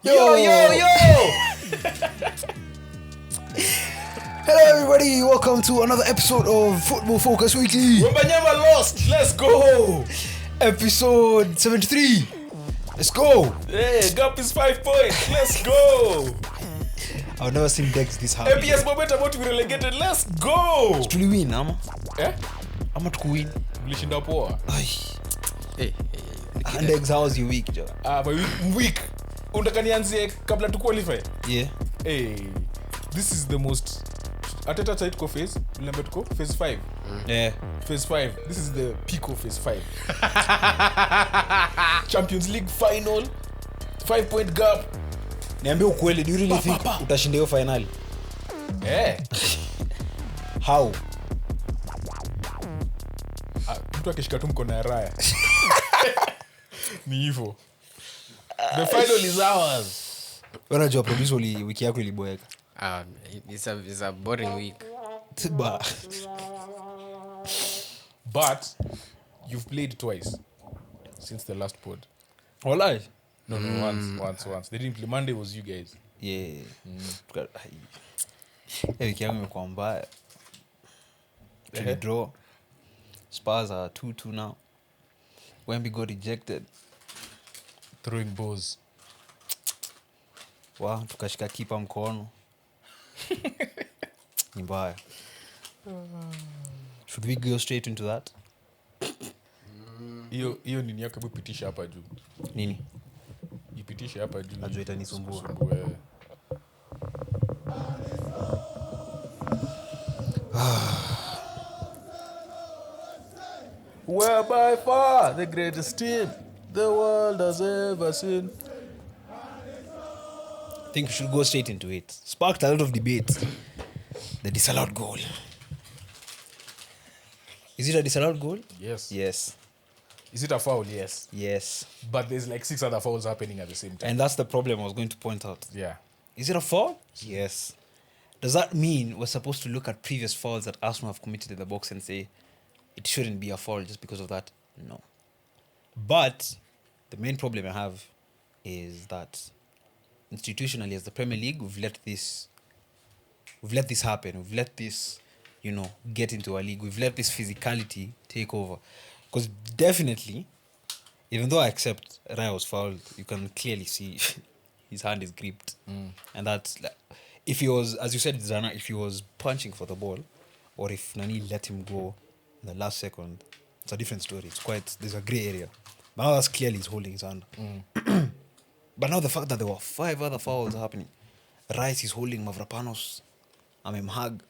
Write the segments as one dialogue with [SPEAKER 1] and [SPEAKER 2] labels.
[SPEAKER 1] Yo! Hello everybody, welcome to another episode of Football Focus Weekly.
[SPEAKER 2] Wembanyama lost, let's go!
[SPEAKER 1] Episode 73. Let's go!
[SPEAKER 2] Hey, gap is 5 points, let's go!
[SPEAKER 1] I've never seen Dex this happy.
[SPEAKER 2] APS moment about to be relegated, let's go!
[SPEAKER 1] Tuli win, ama?
[SPEAKER 2] Eh?
[SPEAKER 1] Ama tukuwin.
[SPEAKER 2] Mlishinda poa.
[SPEAKER 1] Hey. And Dex, how's your week, Joe?
[SPEAKER 2] My week. Unataka nianzie kabla tu qualify?
[SPEAKER 1] Yeah.
[SPEAKER 2] Hey, this is the most Ateta side ko phase, remember ko phase 5.
[SPEAKER 1] Yeah.
[SPEAKER 2] Phase 5. This is the peak of phase 5. Champions League final. 5-point gap.
[SPEAKER 1] Niambie ukweli, do you really think utashinda hiyo finali? How?
[SPEAKER 2] Mtu akishika tu mkono ya Raya. Ni hivyo. The final is ours.
[SPEAKER 1] Unajua producer wiki yako iliboeka.
[SPEAKER 3] It's a boring week.
[SPEAKER 2] But you've played twice since the last pod.
[SPEAKER 1] Wallahi?
[SPEAKER 2] No, once. They didn't play. Monday was you guys.
[SPEAKER 1] Yeah. Wiki yangu imekuwa mbaya. Draw. Spurs are 2-2 now. Wembley got rejected.
[SPEAKER 2] Throwing balls.
[SPEAKER 1] Wow, tukashika kipa mkono. Ni mbaya. Should we go straight into that?
[SPEAKER 2] Hiyo nini yako ipitisha hapa juu.
[SPEAKER 1] Nini?
[SPEAKER 2] Ipitisha hapa juu.
[SPEAKER 1] Najua itanisumbua.
[SPEAKER 2] We're by far the greatest team the world has ever seen.
[SPEAKER 1] I think we should go straight into it. Sparked a lot of debate. The disallowed goal. Is it a disallowed goal?
[SPEAKER 2] Yes.
[SPEAKER 1] Yes.
[SPEAKER 2] Is it a foul? Yes.
[SPEAKER 1] Yes.
[SPEAKER 2] But there's like 6 other fouls happening at the same time.
[SPEAKER 1] And that's the problem I was going to point out.
[SPEAKER 2] Yeah.
[SPEAKER 1] Is it a foul? Yes. Does that mean we're supposed to look at previous fouls that Arsenal have committed in the box and say it shouldn't be a foul just because of that? No. But the main problem I have is that institutionally as the Premier League, we've let this happen. We've let this, get into our league. We've let this physicality take over. Because definitely, even though I accept Raya was fouled, you can clearly see his hand is gripped. And that's, if he was, as you said, Zana, if he was punching for the ball, or if Nani let him go in the last second, it's a different story. There's a grey area. But now that's clearly he's holding his hand. But now the fact that there were 5 other fouls happening, Rice is holding Mavropanos, Amemhag,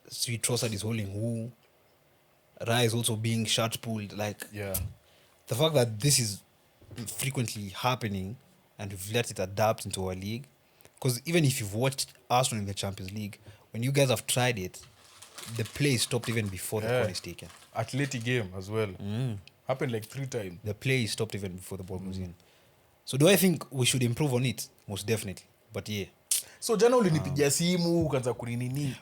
[SPEAKER 1] Sweet Trossard is holding Wu, Raya is also being shot pulled. The fact that this is frequently happening and we've let it adapt into our league, because even if you've watched Aston in the Champions League, when you guys have tried it, the play stopped even before the ball is taken.
[SPEAKER 2] Athletic game as well. Happened like 3 times.
[SPEAKER 1] The play stopped even before the ball goes in. So do I think we should improve on it? Most definitely. But yeah.
[SPEAKER 2] So jana ulinipigia simu ukaanza kuninini.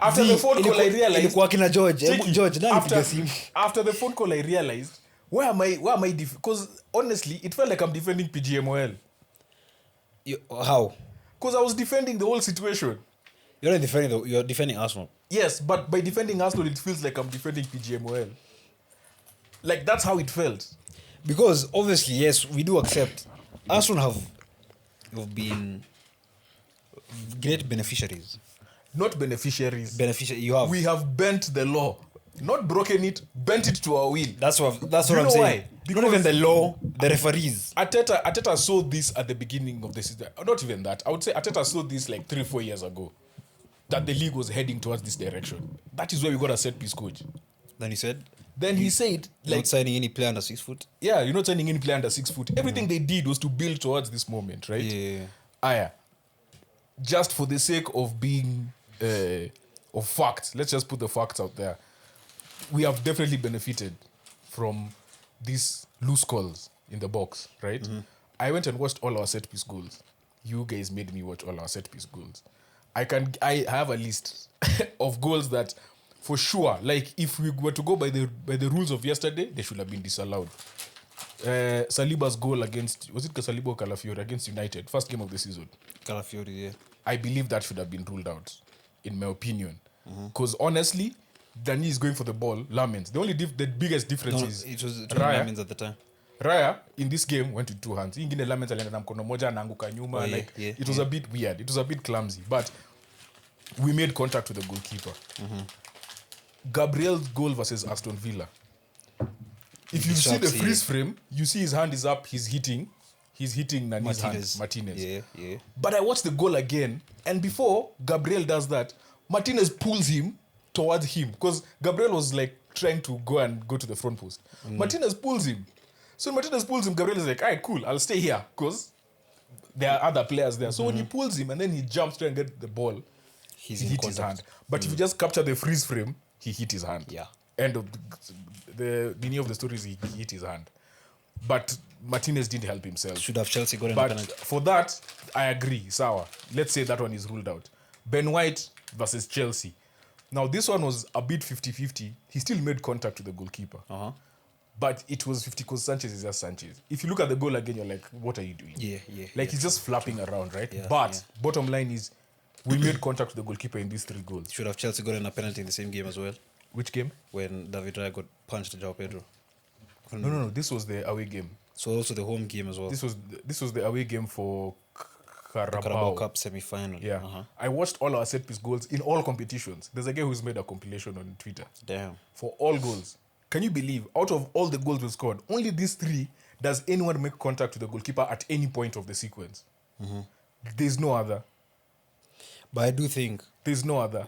[SPEAKER 1] After
[SPEAKER 2] the phone call I realized
[SPEAKER 1] ilikuwa kina George na nipigia simu.
[SPEAKER 2] After the phone call I realized where am I because honestly it felt like I'm defending PGMOL.
[SPEAKER 1] How?
[SPEAKER 2] Because I was defending the whole situation.
[SPEAKER 1] You're defending Arsenal.
[SPEAKER 2] Yes, but by defending Arsenal it feels like I'm defending PGMOL. Like that's how it felt.
[SPEAKER 1] Because obviously, yes, we do accept Arsenal have been great beneficiaries.
[SPEAKER 2] Not beneficiaries.
[SPEAKER 1] You have.
[SPEAKER 2] We have bent the law. Not broken it, bent it to our will.
[SPEAKER 1] That's what I'm saying.
[SPEAKER 2] Why?
[SPEAKER 1] Not even the law, the referees.
[SPEAKER 2] Arteta saw this at the beginning of the season. Not even that. I would say Arteta saw this like 3-4 years ago. That the league was heading towards this direction. That is where we got a set piece coach.
[SPEAKER 1] Then he said,
[SPEAKER 2] like,
[SPEAKER 1] not signing any player under 6 foot.
[SPEAKER 2] Yeah, you're not signing any player under 6 foot. Everything they did was to build towards this moment, right?
[SPEAKER 1] Yeah.
[SPEAKER 2] Just for the sake of being of facts, let's just put the facts out there. We have definitely benefited from these loose calls in the box, right? I went and watched all our set piece goals. You guys made me watch all our set piece goals. I have a list of goals that for sure, like if we were to go by the rules of yesterday, they should have been disallowed. Saliba's goal against, was it Saliba or Calafiori against United, first game of the season.
[SPEAKER 1] Calafiori, yeah.
[SPEAKER 2] I believe that should have been ruled out, in my opinion. Because honestly, Dani is going for the ball, Lamens. The biggest difference is
[SPEAKER 1] It was
[SPEAKER 2] Raya.
[SPEAKER 1] Lamens at the time.
[SPEAKER 2] Raya in this game went with two hands. Ingine Lamens alienda na mkono moja anaanguka nyuma.
[SPEAKER 1] Oh, yeah,
[SPEAKER 2] like
[SPEAKER 1] yeah,
[SPEAKER 2] it was a bit weird. It was a bit clumsy, but we made contact with the goalkeeper. Gabriel's goal versus Aston Villa. If you see the freeze frame, you see his hand is up. He's hitting Nani's hand, Martinez.
[SPEAKER 1] Yeah.
[SPEAKER 2] But I watched the goal again, and before Gabriel does that, Martinez pulls him towards him because Gabriel was like trying to go to the front post. Martinez pulls him. So Martinez pulls him. Gabriel is like, "All right, cool. I'll stay here because there are other players there." So when he pulls him and then he jumps to and get the ball, he hit his hand. But if you just capture the freeze frame, he hit his hand.
[SPEAKER 1] Yeah.
[SPEAKER 2] End of the meaning of the story is he hit his hand. But Martinez didn't help himself.
[SPEAKER 1] Should have Chelsea gotten a
[SPEAKER 2] But
[SPEAKER 1] penalty.
[SPEAKER 2] for that, I agree. Sawa. Let's say that one is ruled out. Ben White versus Chelsea. Now, this one was a bit 50-50. He still made contact with the goalkeeper. But it was 50 because Sanchez is just Sanchez. If you look at the goal again, you're like, what are you doing?
[SPEAKER 1] Yeah.
[SPEAKER 2] Like, he's just flapping around, right?
[SPEAKER 1] Yeah,
[SPEAKER 2] But bottom line is, we made contact with the goalkeeper in these 3 goals.
[SPEAKER 1] Should have Chelsea gotten a penalty in the same game as well
[SPEAKER 2] Which game?
[SPEAKER 1] when David Raya got punched at João Pedro.
[SPEAKER 2] No. This was the away game.
[SPEAKER 1] So also the home game as well.
[SPEAKER 2] This was the away game for
[SPEAKER 1] Carabao
[SPEAKER 2] Carabao.
[SPEAKER 1] Cup semi-final.
[SPEAKER 2] Yeah. I watched all our set piece goals in all competitions. There's a guy who's made a compilation on Twitter
[SPEAKER 1] Damn.
[SPEAKER 2] for all goals. Can you believe, out of all the goals we scored, only these 3 does anyone make contact with the goalkeeper at any point of the sequence? There's no other.
[SPEAKER 1] But I do think
[SPEAKER 2] There's no other.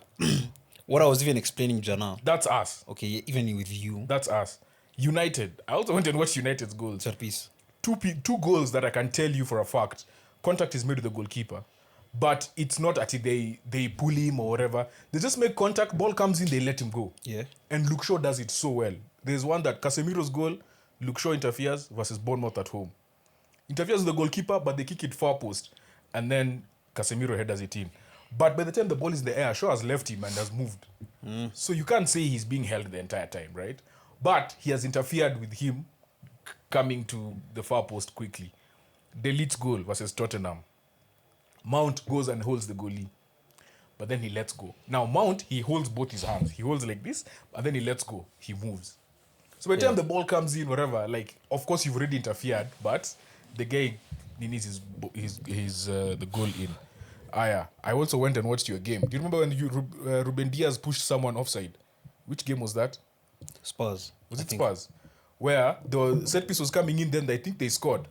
[SPEAKER 1] what I was even explaining Jana,
[SPEAKER 2] That's us.
[SPEAKER 1] okay, even with you,
[SPEAKER 2] That's us. United. I also went and watched United's goals.
[SPEAKER 1] set piece.
[SPEAKER 2] Two goals that I can tell you for a fact. Contact is made with the goalkeeper. But it's not at they pull him or whatever. They just make contact, ball comes in, they let him go.
[SPEAKER 1] Yeah.
[SPEAKER 2] And Luke Shaw does it so well. There's one that Casemiro's goal, Luke Shaw interferes versus Bournemouth at home. Interferes with the goalkeeper, but they kick it far post. And then Casemiro headers it in. But by the time the ball is in the air, Shaw has left him and has moved. So you can't say he's being held the entire time, right? But he has interfered with him coming to the far post quickly. The Leeds goal versus Tottenham. Mount goes and holds the goalie. But then he lets go. Now, Mount, he holds both his hands. He holds like this, and then he lets go. He moves. So by the time the ball comes in, whatever, like, of course, you've already interfered, but the guy needs the goal in. I also went and watched your game. Do you remember when Ruben Diaz pushed someone offside? Which game was that?
[SPEAKER 1] Spurs.
[SPEAKER 2] Was
[SPEAKER 1] I
[SPEAKER 2] it
[SPEAKER 1] think.
[SPEAKER 2] Spurs? Where the set piece was coming in, then I think they scored.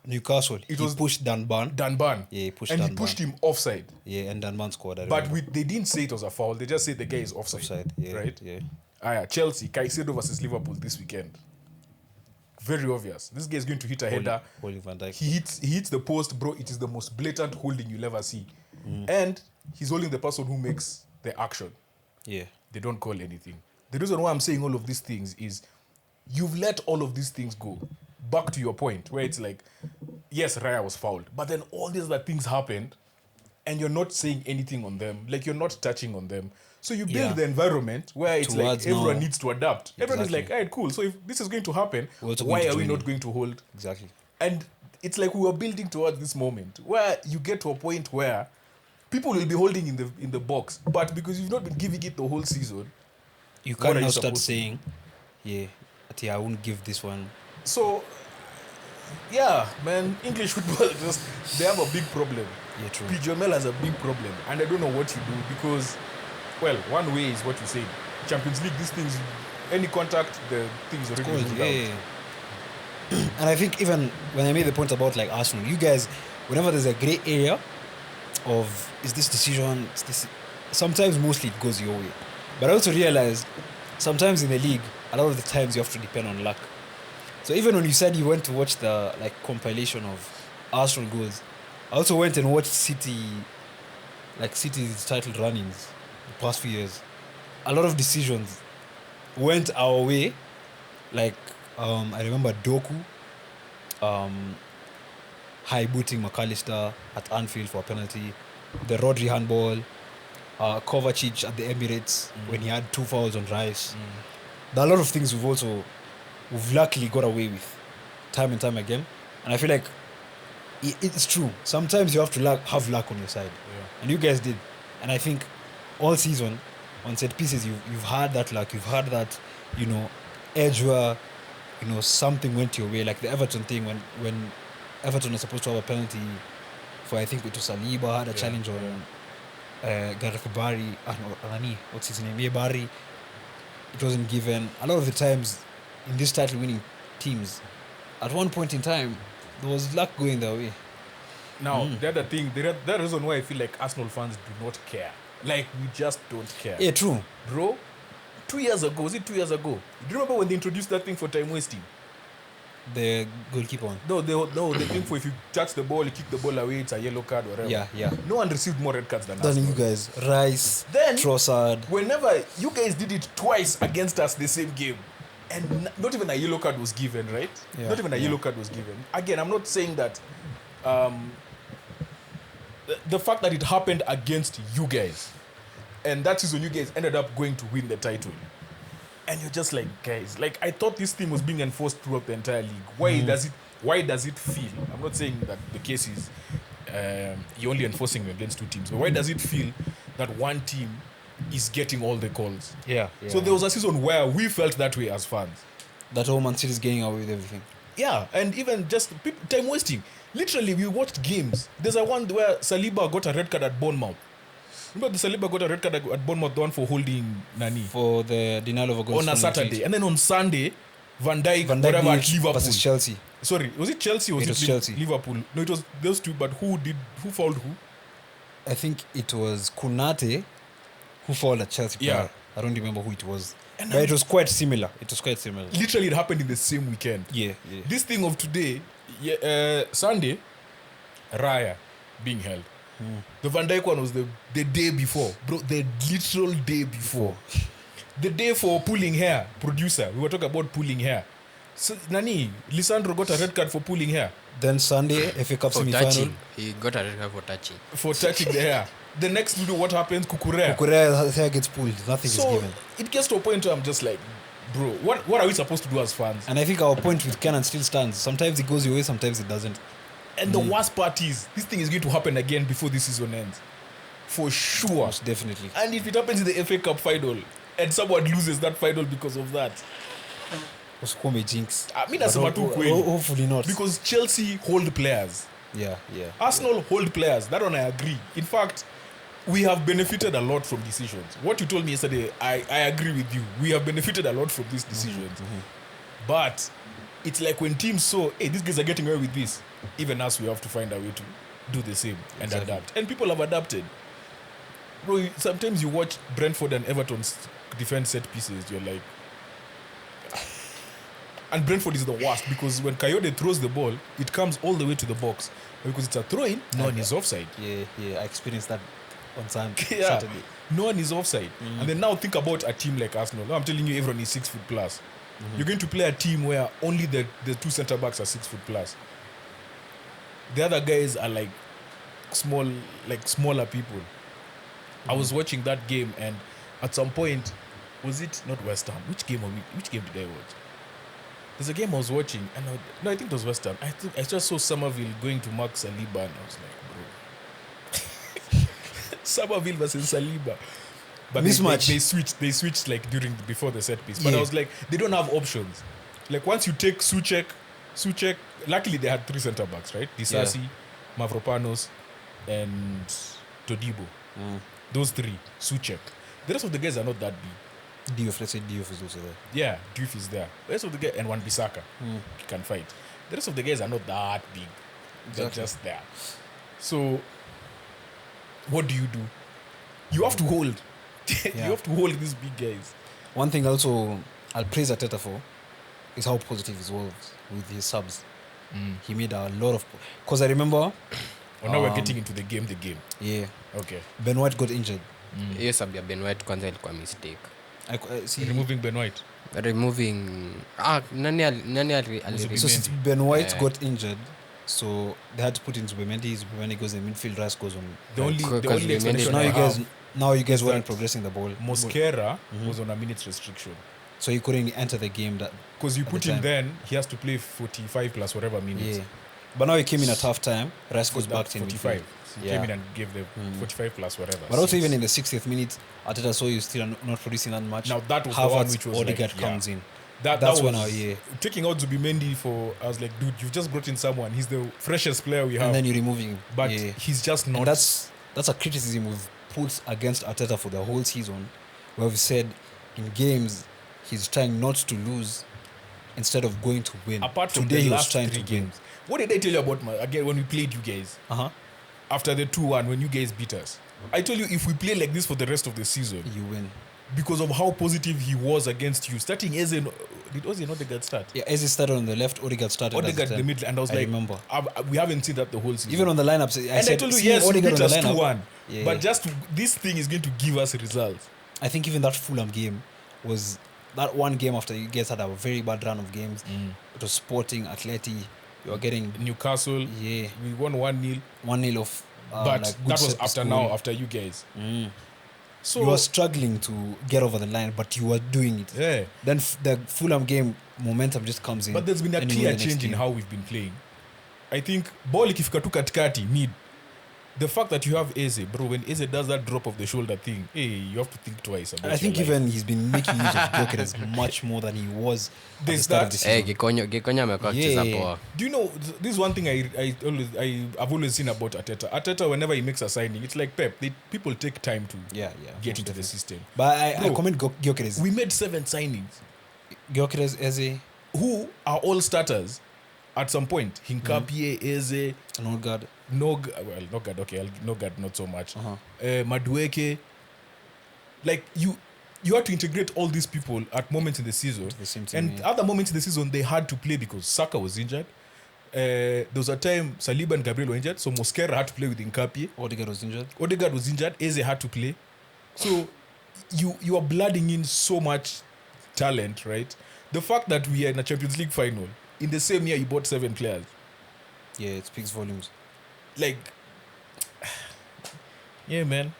[SPEAKER 1] Newcastle. He pushed Dunban.
[SPEAKER 2] Dunban.
[SPEAKER 1] Yeah, he pushed
[SPEAKER 2] And he
[SPEAKER 1] Dunban.
[SPEAKER 2] pushed him offside.
[SPEAKER 1] Yeah, and Dunban scored. I
[SPEAKER 2] But
[SPEAKER 1] remember.
[SPEAKER 2] they didn't say it was a foul. They just said the guy is offside.
[SPEAKER 1] Offside, yeah,
[SPEAKER 2] Right?
[SPEAKER 1] yeah.
[SPEAKER 2] Chelsea, Caicedo versus Liverpool this weekend. Very obvious. This guy is going to hit a header.
[SPEAKER 1] Holding Van Dijk.
[SPEAKER 2] He hits the post, bro. It is the most blatant holding you'll ever see. And he's holding the person who makes the action.
[SPEAKER 1] Yeah.
[SPEAKER 2] They don't call anything. The reason why I'm saying all of these things is you've let all of these things go. Back to your point, where it's like, yes, Raya was fouled, but then all these other things happened, and you're not saying anything on them, like you're not touching on them. So you build the environment where it's
[SPEAKER 1] Towards
[SPEAKER 2] like everyone
[SPEAKER 1] now.
[SPEAKER 2] needs to adapt. Everyone is
[SPEAKER 1] Exactly.
[SPEAKER 2] like, all right, cool. So if this is going to happen,
[SPEAKER 1] We're also
[SPEAKER 2] why
[SPEAKER 1] going to
[SPEAKER 2] are we
[SPEAKER 1] join
[SPEAKER 2] not
[SPEAKER 1] in.
[SPEAKER 2] going to hold?
[SPEAKER 1] Exactly.
[SPEAKER 2] And it's like we were building towards this moment where you get to a point where people will be holding in the box, but because you've not been giving it the whole season,
[SPEAKER 1] You
[SPEAKER 2] What are
[SPEAKER 1] can't
[SPEAKER 2] you
[SPEAKER 1] now start
[SPEAKER 2] supposed to
[SPEAKER 1] saying, I won't give this one.
[SPEAKER 2] so, yeah, man, English football they have a big problem.
[SPEAKER 1] Yeah, true.
[SPEAKER 2] PGML has a big problem, and I don't know what you do because, well, one way is what you say. Champions League, these things, any contact, the things already
[SPEAKER 1] Cool,
[SPEAKER 2] ruled
[SPEAKER 1] yeah.
[SPEAKER 2] out.
[SPEAKER 1] And I think even when I made the point about like Arsenal, you guys, whenever there's a grey area of is this decision, is this, sometimes mostly it goes your way. But I also realized sometimes in the league, a lot of the times you have to depend on luck. So even when you said you went to watch the like compilation of Arsenal goals, I also went and watched City's title runnings the past few years. A lot of decisions went our way. Like I remember Doku high-booting McAllister at Anfield for a penalty, the Rodri handball, Kovacic at the Emirates when he had 2 fouls on Rice. There are a lot of things we've also we've luckily got away with time and time again. And I feel like it's true. Sometimes you have to have luck on your side.
[SPEAKER 2] Yeah.
[SPEAKER 1] And you guys did. And I think all season, on set pieces, you've had that luck. You've had that, edge where, something went your way. Like the Everton thing, when Everton was supposed to have a penalty for, I think it was Saliba, had a challenge on Gareth Barry. What's his name? Yeah, Barry. It wasn't given. A lot of the times in these title winning teams, at one point in time, there was luck going their way.
[SPEAKER 2] Now, the other thing, the reason why I feel like Arsenal fans do not care. Like, we just don't care.
[SPEAKER 1] Yeah, true.
[SPEAKER 2] Bro, 2 years ago, was it 2 years ago? Do you remember when they introduced that thing for time wasting?
[SPEAKER 1] The goalkeeper one.
[SPEAKER 2] No, the thing for if you touch the ball, you kick the ball away, it's a yellow card, whatever.
[SPEAKER 1] Yeah.
[SPEAKER 2] No one received more red cards than us.
[SPEAKER 1] Than you guys. Rice,
[SPEAKER 2] Then,
[SPEAKER 1] Trossard.
[SPEAKER 2] whenever you guys did it twice against us the same game, and not even a yellow card was given, right?
[SPEAKER 1] Yeah,
[SPEAKER 2] Not even a yellow card was given. Again, I'm not saying that the fact that it happened against you guys, and that is when you guys ended up going to win the title. And you're just like, guys, like I thought this thing was being enforced throughout the entire league. Why does it feel? I'm not saying that the case is you're only enforcing against two teams, but why does it feel that one team is getting all the calls?
[SPEAKER 1] Yeah.
[SPEAKER 2] So there was a season where we felt that way as fans.
[SPEAKER 1] That whole Man City is getting away with everything.
[SPEAKER 2] Yeah, and even just time wasting. Literally, we watched games. There's a one where Saliba got a red card at Bournemouth. Remember the Saliba got a red card at Bournemouth, the one for holding Nani?
[SPEAKER 1] For the denial of a goal.
[SPEAKER 2] On a Saturday. And then on Sunday, Van Dijk whatever at Liverpool.
[SPEAKER 1] versus Chelsea.
[SPEAKER 2] Sorry, was it Chelsea or was
[SPEAKER 1] It was
[SPEAKER 2] it
[SPEAKER 1] Chelsea.
[SPEAKER 2] Liverpool? No, it was those two, but who fouled who?
[SPEAKER 1] I think it was Kunate who fouled at Chelsea.
[SPEAKER 2] Yeah.
[SPEAKER 1] player. I don't remember who it was.
[SPEAKER 2] And
[SPEAKER 1] But it was quite similar.
[SPEAKER 2] Literally, it happened in the same weekend.
[SPEAKER 1] Yeah.
[SPEAKER 2] This thing of today, Sunday, Raya being held. The Van Dijk one was the day before. Bro, the literal day before. The day for pulling hair, producer. We were talking about pulling hair. So, Lisandro got a red card for pulling hair.
[SPEAKER 1] Then Sunday, FA Cup
[SPEAKER 3] For
[SPEAKER 1] semi-final.
[SPEAKER 3] touching. He got a red card for touching.
[SPEAKER 2] For touching the hair. The next video, what happens? Kukurea.
[SPEAKER 1] Kukurea's hair gets pulled. Nothing is
[SPEAKER 2] So,
[SPEAKER 1] given.
[SPEAKER 2] it gets to a point where I'm just like, bro, what are we supposed to do as fans?
[SPEAKER 1] And I think our point with Kenan still stands. Sometimes it goes your way, sometimes it doesn't.
[SPEAKER 2] And the worst part is, this thing is going to happen again before this season ends. For sure.
[SPEAKER 1] Most definitely.
[SPEAKER 2] And if it happens in the FA Cup final, and someone loses that final because of that,
[SPEAKER 1] Usikome jinx.
[SPEAKER 2] mi nasema tu kweli.
[SPEAKER 1] Hopefully not.
[SPEAKER 2] Because Chelsea hold players.
[SPEAKER 1] Yeah.
[SPEAKER 2] Arsenal hold players. That one I agree. In fact, we have benefited a lot from decisions. What you told me yesterday, I agree with you. We have benefited a lot from these decisions. But it's like when teams saw, hey, these guys are getting away with this. Even us, we have to find a way to do the same and adapt. And people have adapted. Bro, sometimes you watch Brentford and Everton's defense set pieces, you're like... And Brentford is the worst because when Coyote throws the ball, it comes all the way to the box. Because it's a throw-in, no one is offside.
[SPEAKER 1] Yeah. I experienced that on
[SPEAKER 2] Yeah.
[SPEAKER 1] Saturday.
[SPEAKER 2] No one is offside. And then now think about a team like Arsenal. Now I'm telling you, everyone is 6 foot plus. You're going to play a team where only the two centre backs are 6 foot plus. The other guys are like smaller people. I was watching that game, and at some point, was it not West Ham? Which game did I watch? There's a game I was watching, and I think it was West Ham. I just saw Somerville going to mark Saliba, and I was like, bro, Somerville versus Saliba. But
[SPEAKER 1] Mismatch.
[SPEAKER 2] They switched like before the set piece. But
[SPEAKER 1] Yeah.
[SPEAKER 2] I was like, they don't have options. Like once you take Suchek, luckily they had 3 centre backs, right? Disasi, Mavropanos, and Todibo. Those 3, Suchek. The rest of the guys are not that big.
[SPEAKER 1] Let's say Diouf is also there.
[SPEAKER 2] Yeah, Diouf is there. The rest of the guys, and Wan-Bissaka, he can fight. The rest of the guys are not that big. They're
[SPEAKER 1] Exactly.
[SPEAKER 2] just there. So, what do? You have to hold. You have to hold these big guys.
[SPEAKER 1] One thing also I'll praise Arteta for is how positive he was with his subs. He made a lot of... Because I remember...
[SPEAKER 2] Now we're getting into the game.
[SPEAKER 1] Yeah.
[SPEAKER 2] Okay.
[SPEAKER 1] Ben White got injured.
[SPEAKER 3] Hiyo sababu ya Ben White kwanza ilikuwa mistake.
[SPEAKER 1] See,
[SPEAKER 2] Removing Ben White.
[SPEAKER 3] Removing
[SPEAKER 1] so since Ben White got injured, so they had to put in Zubimendi. Zubimendi goes in midfield, Rice goes on.
[SPEAKER 2] The only
[SPEAKER 3] Because we
[SPEAKER 2] explanation
[SPEAKER 1] So
[SPEAKER 3] made
[SPEAKER 2] I have,
[SPEAKER 1] now you guys
[SPEAKER 2] is
[SPEAKER 1] weren't
[SPEAKER 2] that
[SPEAKER 1] progressing the ball.
[SPEAKER 2] Mosquera was on a minutes restriction.
[SPEAKER 1] So he couldn't enter the game
[SPEAKER 2] Because you
[SPEAKER 1] at
[SPEAKER 2] put
[SPEAKER 1] the
[SPEAKER 2] him
[SPEAKER 1] time.
[SPEAKER 2] then, he has to play 45 plus whatever minutes.
[SPEAKER 1] Yeah. But now he came in a tough time. Rice goes
[SPEAKER 2] That
[SPEAKER 1] back to
[SPEAKER 2] 45.
[SPEAKER 1] midfield.
[SPEAKER 2] He came in and gave the 45 plus whatever.
[SPEAKER 1] But also
[SPEAKER 2] Six.
[SPEAKER 1] even in the 60th minute, Arteta saw you still not producing that much.
[SPEAKER 2] Now that was the one which was
[SPEAKER 1] Odegaard
[SPEAKER 2] like, yeah.
[SPEAKER 1] comes in.
[SPEAKER 2] That's
[SPEAKER 1] was
[SPEAKER 2] when
[SPEAKER 1] now,
[SPEAKER 2] taking out Zubimendi for. I was like, dude, you've just brought in someone. He's the freshest player we have,
[SPEAKER 1] And then you're removing him.
[SPEAKER 2] but
[SPEAKER 1] Yeah.
[SPEAKER 2] he's just not.
[SPEAKER 1] And that's a criticism we've put against Arteta for the whole season, where we've said in games he's trying not to lose instead of going to win.
[SPEAKER 2] apart from
[SPEAKER 1] Today
[SPEAKER 2] the
[SPEAKER 1] he was
[SPEAKER 2] last
[SPEAKER 1] trying
[SPEAKER 2] 3
[SPEAKER 1] to win.
[SPEAKER 2] games. What did I tell you about again when we played you guys
[SPEAKER 1] Uh-huh.
[SPEAKER 2] after the 2-1 when you guys beat us? I told you if we play like this for the rest of the season,
[SPEAKER 1] You win.
[SPEAKER 2] because of how positive he was against you. Starting Eze, did Eze not get start?
[SPEAKER 1] Yeah, Eze started on the left, Odegaard started at
[SPEAKER 2] Odegaard
[SPEAKER 1] the
[SPEAKER 2] the
[SPEAKER 1] time.
[SPEAKER 2] middle, and I was
[SPEAKER 1] I
[SPEAKER 2] like,
[SPEAKER 1] remember.
[SPEAKER 2] We haven't seen that the whole season.
[SPEAKER 1] Even on the lineups, I
[SPEAKER 2] and
[SPEAKER 1] said,
[SPEAKER 2] I told you,
[SPEAKER 1] seeing
[SPEAKER 2] yes, we
[SPEAKER 1] Odegaard
[SPEAKER 2] beat
[SPEAKER 1] on
[SPEAKER 2] us
[SPEAKER 1] the lineup,
[SPEAKER 2] 2-1,
[SPEAKER 1] Yeah.
[SPEAKER 2] but just this thing is going to give us results.
[SPEAKER 1] I think even that Fulham game was that one game after you guys had a very bad run of games. It was Sporting, Atleti. You were getting
[SPEAKER 2] Newcastle,
[SPEAKER 1] yeah
[SPEAKER 2] we won 1-0,
[SPEAKER 1] 1-0 of
[SPEAKER 2] but
[SPEAKER 1] like good
[SPEAKER 2] that was
[SPEAKER 1] set
[SPEAKER 2] after
[SPEAKER 1] scoring.
[SPEAKER 2] now, after you guys. So
[SPEAKER 1] You were struggling to get over the line, but you were doing it.
[SPEAKER 2] yeah,
[SPEAKER 1] Then the Fulham game momentum just comes in.
[SPEAKER 2] but there's been a
[SPEAKER 1] and you
[SPEAKER 2] clear
[SPEAKER 1] win the next
[SPEAKER 2] change in
[SPEAKER 1] game.
[SPEAKER 2] how we've been playing. I think ball ikifika tu katikati mid. The fact that you have Eze, bro, when Eze does that drop of the shoulder thing, hey, you have to think twice about
[SPEAKER 1] I think
[SPEAKER 2] your life.
[SPEAKER 1] even he's been making use of Gyökeres much more than he was at the
[SPEAKER 2] There's
[SPEAKER 1] start
[SPEAKER 2] that.
[SPEAKER 1] of the season.
[SPEAKER 3] Gekonyo amekuwa akicheza
[SPEAKER 1] Yeah.
[SPEAKER 3] poa.
[SPEAKER 2] Do you know this is one thing I've always seen about Arteta whenever he makes a signing, it's like Pep. People take time to
[SPEAKER 1] Yeah.
[SPEAKER 2] get into the system.
[SPEAKER 1] But I
[SPEAKER 2] Bro,
[SPEAKER 1] commend Gyökeres.
[SPEAKER 2] We made 7 signings
[SPEAKER 1] Gyökeres, Eze,
[SPEAKER 2] who are all starters at some point. Hinkapie, Eze,
[SPEAKER 1] and Odegaard.
[SPEAKER 2] Nogard, okay, Nogard not so much.
[SPEAKER 1] Uh-huh.
[SPEAKER 2] Madueke. Like you had to integrate all these people at moments in the season.
[SPEAKER 1] the same team,
[SPEAKER 2] And
[SPEAKER 1] yeah.
[SPEAKER 2] other moments in the season, they had to play because Saka was injured. There was a time Saliba and Gabriel were injured, so Mosquera had to play with Nkapie.
[SPEAKER 1] Odegaard was injured.
[SPEAKER 2] Odegaard was injured. Eze had to play. So you are blooding in so much talent, right? The fact that we are in a Champions League final, in the same year you bought 7 players.
[SPEAKER 1] Yeah, it speaks volumes.
[SPEAKER 2] Like, yeah, man.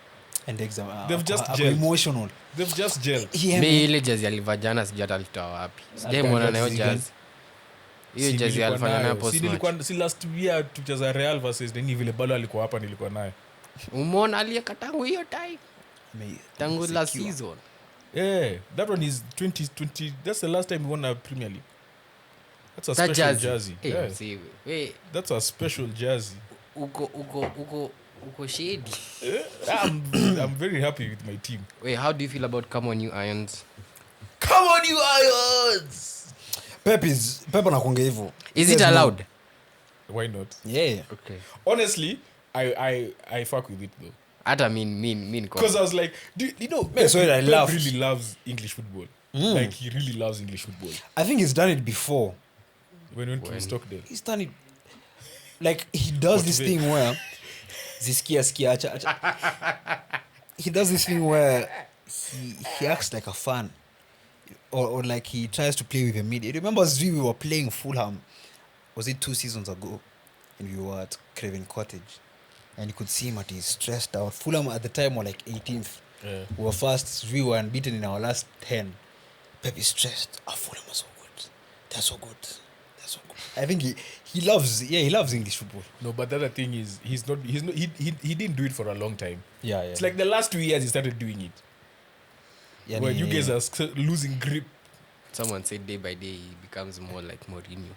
[SPEAKER 1] And exam.
[SPEAKER 2] They've just
[SPEAKER 1] ako
[SPEAKER 2] gelled.
[SPEAKER 1] emotional.
[SPEAKER 2] They've just gelled.
[SPEAKER 3] Mi ile jezi alivaa jana sijui hata alitoa wapi. Sijaimwona nayo jezi. Hiyo jezi alifanya nayo post match.
[SPEAKER 2] Si last year tucheza Real versus nini vile bado alikuwa hapa nilikuwa naye.
[SPEAKER 3] Umeona aliyeka tangu hiyo time. Tangu
[SPEAKER 1] Secure.
[SPEAKER 3] last season.
[SPEAKER 2] Yeah, that one is 2020. That's the last time we won a Premier League. That's a
[SPEAKER 3] That
[SPEAKER 2] special
[SPEAKER 3] jersey.
[SPEAKER 2] jersey.
[SPEAKER 3] Eh,
[SPEAKER 2] Yeah,
[SPEAKER 3] msiwe. We,
[SPEAKER 2] that's a special jersey.
[SPEAKER 3] uko shady.
[SPEAKER 2] I'm very happy with my team.
[SPEAKER 3] Wait, how do you feel about Come On You Irons?
[SPEAKER 2] Come on, you Irons!
[SPEAKER 1] Pep anakuanga hivyo.
[SPEAKER 3] Is it allowed?
[SPEAKER 2] Why not?
[SPEAKER 1] Yeah.
[SPEAKER 3] Okay.
[SPEAKER 2] Honestly, I fuck with it though.
[SPEAKER 3] Hata mean
[SPEAKER 2] Because I was like, you know,
[SPEAKER 1] sorry, I
[SPEAKER 2] Pep
[SPEAKER 1] laughed.
[SPEAKER 2] really loves English football. Like he really loves English football.
[SPEAKER 1] I think he's done it before.
[SPEAKER 2] When we went to Stockdale.
[SPEAKER 1] He's done it. Like he does
[SPEAKER 2] What
[SPEAKER 1] this
[SPEAKER 2] is it?
[SPEAKER 1] thing where skia acha. He does this thing where he acts like a fan. Or like he tries to play with the media. Remember we were playing Fulham. Was it 2 seasons ago? And we were at Craven Cottage. And you could see him at he's stressed out. Fulham at the time were like 18th.
[SPEAKER 2] Yeah.
[SPEAKER 1] We were first. We were unbeaten in our last 10. Pep is stressed. Fulham are so good. They're so good. They're so good. I think he loves English football.
[SPEAKER 2] No, but the other thing is he didn't do it for a long time.
[SPEAKER 1] Yeah.
[SPEAKER 2] It's like the last 2 years he started doing it. When you guys are losing grip.
[SPEAKER 3] Someone said day by day he becomes more like Mourinho.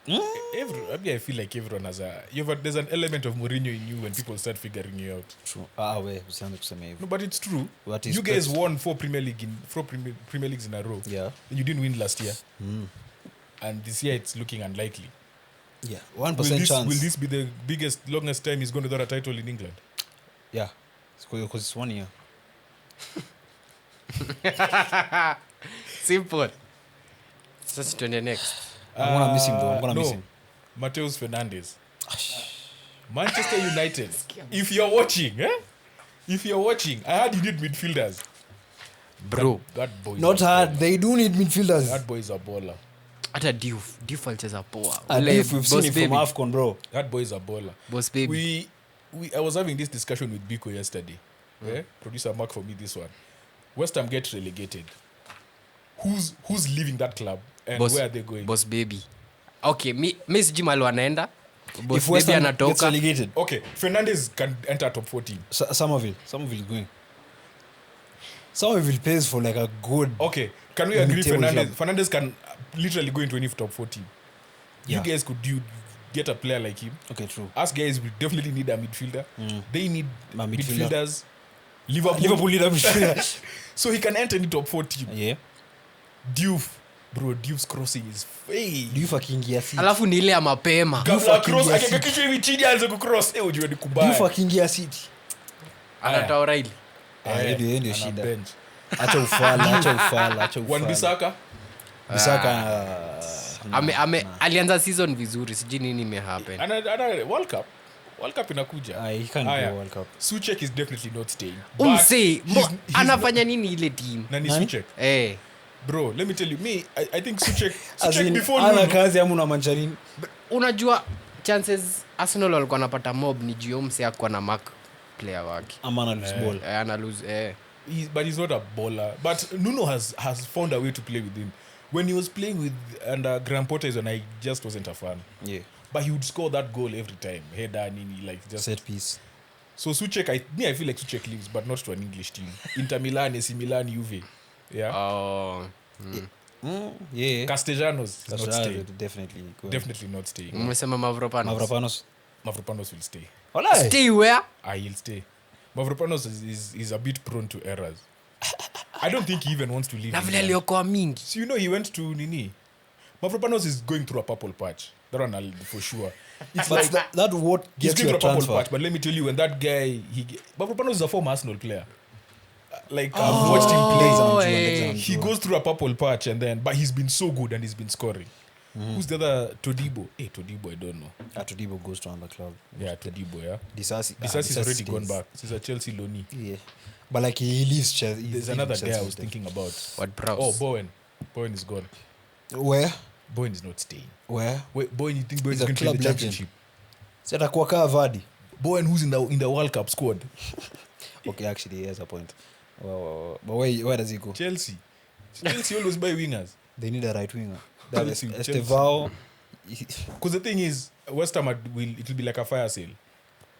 [SPEAKER 2] I feel like everyone has there's an element of Mourinho in you when people start figuring you out.
[SPEAKER 1] True. Usianze kusema hivyo.
[SPEAKER 2] No, but it's true.
[SPEAKER 1] What is
[SPEAKER 2] You guys
[SPEAKER 1] best?
[SPEAKER 2] won 4 Premier Leagues in a row.
[SPEAKER 1] Yeah.
[SPEAKER 2] And you didn't win last year. And this year it's looking unlikely.
[SPEAKER 1] Yeah. 1% chance.
[SPEAKER 2] Will this be the longest time he's going without a title in England?
[SPEAKER 1] Yeah. Because it's 1 year.
[SPEAKER 3] Simple. Sasa tuende next.
[SPEAKER 1] I'm gonna miss him though. I'm gonna miss him.
[SPEAKER 2] Mateus Fernandes. Manchester United. If you're watching, I heard you need midfielders.
[SPEAKER 3] Bro,
[SPEAKER 2] That boy is
[SPEAKER 1] Not
[SPEAKER 2] a
[SPEAKER 1] hard.
[SPEAKER 2] baller.
[SPEAKER 1] They do need midfielders.
[SPEAKER 2] That boy is a baller.
[SPEAKER 3] hata Diouf alicheza poa.
[SPEAKER 1] And
[SPEAKER 3] Ule
[SPEAKER 1] if we've seen
[SPEAKER 3] Boss
[SPEAKER 1] it from
[SPEAKER 3] Baby.
[SPEAKER 1] AFCON, bro.
[SPEAKER 2] That boy is a baller.
[SPEAKER 3] Boss Baby.
[SPEAKER 2] I was having this discussion with Biko yesterday. Yeah? Producer Mark for me this one. Westham get relegated. who's leaving that club and
[SPEAKER 3] Boss,
[SPEAKER 2] where are they going?
[SPEAKER 3] Boss baby. Okay, mi sijui mahali wanaenda. Boss
[SPEAKER 1] If
[SPEAKER 3] baby
[SPEAKER 1] Westham gets
[SPEAKER 3] anatoka.
[SPEAKER 1] relegated,
[SPEAKER 2] Okay, Fernandes can enter top 14.
[SPEAKER 1] Somerville is going. Somerville pays for like a good.
[SPEAKER 2] Okay, can we agree
[SPEAKER 1] Mid-table club.
[SPEAKER 2] Fernandes can literally go into any top 14?
[SPEAKER 1] Yeah.
[SPEAKER 2] You guys could get a player like him?
[SPEAKER 1] Okay, true.
[SPEAKER 2] Us guys, we definitely need a midfielder. They need
[SPEAKER 1] A midfielder.
[SPEAKER 2] midfielders. Liverpool
[SPEAKER 1] Liverpool leader.
[SPEAKER 2] So he can enter any top 14.
[SPEAKER 1] Yeah.
[SPEAKER 2] Diouf's crossing is fake.
[SPEAKER 1] Do you fucking gear seat?
[SPEAKER 3] Alafu ni ile ya mapema.
[SPEAKER 2] Kabla
[SPEAKER 1] fucking
[SPEAKER 2] cross
[SPEAKER 1] yes.
[SPEAKER 2] akikakishwa hivi chini aanze kucross ujue ni
[SPEAKER 1] Do you
[SPEAKER 2] kubaya.
[SPEAKER 1] fucking gear seat?
[SPEAKER 3] Anatoa O'Reilly.
[SPEAKER 1] Hiyo ndio
[SPEAKER 2] Ana
[SPEAKER 1] shida.
[SPEAKER 2] bench.
[SPEAKER 1] Acha ufala.
[SPEAKER 2] Wan-Bissaka
[SPEAKER 1] Bisaka.
[SPEAKER 3] Alianza season vizuri, sijui nini imehappen.
[SPEAKER 2] ana World Cup inakuja.
[SPEAKER 1] He can't
[SPEAKER 2] Aya.
[SPEAKER 1] go World Cup.
[SPEAKER 2] Suchek is definitely not staying. But
[SPEAKER 3] Umse,
[SPEAKER 2] he's
[SPEAKER 3] anafanya nini ile team?
[SPEAKER 2] Nani
[SPEAKER 1] Nani?
[SPEAKER 2] Suchek? Bro, let me tell you, I think Suchek
[SPEAKER 1] As in,
[SPEAKER 2] before
[SPEAKER 1] ana
[SPEAKER 2] Nuno,
[SPEAKER 1] kazi amu na mancharini.
[SPEAKER 3] Unajua chances Arsenal walikuwa napata mob ni juu mse akuwa na mark player wake.
[SPEAKER 1] Ama na lose ball.
[SPEAKER 3] Ana lose
[SPEAKER 2] but he's not a baller. But Nuno has found a way to play with him. When he was playing with under Graham Potter, I just wasn't a fan.
[SPEAKER 1] Yeah.
[SPEAKER 2] But he would score that goal every time. Header, nini, like just.
[SPEAKER 1] Set piece.
[SPEAKER 2] So Suchek, I feel like Suchek leaves, but not to an English team. Inter Milan, AC Milan, Juve. Yeah.
[SPEAKER 3] Oh.
[SPEAKER 1] Yeah.
[SPEAKER 2] Castellanos is not staying.
[SPEAKER 1] Definitely go.
[SPEAKER 2] Definitely not staying.
[SPEAKER 3] Umesema Mavropanos.
[SPEAKER 2] Mavropanos will stay.
[SPEAKER 1] Walai.
[SPEAKER 3] Stay where?
[SPEAKER 2] He'll stay. Mavropanos is a bit prone to errors. I don't think he even wants to leave.
[SPEAKER 3] Na vile
[SPEAKER 2] England.
[SPEAKER 3] aliokoa mingi.
[SPEAKER 2] So he went to Nini. Mavropanos is going through a purple patch. That one for sure. It's
[SPEAKER 1] But
[SPEAKER 2] like
[SPEAKER 1] that what
[SPEAKER 2] he's
[SPEAKER 1] gets
[SPEAKER 2] going
[SPEAKER 1] you
[SPEAKER 2] through
[SPEAKER 1] a
[SPEAKER 2] a purple
[SPEAKER 1] transfer.
[SPEAKER 2] patch. But let me tell you, when that guy Mavropanos is a former Arsenal player. Like I've watched him play.
[SPEAKER 3] Oh,
[SPEAKER 2] He goes through a purple patch but he's been so good and he's been scoring. Who's the other? Todibo. Todibo, I don't know.
[SPEAKER 1] Todibo goes to another club.
[SPEAKER 2] Yeah, Todibo, yeah.
[SPEAKER 1] Disasi
[SPEAKER 2] Disasi's already
[SPEAKER 1] stays.
[SPEAKER 2] gone back. He's a Chelsea loanee.
[SPEAKER 1] Yeah. But like he leaves Chelsea.
[SPEAKER 2] There's another guy I was thinking about.
[SPEAKER 3] What Prowse?
[SPEAKER 2] Oh, Bowen. Bowen is gone.
[SPEAKER 1] Where?
[SPEAKER 2] Bowen is not staying.
[SPEAKER 1] Where?
[SPEAKER 2] Wait, Bowen, you think Bowen
[SPEAKER 1] He's
[SPEAKER 2] is
[SPEAKER 1] a
[SPEAKER 2] going to play
[SPEAKER 1] club
[SPEAKER 2] the
[SPEAKER 1] legend.
[SPEAKER 2] championship?
[SPEAKER 1] Said Akwaka Vardy.
[SPEAKER 2] Bowen, who's in the World Cup squad?
[SPEAKER 1] Okay, actually, he has a point. But where does he go?
[SPEAKER 2] Chelsea always buy wingers.
[SPEAKER 1] They need a right winger. That is
[SPEAKER 2] Chelsea.
[SPEAKER 1] Estevao.
[SPEAKER 2] Because the thing is, West Ham it'll be like a fire sale.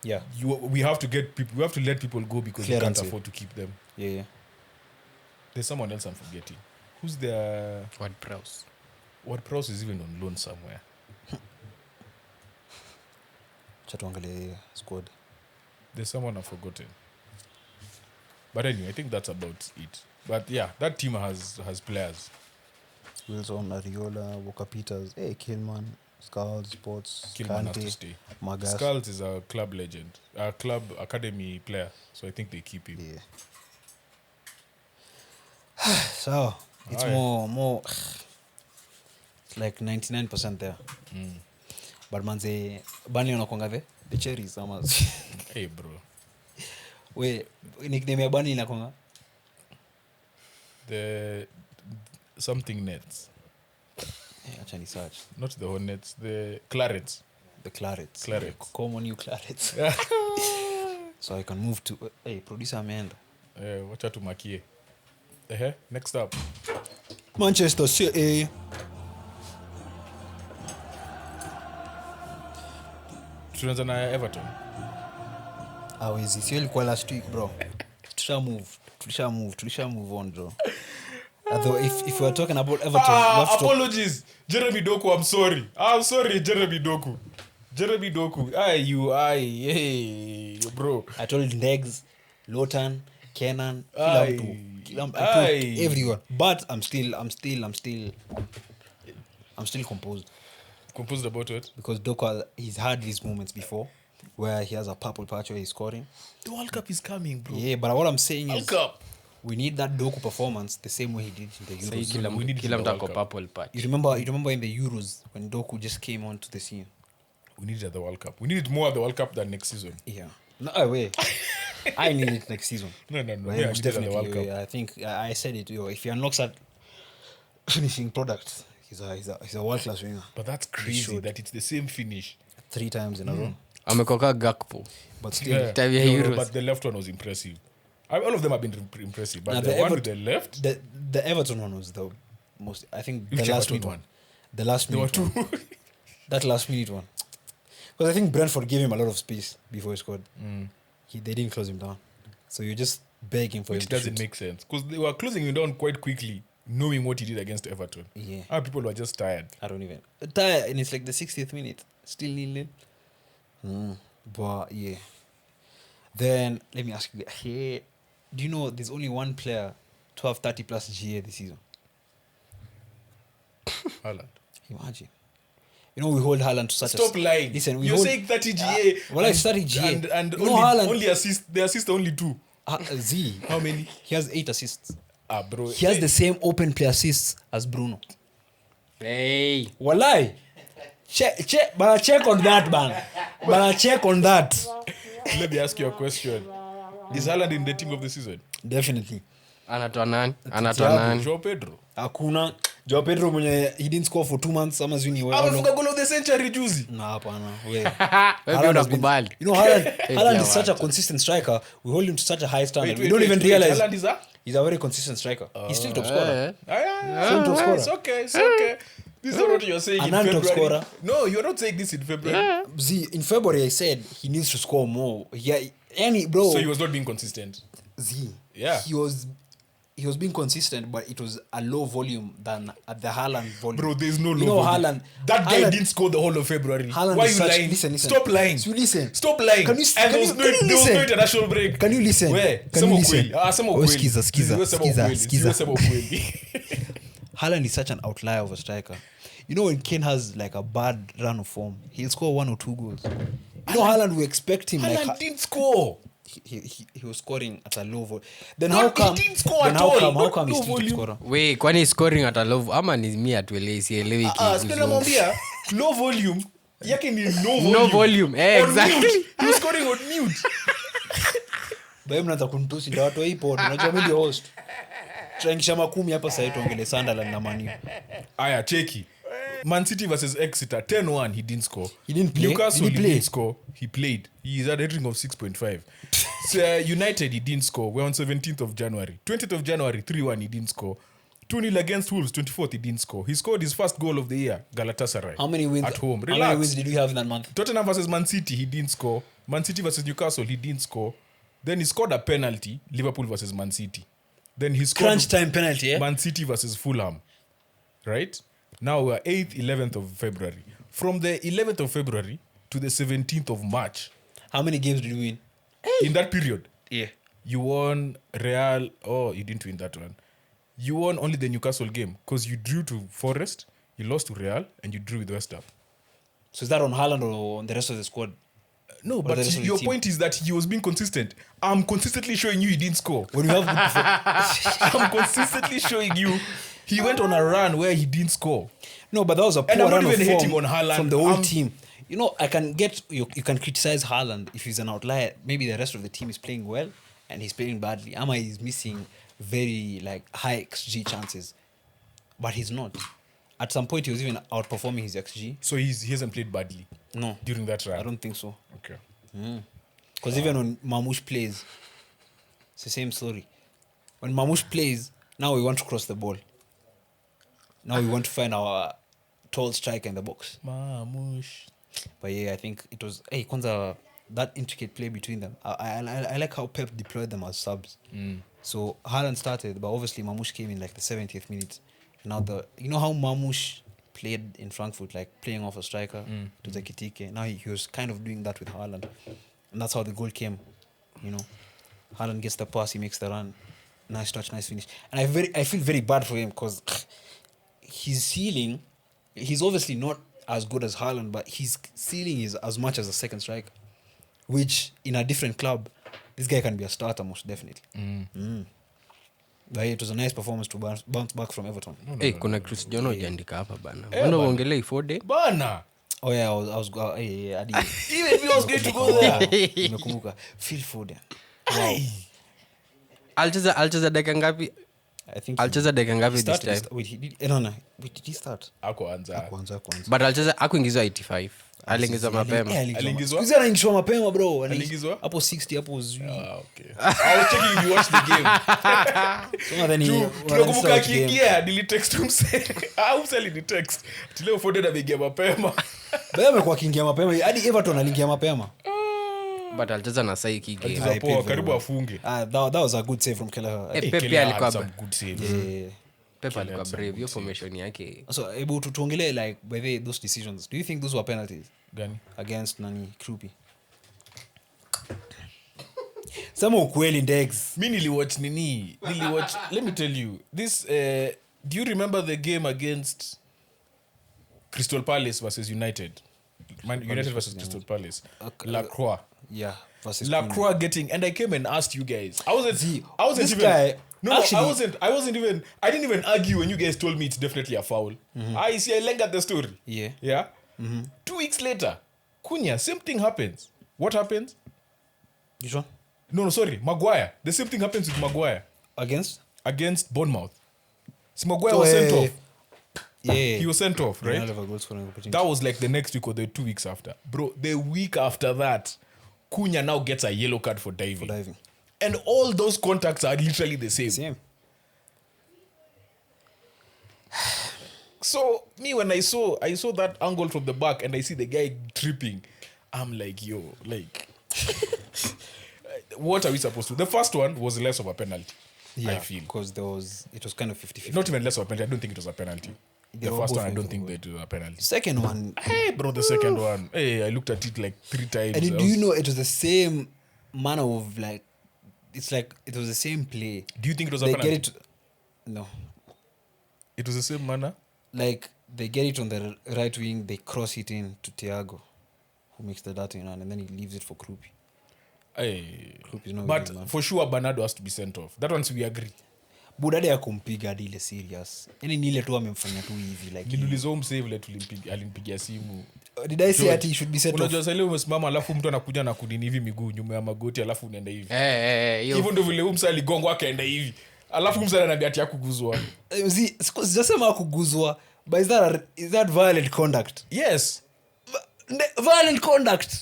[SPEAKER 1] Yeah.
[SPEAKER 2] We have to get people. We have to let people go because we
[SPEAKER 1] Clearance
[SPEAKER 2] can't
[SPEAKER 1] sale.
[SPEAKER 2] afford to keep them.
[SPEAKER 1] Yeah.
[SPEAKER 2] There's someone else I'm forgetting. Who's the
[SPEAKER 3] What Prowse?
[SPEAKER 2] what Prowse is even on loan somewhere.
[SPEAKER 1] Chatuangale squad.
[SPEAKER 2] There's someone I've forgotten. But anyway, I think that's about it. But yeah, that team has players.
[SPEAKER 1] Wilson, Ariola, Walker Peters, Killman, Skulls, Sports,
[SPEAKER 2] Kilman has to
[SPEAKER 1] Kante,
[SPEAKER 2] stay.
[SPEAKER 1] Magas.
[SPEAKER 2] Skulls is a club legend, a club academy player, so I think they keep him.
[SPEAKER 1] Yeah. So it's
[SPEAKER 2] Aye.
[SPEAKER 1] more. It's like 99% there. But manze, Burnley wanakwanga the cherries ama.
[SPEAKER 2] Hey bro,
[SPEAKER 1] We nickname ya Burnley inakwanga
[SPEAKER 2] the something Nets,
[SPEAKER 1] acha ni search.
[SPEAKER 2] not the Hornets, the Clarets.
[SPEAKER 1] The Clarets.
[SPEAKER 2] Clarets.
[SPEAKER 1] Common new Clarets. So I can move to producer ameenda.
[SPEAKER 2] Wacha tumakie. Next up,
[SPEAKER 1] Manchester City.
[SPEAKER 2] tunaanza na Everton.
[SPEAKER 1] Hawezi sio ilikuwa last week bro. Tulisha move on bro. Although if we are talking about Everton, we have to talk.
[SPEAKER 2] Apologies, Jeremy Doku. I'm sorry, Jeremy Doku. Hey, bro.
[SPEAKER 1] I told Negs, Lotan, Kenan,
[SPEAKER 2] Aye.
[SPEAKER 1] I told everyone. But I'm still composed
[SPEAKER 2] Composed about what?
[SPEAKER 1] because Doku he's had these moments before where he has a purple patch where he's scoring.
[SPEAKER 2] The World Cup is coming, bro.
[SPEAKER 1] Yeah, but what I'm saying
[SPEAKER 2] World
[SPEAKER 1] is
[SPEAKER 2] Cup.
[SPEAKER 1] we need that Doku performance the same way he did in the Euros.
[SPEAKER 3] Sasa
[SPEAKER 2] we need
[SPEAKER 3] kila
[SPEAKER 2] the
[SPEAKER 3] mtu
[SPEAKER 2] World
[SPEAKER 3] ako
[SPEAKER 2] Cup.
[SPEAKER 3] purple patch.
[SPEAKER 1] You remember in the Euros when Doku just came onto the scene.
[SPEAKER 2] We need it at the World Cup. We need it more at the World Cup than next season.
[SPEAKER 1] Yeah. No way. I need it next season.
[SPEAKER 2] No.
[SPEAKER 1] Well,
[SPEAKER 2] Yeah,
[SPEAKER 1] most
[SPEAKER 2] we need it at the
[SPEAKER 1] definitely.
[SPEAKER 2] World Cup.
[SPEAKER 1] I think I said it. If he unlocks that finishing product, he's a world class winger.
[SPEAKER 2] But that's crazy that it's the same finish.
[SPEAKER 1] 3 times in a row.
[SPEAKER 3] Amekoka Gakpo.
[SPEAKER 1] But still,
[SPEAKER 3] Time ya Euros.
[SPEAKER 2] But the left one was impressive. All of them have been impressive. But
[SPEAKER 1] Now,
[SPEAKER 2] the
[SPEAKER 1] the
[SPEAKER 2] one
[SPEAKER 1] Ever-
[SPEAKER 2] with the left,
[SPEAKER 1] the Everton one was the most. I think
[SPEAKER 2] Which
[SPEAKER 1] the last
[SPEAKER 2] Everton
[SPEAKER 1] minute
[SPEAKER 2] one?
[SPEAKER 1] one. The last
[SPEAKER 2] There were
[SPEAKER 1] minute
[SPEAKER 2] two.
[SPEAKER 1] one. That last minute one. Because I think Brentford gave him a lot of space before he scored. They didn't close him down. So you're just begging for
[SPEAKER 2] Which
[SPEAKER 1] him to
[SPEAKER 2] doesn't
[SPEAKER 1] shoot.
[SPEAKER 2] make sense. Because they were closing him down quite quickly, knowing what he did against Everton.
[SPEAKER 1] Yeah.
[SPEAKER 2] Our people were just tired.
[SPEAKER 1] I don't even. Tired, and it's like the 60th minute. Still nil. But yeah. Then let me ask you. Hey, do you know there's only one player to have 30 plus GA this season?
[SPEAKER 2] Haaland.
[SPEAKER 1] Imagine. You know we hold Haaland to such
[SPEAKER 2] Stop
[SPEAKER 1] a...
[SPEAKER 2] lying.
[SPEAKER 1] Listen, we
[SPEAKER 2] You're
[SPEAKER 1] hold...
[SPEAKER 2] saying 30 GA.
[SPEAKER 1] well, like 30 GA.
[SPEAKER 2] And
[SPEAKER 1] You know
[SPEAKER 2] only,
[SPEAKER 1] Haaland-
[SPEAKER 2] only assist. They assist only 2.
[SPEAKER 1] Z.
[SPEAKER 2] How many?
[SPEAKER 1] He has 8 assists.
[SPEAKER 2] Bro.
[SPEAKER 1] He has the same open play assists as Bruno.
[SPEAKER 3] Hey.
[SPEAKER 1] Walai. Check on that, man. But check on that.
[SPEAKER 2] Let me ask you a question. Is Haaland in the team of the season?
[SPEAKER 1] Definitely.
[SPEAKER 3] Anatoa nani?
[SPEAKER 2] Joao Pedro.
[SPEAKER 1] Hakuna. Joao Pedro mwenye he didn't score for 2 months ama zuni
[SPEAKER 2] Amefunga goal of the century juzi.
[SPEAKER 1] No, hapana.
[SPEAKER 3] Wewe
[SPEAKER 1] Haaland has been-
[SPEAKER 3] unakubali.
[SPEAKER 1] You know, Haaland is
[SPEAKER 3] yeah,
[SPEAKER 1] such a consistent striker. We hold him to such a high standard.
[SPEAKER 2] Wait,
[SPEAKER 1] We don't even realize
[SPEAKER 2] Haaland is a?
[SPEAKER 1] he's a very consistent striker. He's still top scorer.
[SPEAKER 2] Yeah.
[SPEAKER 1] Top scorer.
[SPEAKER 2] It's okay. It's okay. This is not what you're saying in
[SPEAKER 1] An top
[SPEAKER 2] February.
[SPEAKER 1] scorer.
[SPEAKER 2] No, you're not saying this in February.
[SPEAKER 1] Z, in February I said he needs to score more. Yeah, any bro.
[SPEAKER 2] So he was not being consistent.
[SPEAKER 1] Z.
[SPEAKER 2] Yeah.
[SPEAKER 1] He was being consistent, but it was a low volume than at the Haaland volume.
[SPEAKER 2] Bro, there's no low
[SPEAKER 1] You know
[SPEAKER 2] volume.
[SPEAKER 1] Haaland.
[SPEAKER 2] That guy
[SPEAKER 1] Haaland-
[SPEAKER 2] didn't score the whole of February.
[SPEAKER 1] Haaland
[SPEAKER 2] Why are
[SPEAKER 1] is
[SPEAKER 2] you
[SPEAKER 1] such-
[SPEAKER 2] lying?
[SPEAKER 1] listen.
[SPEAKER 2] Stop lying.
[SPEAKER 1] So listen.
[SPEAKER 2] Stop lying.
[SPEAKER 1] Can you-
[SPEAKER 2] and
[SPEAKER 1] can
[SPEAKER 2] there was
[SPEAKER 1] you-
[SPEAKER 2] no,
[SPEAKER 1] can you
[SPEAKER 2] there was no
[SPEAKER 1] listen?
[SPEAKER 2] international break.
[SPEAKER 1] Can you listen?
[SPEAKER 2] Where?
[SPEAKER 1] Can you listen?
[SPEAKER 2] Sema
[SPEAKER 1] Oh,
[SPEAKER 2] ukweli.
[SPEAKER 1] skiza.
[SPEAKER 2] Sema ukweli.
[SPEAKER 1] Haaland is such an outlier of a striker. You know when Kane has like a bad run of form, he'll score 1 or 2 goals. You know Haaland, we expect him
[SPEAKER 2] Haaland
[SPEAKER 1] like
[SPEAKER 2] didn't score.
[SPEAKER 1] he was scoring at a low volume. Then
[SPEAKER 2] No,
[SPEAKER 1] how
[SPEAKER 2] he
[SPEAKER 1] come?
[SPEAKER 2] didn't score
[SPEAKER 1] Then
[SPEAKER 2] at
[SPEAKER 1] how
[SPEAKER 2] all.
[SPEAKER 1] come? How
[SPEAKER 2] Not
[SPEAKER 1] come he's
[SPEAKER 2] low
[SPEAKER 1] still top
[SPEAKER 2] volume.
[SPEAKER 1] scorer?
[SPEAKER 3] We kwani scoring at a low ama ni mimi atuelewi sielewi
[SPEAKER 2] Sio namwambia low volume. Yake ni no volume.
[SPEAKER 3] No volume.
[SPEAKER 2] On
[SPEAKER 3] Exactly.
[SPEAKER 2] mute. He was scoring on mute.
[SPEAKER 1] Bae mnaanza kunitusi ndio watu ipo. Unajua mimi ndio host. Tunaingisha 10 hapa sasa tuongele Sunderland na Man U.
[SPEAKER 2] Aya, cheki. Man City versus Exeter 10-1 he didn't score.
[SPEAKER 1] He didn't play?
[SPEAKER 2] Newcastle
[SPEAKER 1] Did he play?
[SPEAKER 2] didn't score. He played. He had a rating of 6.5. So, United he didn't score. We're on 17th of January. 20th of January 3-1 he didn't score. 2-0 against Wolves 24th he didn't score. He scored his first goal of the year Galatasaray.
[SPEAKER 1] How many wins
[SPEAKER 2] at home?
[SPEAKER 1] How
[SPEAKER 2] Relax.
[SPEAKER 1] many wins did we have in that month?
[SPEAKER 2] Tottenham versus Man City he didn't score. Man City versus Newcastle he didn't score. Then he scored a penalty Liverpool versus Man City. Then he scored
[SPEAKER 1] Crunch time penalty,
[SPEAKER 2] Man City versus Fulham. Right? Now we're 8th, 11th of February. From the 11th of February to the 17th of March,
[SPEAKER 1] How many games did we win?
[SPEAKER 2] in that period,
[SPEAKER 1] Yeah.
[SPEAKER 2] you won Real. Oh, you didn't win that one. You won only the Newcastle game because you drew to Forest, you lost to Real, and you drew with Westham.
[SPEAKER 1] So is that on Haaland or on the rest of the squad?
[SPEAKER 2] No,
[SPEAKER 1] the
[SPEAKER 2] but
[SPEAKER 1] rest of the
[SPEAKER 2] your
[SPEAKER 1] team?
[SPEAKER 2] point is that he was being consistent. I'm consistently showing you he didn't score.
[SPEAKER 1] When we have good
[SPEAKER 2] I'm consistently showing you he went on a run where he didn't score.
[SPEAKER 1] No, but that was a poor
[SPEAKER 2] And I'm not
[SPEAKER 1] run of
[SPEAKER 2] even
[SPEAKER 1] form
[SPEAKER 2] hating on Haaland.
[SPEAKER 1] from the whole
[SPEAKER 2] I'm-
[SPEAKER 1] team. You know, I can get you can criticize Haaland if he's an outlier. Maybe the rest of the team is playing well and he's playing badly. Ama is missing very like high XG chances, but he's not. At some point, he was even outperforming his XG.
[SPEAKER 2] So he hasn't played badly
[SPEAKER 1] No,
[SPEAKER 2] during that run.
[SPEAKER 1] I don't think so.
[SPEAKER 2] Okay.
[SPEAKER 1] Because even when Mamouche plays, it's the same story. When Mamouche plays, now we want to cross the ball. Now we want to find our tall striker in the box.
[SPEAKER 2] Mamush.
[SPEAKER 1] But yeah, I think it was Kwanza, that intricate play between them. I like how Pep deployed them as subs. So Haaland started, but obviously Mamouche came in like the 70th minute. Now you know how Mamouche played in Frankfurt, like playing off a striker to the Kitike. Now he was kind of doing that with Haaland, and that's how the goal came. You know, Haaland gets the pass, he makes the run, nice touch, nice finish. And I feel very bad for him because his ceiling, he's obviously not as good as Haaland, but his ceiling is as much as a second striker, which in a different club, this guy can be a starter most definitely. But yeah, it was a nice performance to bounce back from Everton.
[SPEAKER 3] Hey, kuna Chris John hujaandika hapa bana.
[SPEAKER 2] Eh,
[SPEAKER 3] Mbona
[SPEAKER 2] bana.
[SPEAKER 3] uongelee 4 day?
[SPEAKER 2] Bana.
[SPEAKER 1] Oh yeah, I was hadi
[SPEAKER 2] Even me was going to go there.
[SPEAKER 1] nimekumbuka Phil Foden. Wow.
[SPEAKER 3] Alicheza dakika ngapi?
[SPEAKER 1] I think
[SPEAKER 3] Alicheza dakika ngapi this time?
[SPEAKER 1] Wait, he did. No. Wait, did he start?
[SPEAKER 2] Akuanza.
[SPEAKER 1] Kwanza.
[SPEAKER 3] But alicheza akuingizwa 85. aliingizwa mapema.
[SPEAKER 2] Aliingizwa?
[SPEAKER 1] Sikuzi anaingizwa mapema bro.
[SPEAKER 2] Aliingizwa?
[SPEAKER 1] Hapo 60 hapo
[SPEAKER 2] Okay. I was checking if you watched the game. Tunakumbuka akiingia nilitext umse. Umse alinitext. Leo Foden ameingia mapema.
[SPEAKER 1] Bale amekuwa akiingia mapema. Hadi Everton aliingia mapema.
[SPEAKER 3] But alicheza na sai kiki.
[SPEAKER 2] Alicheza poa, karibu afunge.
[SPEAKER 1] That was a good save from Kelleher.
[SPEAKER 3] Pepe alikuwa
[SPEAKER 2] good save.
[SPEAKER 3] Pepe alikuwa brave. Hiyo formation yake.
[SPEAKER 1] So able to tuongelee like by the way, those decisions. Do you think those were penalties
[SPEAKER 2] Gani?
[SPEAKER 1] against nani Krupi? Some ukweli Ndegs.
[SPEAKER 2] Mi niliwatch let me tell you this do you remember the game against Crystal Palace versus United versus Crystal Palace? La Croix.
[SPEAKER 1] Yeah, versus
[SPEAKER 2] La
[SPEAKER 1] Queen.
[SPEAKER 2] Croix getting, and I came and asked you guys. I wasn't
[SPEAKER 1] this
[SPEAKER 2] even
[SPEAKER 1] guy,
[SPEAKER 2] no,
[SPEAKER 1] actually,
[SPEAKER 2] I didn't even argue when you guys told me it's definitely a foul. I like at the story.
[SPEAKER 1] Yeah.
[SPEAKER 2] Yeah. 2 weeks later, Cunha, same thing happens. What happens?
[SPEAKER 1] Which one?
[SPEAKER 2] No, sorry, Maguire. The same thing happens with Maguire against Bournemouth. So Maguire was sent off.
[SPEAKER 1] Yeah.
[SPEAKER 2] He was sent off, right?
[SPEAKER 1] Another goal scoring opportunity.
[SPEAKER 2] That was like the next week or the 2 weeks after. Bro, the week after that, Cunha now gets a yellow card for diving. And all those contacts are literally the same.
[SPEAKER 1] Same.
[SPEAKER 2] So, me, when I saw that angle from the back and I see the guy tripping, I'm like, yo, like... what are we supposed to do? The first one was less of a penalty, I feel.
[SPEAKER 1] Because it was kind of 50-50.
[SPEAKER 2] Not even less of a penalty. I don't think it was a penalty.
[SPEAKER 1] They
[SPEAKER 2] The
[SPEAKER 1] were
[SPEAKER 2] first
[SPEAKER 1] both
[SPEAKER 2] one, I don't
[SPEAKER 1] over
[SPEAKER 2] think
[SPEAKER 1] the
[SPEAKER 2] they do a penalty.
[SPEAKER 1] Second one.
[SPEAKER 2] Hey, bro, the second one. Hey, I looked at it like 3 times.
[SPEAKER 1] And do you know it was the same manner of like, it's like it was the same play.
[SPEAKER 2] Do you think it was a
[SPEAKER 1] They
[SPEAKER 2] penalty?
[SPEAKER 1] get it. No.
[SPEAKER 2] It was the same manner?
[SPEAKER 1] Like they get it on the right wing, they cross it in to Thiago, who makes the dirty run, and then he leaves it for Krupi.
[SPEAKER 2] Hey.
[SPEAKER 1] Krupi is not
[SPEAKER 2] But
[SPEAKER 1] really, man.
[SPEAKER 2] for sure, Bernardo has to be sent off. That one, we agree.
[SPEAKER 1] Budade ya kumpiga hadi ile serious. Yaani ni ile tu amemfanya tu hivi like.
[SPEAKER 2] Niliuliza umsave ile alimpigia simu.
[SPEAKER 1] Did I say that he should be sent off?
[SPEAKER 2] Unajua sasa leo umesimama alafu mtu anakuja na kudini hivi miguu nyuma ya magoti alafu unaenda hivi.
[SPEAKER 3] Hiyo
[SPEAKER 2] Hivyo ndio vile umsa aligongwa akaenda hivi. Alafu umsa ananiambia ati yakuguzwa.
[SPEAKER 1] Sijasema kuguzwa, but is that violent conduct?
[SPEAKER 2] Yes.
[SPEAKER 1] Violent conduct.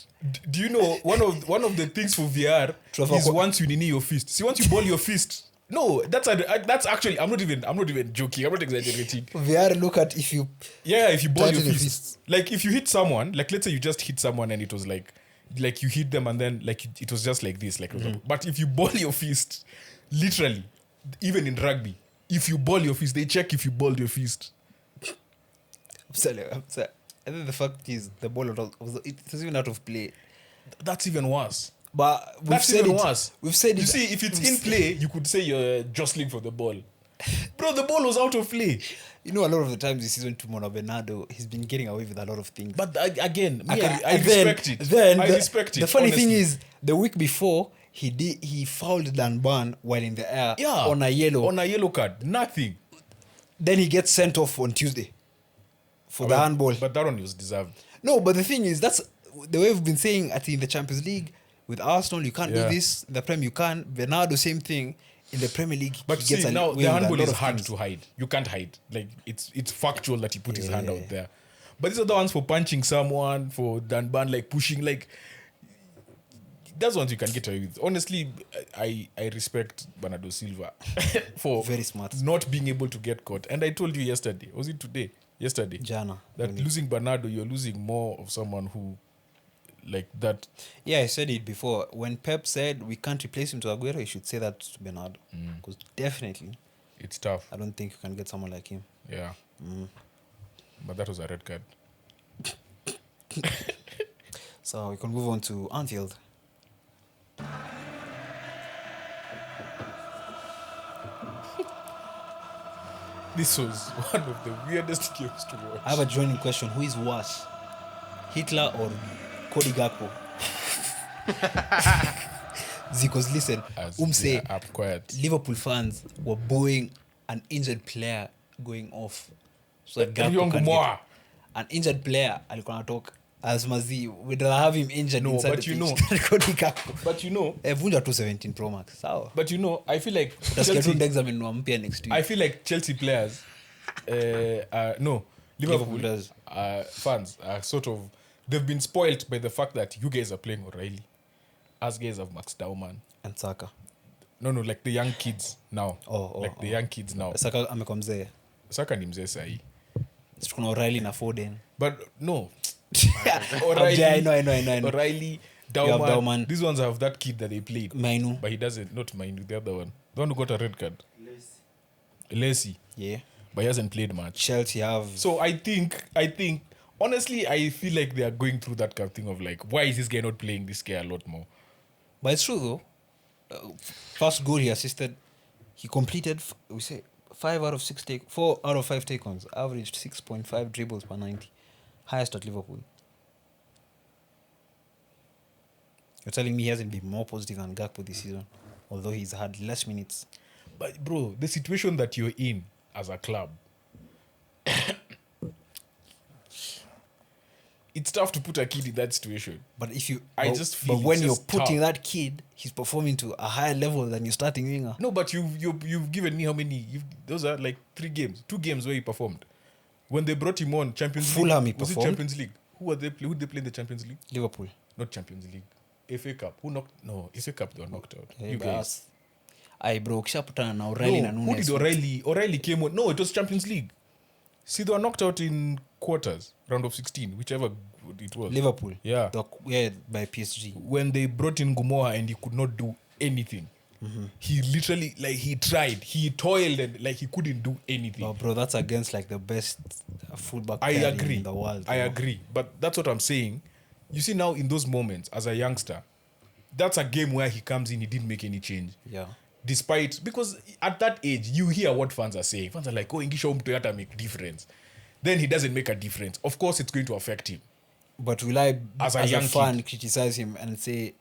[SPEAKER 2] Do you know one of the things for VAR is once you knee your fist. See, once you ball your fist. No, that's actually I'm not even joking. I'm not exaggerating.
[SPEAKER 1] VAR look at if you
[SPEAKER 2] ball your
[SPEAKER 1] tighten
[SPEAKER 2] fist. Like if you hit someone, like let's say you just hit someone and it was like you hit them and then like it was just like this, like but if you ball your fist, literally, even in rugby, if you ball your fist, they check if you balled your fist.
[SPEAKER 1] I'm sorry. I think the fact is the ball it was even out of play.
[SPEAKER 2] That's even worse.
[SPEAKER 1] But we've said it.
[SPEAKER 2] You see, if it's in play, you could say you're jostling for the ball. Bro, the ball was out of play.
[SPEAKER 1] You know, a lot of the times this season, Mono Bernardo, he's been getting away with a lot of things.
[SPEAKER 2] But again, I
[SPEAKER 1] respect
[SPEAKER 2] it.
[SPEAKER 1] Then
[SPEAKER 2] I respect it.
[SPEAKER 1] The funny
[SPEAKER 2] honestly.
[SPEAKER 1] thing is, the week before, he fouled Danban while in the air on a yellow
[SPEAKER 2] card. Nothing.
[SPEAKER 1] Then he gets sent off on Tuesday for the handball.
[SPEAKER 2] But that one was deserved.
[SPEAKER 1] No, but the thing is, that's the way we've been saying at in the Champions League with Arsenal, you can't do this. In the Premier, you can. Bernardo, same thing. In the Premier League,
[SPEAKER 2] but
[SPEAKER 1] he gets
[SPEAKER 2] now the handball is hard
[SPEAKER 1] things.
[SPEAKER 2] to hide. You can't hide. Like it's factual that he put his hand out there. But these are the ones for punching someone, for Danban, like pushing, like that's ones you can get away with. Honestly, I respect Bernardo Silva for
[SPEAKER 1] very smart
[SPEAKER 2] not being able to get caught. And I told you yesterday, was it today? Yesterday.
[SPEAKER 1] Jana.
[SPEAKER 2] That losing Bernardo, you're losing more of someone who like that.
[SPEAKER 1] Yeah, I said it before. When Pep said we can't replace him to Aguero, you should say that to Bernardo. Because definitely,
[SPEAKER 2] it's tough.
[SPEAKER 1] I don't think you can get someone like him.
[SPEAKER 2] Yeah. But that was a red card.
[SPEAKER 1] So we can move on to Anfield.
[SPEAKER 2] This was one of the weirdest games to watch.
[SPEAKER 1] I have a joining question. Who is worse? Hitler or Cody Gakpo? Because listen, Liverpool fans were booing an injured player going off. So that Gakpo can get an injured player alikuwa anatoka as Mazi. We'd rather have him injured inside
[SPEAKER 2] but
[SPEAKER 1] the
[SPEAKER 2] you
[SPEAKER 1] pitch than Cody Gakpo.
[SPEAKER 2] But you know,
[SPEAKER 1] vunja 217 Pro Max. Sawa.
[SPEAKER 2] But you know, I feel like
[SPEAKER 1] next week.
[SPEAKER 2] I feel like Chelsea players Liverpool
[SPEAKER 1] does.
[SPEAKER 2] Fans are sort of they've been spoiled by the fact that you guys are playing O'Reilly. Us guys have Max Dauman.
[SPEAKER 1] And Saka.
[SPEAKER 2] No, like the young kids now. The young kids now.
[SPEAKER 1] Saka amekuwa mzee.
[SPEAKER 2] Saka ni mzee sahi.
[SPEAKER 1] Kuna O'Reilly na Foden.
[SPEAKER 2] But no.
[SPEAKER 1] O'Reilly. I know.
[SPEAKER 2] O'Reilly, Dauman. These ones have that kid that they played.
[SPEAKER 1] Mainu.
[SPEAKER 2] But he doesn't. Not Mainu, the other one. The one who got a red card. Lacy.
[SPEAKER 1] Yeah.
[SPEAKER 2] But he hasn't played much.
[SPEAKER 1] Chelsea have.
[SPEAKER 2] So I think, honestly, I feel like they are going through that kind of thing of like, why is this guy not playing this guy a lot more?
[SPEAKER 1] But it's true though. First goal he assisted, he completed, 4 out of 5 take-ons, averaged 6.5 dribbles per 90. Highest at Liverpool. You're telling me he hasn't been more positive than Gakpo this season, although he's had less minutes.
[SPEAKER 2] But bro, the situation that you're in as a club, it's tough to put a kid in that situation.
[SPEAKER 1] But if you,
[SPEAKER 2] just feel
[SPEAKER 1] but when
[SPEAKER 2] it's
[SPEAKER 1] you're
[SPEAKER 2] just
[SPEAKER 1] putting
[SPEAKER 2] tough.
[SPEAKER 1] that kid, he's performing to a higher level than your starting winger.
[SPEAKER 2] No, but you've given me how many? Those are like 3 games, 2 games where he performed. When they brought him on Champions
[SPEAKER 1] Fulham,
[SPEAKER 2] League,
[SPEAKER 1] he
[SPEAKER 2] was it
[SPEAKER 1] performed.
[SPEAKER 2] Champions League? Who they play in the Champions League?
[SPEAKER 1] Liverpool.
[SPEAKER 2] Not Champions League. FA Cup. Who knocked? No, FA Cup they were knocked out.
[SPEAKER 1] Yeah,
[SPEAKER 2] You
[SPEAKER 1] but
[SPEAKER 2] guys.
[SPEAKER 1] Aye, bro, kishaputana na O'Reilly na
[SPEAKER 2] No, who
[SPEAKER 1] Nunes.
[SPEAKER 2] did O'Reilly? O'Reilly came on. No, it was Champions League. See, they were knocked out in quarters, round of 16, whichever it was.
[SPEAKER 1] Liverpool.
[SPEAKER 2] Yeah.
[SPEAKER 1] Yeah, by PSG.
[SPEAKER 2] When they brought in Ngumoha and he could not do anything. He literally, like, he tried. He toiled and, like, he couldn't do anything.
[SPEAKER 1] But bro, that's against like the best fullback
[SPEAKER 2] I
[SPEAKER 1] player
[SPEAKER 2] agree.
[SPEAKER 1] in the world.
[SPEAKER 2] I
[SPEAKER 1] you know?
[SPEAKER 2] agree. But that's what I'm saying. You see now in those moments, as a youngster, that's a game where he comes in, he didn't make any change.
[SPEAKER 1] Yeah.
[SPEAKER 2] Despite, because at that age, you hear what fans are saying. Fans are like, oh, Ingisha Toyota make difference. Then he doesn't make a difference. Of course, it's going to affect him.
[SPEAKER 1] But will I,
[SPEAKER 2] As
[SPEAKER 1] as
[SPEAKER 2] a
[SPEAKER 1] a
[SPEAKER 2] young
[SPEAKER 1] fan, criticize him and say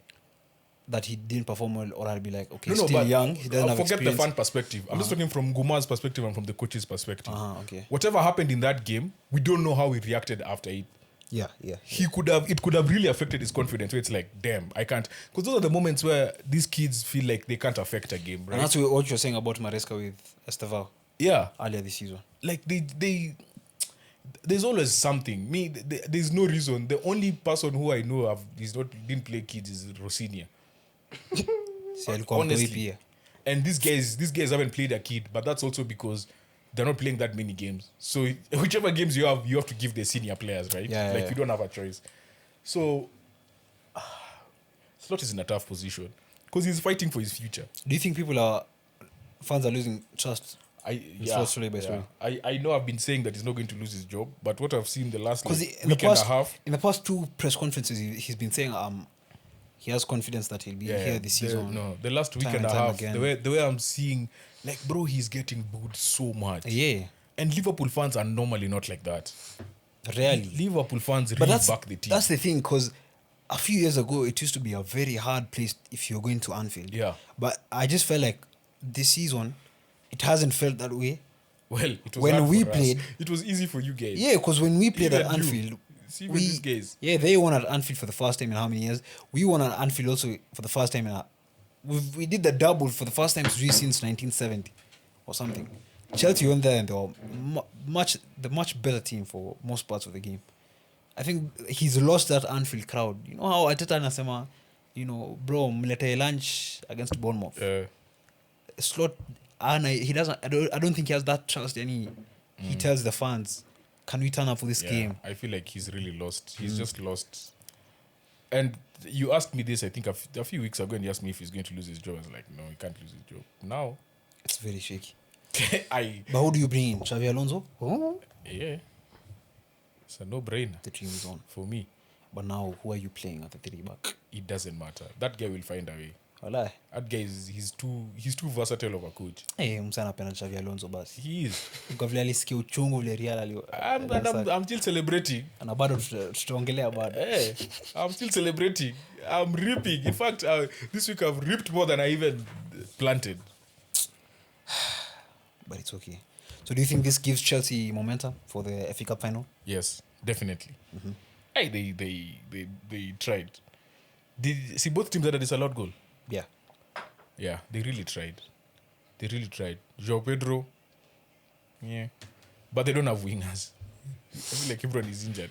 [SPEAKER 1] that he didn't perform well, or I'll be like, okay,
[SPEAKER 2] No,
[SPEAKER 1] still
[SPEAKER 2] but
[SPEAKER 1] young, he doesn't have
[SPEAKER 2] forget
[SPEAKER 1] experience.
[SPEAKER 2] the fan perspective. I'm just talking from Ngumoha's perspective and from the coach's perspective.
[SPEAKER 1] Okay.
[SPEAKER 2] Whatever happened in that game, we don't know how he reacted after it.
[SPEAKER 1] Yeah.
[SPEAKER 2] It could have really affected his confidence. Where it's like, damn, I can't. Because those are the moments where these kids feel like they can't affect a game, right?
[SPEAKER 1] And that's what you're saying about Maresca with Estevao
[SPEAKER 2] Yeah,
[SPEAKER 1] earlier this season.
[SPEAKER 2] like they there's always something. There's no reason. The only person who I know didn't play kids is Rossinia.
[SPEAKER 1] Si alikuwa mtoi
[SPEAKER 2] Honestly.
[SPEAKER 1] pia.
[SPEAKER 2] And these guys haven't played a kid, but that's also because they're not playing that many games. So whichever games you have to give the senior players, right?
[SPEAKER 1] Yeah.
[SPEAKER 2] You don't have a choice. So Slot is in a tough position because he's fighting for his future.
[SPEAKER 1] Do you think fans are losing trust? Slowly by slowly.
[SPEAKER 2] I know I've been saying that he's not going to lose his job, but what I've seen the last
[SPEAKER 1] Because
[SPEAKER 2] week and a half.
[SPEAKER 1] in the past 2 press conferences, he's been saying he has confidence that he'll be here this season.
[SPEAKER 2] The last week
[SPEAKER 1] time
[SPEAKER 2] and a
[SPEAKER 1] and time
[SPEAKER 2] half,
[SPEAKER 1] again.
[SPEAKER 2] the way I'm seeing, like, bro, he's getting booed so much.
[SPEAKER 1] Yeah,
[SPEAKER 2] And Liverpool fans are normally not like that.
[SPEAKER 1] rarely.
[SPEAKER 2] Liverpool fans
[SPEAKER 1] But
[SPEAKER 2] really back the team.
[SPEAKER 1] that's the thing, because a few years ago, it used to be a very hard place if you're going to Anfield.
[SPEAKER 2] Yeah.
[SPEAKER 1] But I just felt like this season, it hasn't felt that way.
[SPEAKER 2] Well, it was
[SPEAKER 1] When
[SPEAKER 2] hard
[SPEAKER 1] we
[SPEAKER 2] for us.
[SPEAKER 1] played-
[SPEAKER 2] it was easy for you guys.
[SPEAKER 1] Yeah, because when we played
[SPEAKER 2] Even
[SPEAKER 1] at
[SPEAKER 2] you.
[SPEAKER 1] Anfield,
[SPEAKER 2] See, even these guys.
[SPEAKER 1] Yeah, they won at Anfield for the first time in how many years? We won at Anfield also for the first time we did the double for the first time since 1970 or something. Chelsea went there and they were the much better team for most parts of the game. I think he's lost that Anfield crowd. You know how Ateta anasema, bro, mlete lunch against Bournemouth. Slot, he doesn't. I don't think he has that trust. He tells the fans, "Can we turn up for this game?"
[SPEAKER 2] I feel like he's really lost. He's just lost. And you asked me this, I think, a few weeks ago, and you asked me if he's going to lose his job. I was like, no, he can't lose his job. Now,
[SPEAKER 1] It's very shaky.
[SPEAKER 2] I
[SPEAKER 1] But who do you bring in? Xavi Alonso? Oh,
[SPEAKER 2] yeah, it's a no-brainer
[SPEAKER 1] the team is on.
[SPEAKER 2] for me.
[SPEAKER 1] But now, who are you playing at the 3 back?
[SPEAKER 2] It doesn't matter. That guy will find a way.
[SPEAKER 1] Walai.
[SPEAKER 2] That guy he's too versatile of a coach.
[SPEAKER 1] Msa anapenda Xavi Alonso basi.
[SPEAKER 2] He is.
[SPEAKER 1] Kwa vile alisikia uchungu vile Real
[SPEAKER 2] I'm still celebrating.
[SPEAKER 1] na bado tutaongelea bado.
[SPEAKER 2] Hey, I'm still celebrating. I'm reaping. In fact, this week I've reaped more than I even planted.
[SPEAKER 1] But it's okay. So do you think this gives Chelsea momentum for the FA Cup final?
[SPEAKER 2] Yes, definitely. Hey, they tried. See, both teams had a disallowed goal.
[SPEAKER 1] Yeah.
[SPEAKER 2] Yeah, they really tried. João Pedro, yeah. But they don't have wingers. I feel like everyone is injured.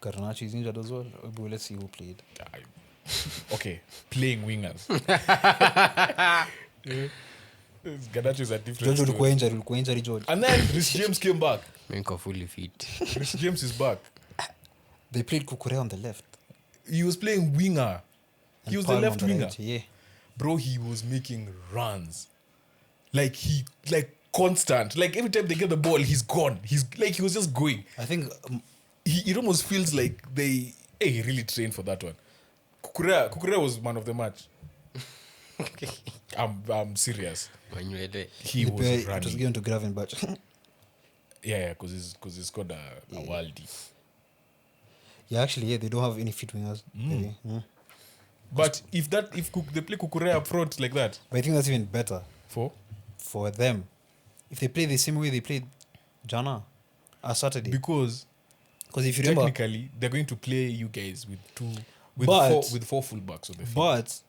[SPEAKER 1] Garnacho is injured as well. But let's see who played.
[SPEAKER 2] Okay, playing wingers. Garnacho is a different
[SPEAKER 1] George
[SPEAKER 2] story.
[SPEAKER 1] ulikuwa injury George.
[SPEAKER 2] And then Rhys James came back.
[SPEAKER 3] Menko fully fit.
[SPEAKER 2] Rhys James is back.
[SPEAKER 1] They played Kukurea on the left.
[SPEAKER 2] He was playing winger. He was the
[SPEAKER 1] Palm
[SPEAKER 2] left
[SPEAKER 1] on the
[SPEAKER 2] winger.
[SPEAKER 1] right, yeah.
[SPEAKER 2] Bro, he was making runs. Like constant. Like every time they get the ball, he's gone. He was just going.
[SPEAKER 1] I think
[SPEAKER 2] It almost feels like he really trained for that one. Kukurea was man of the match. I'm serious.
[SPEAKER 3] Manuele.
[SPEAKER 2] He was
[SPEAKER 1] it was
[SPEAKER 2] running.
[SPEAKER 1] given to Gravenberch.
[SPEAKER 2] Yeah, because he scored a worldie.
[SPEAKER 1] Yeah, actually, they don't have any fit wingers. Maybe.
[SPEAKER 2] But if they play Kukurea up front like that,
[SPEAKER 1] But I think that's even better
[SPEAKER 2] for
[SPEAKER 1] them. If they play the same way they played Jana Saturday.
[SPEAKER 2] because
[SPEAKER 1] Because if you remember,
[SPEAKER 2] technically they're going to play you guys with four fullbacks on the field.
[SPEAKER 1] but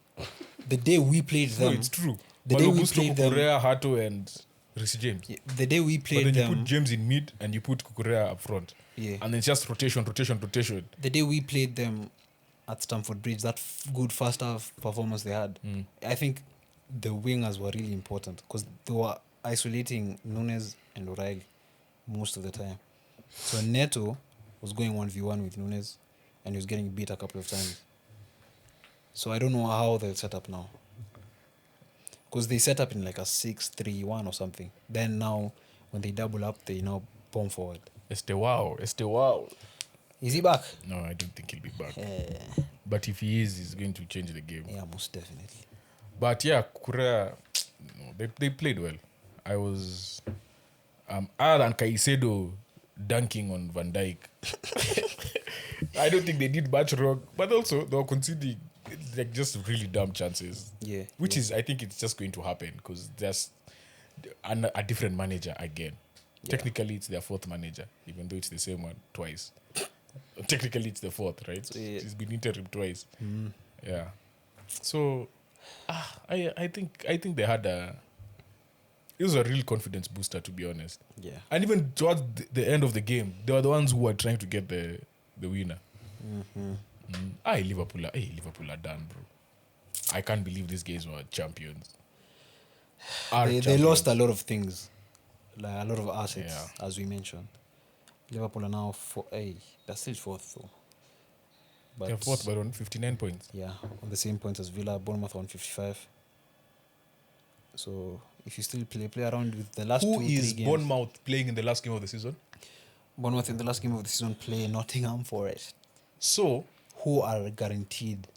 [SPEAKER 1] the day we played
[SPEAKER 2] No,
[SPEAKER 1] them,
[SPEAKER 2] it's true.
[SPEAKER 1] The day we
[SPEAKER 2] Malo Gusto,
[SPEAKER 1] played them,
[SPEAKER 2] Kukurea, Hato, and Rhys James.
[SPEAKER 1] the day we
[SPEAKER 2] But
[SPEAKER 1] played
[SPEAKER 2] then you
[SPEAKER 1] them,
[SPEAKER 2] put James in mid and you put Kukurea up front.
[SPEAKER 1] yeah,
[SPEAKER 2] And then it's just rotation.
[SPEAKER 1] the day we played them at Stamford Bridge, that good first half performance they had, I think the wingers were really important because they were isolating Nunes and O'Reilly most of the time. So Neto was going 1v1 with Nunes and he was getting beat a couple of times. So I don't know how they'll set up now. Because they set up in like a 6-3-1 or something. Then now, when they double up, they now bomb forward.
[SPEAKER 2] Estewao.
[SPEAKER 1] Is he back?
[SPEAKER 2] No, I don't think he'll be back. But if he is, he's going to change the game.
[SPEAKER 1] Yeah, most definitely.
[SPEAKER 2] But yeah, Kukurea, no, they played well. I was other than Caicedo dunking on Van Dijk. I don't think they did much wrong, but also they were conceding like just really dumb chances.
[SPEAKER 1] Yeah.
[SPEAKER 2] Which is, I think it's just going to happen because there's a different manager again.
[SPEAKER 1] Yeah.
[SPEAKER 2] Technically, it's their fourth manager, even though it's the same one twice. Technically, it's the fourth, right? So
[SPEAKER 1] Yeah.
[SPEAKER 2] it's been interim twice. Yeah. So, I think they had it was a real confidence booster, to be honest.
[SPEAKER 1] Yeah.
[SPEAKER 2] And even towards the end of the game, they were the ones who were trying to get the winner. Liverpool are done, bro. I can't believe these guys were champions.
[SPEAKER 1] They lost a lot of things, like a lot of assets,
[SPEAKER 2] Yeah.
[SPEAKER 1] as we mentioned. Liverpool are now they're still fourth though. But
[SPEAKER 2] They're fourth, but on 59 points.
[SPEAKER 1] yeah, on the same points as Villa. Bournemouth on 55. So if you still play around with the last
[SPEAKER 2] Who
[SPEAKER 1] 2-3
[SPEAKER 2] is
[SPEAKER 1] games.
[SPEAKER 2] Bournemouth playing in the last game of the season?
[SPEAKER 1] Bournemouth in the last game of the season play Nottingham Forest,
[SPEAKER 2] So,
[SPEAKER 1] who are guaranteed.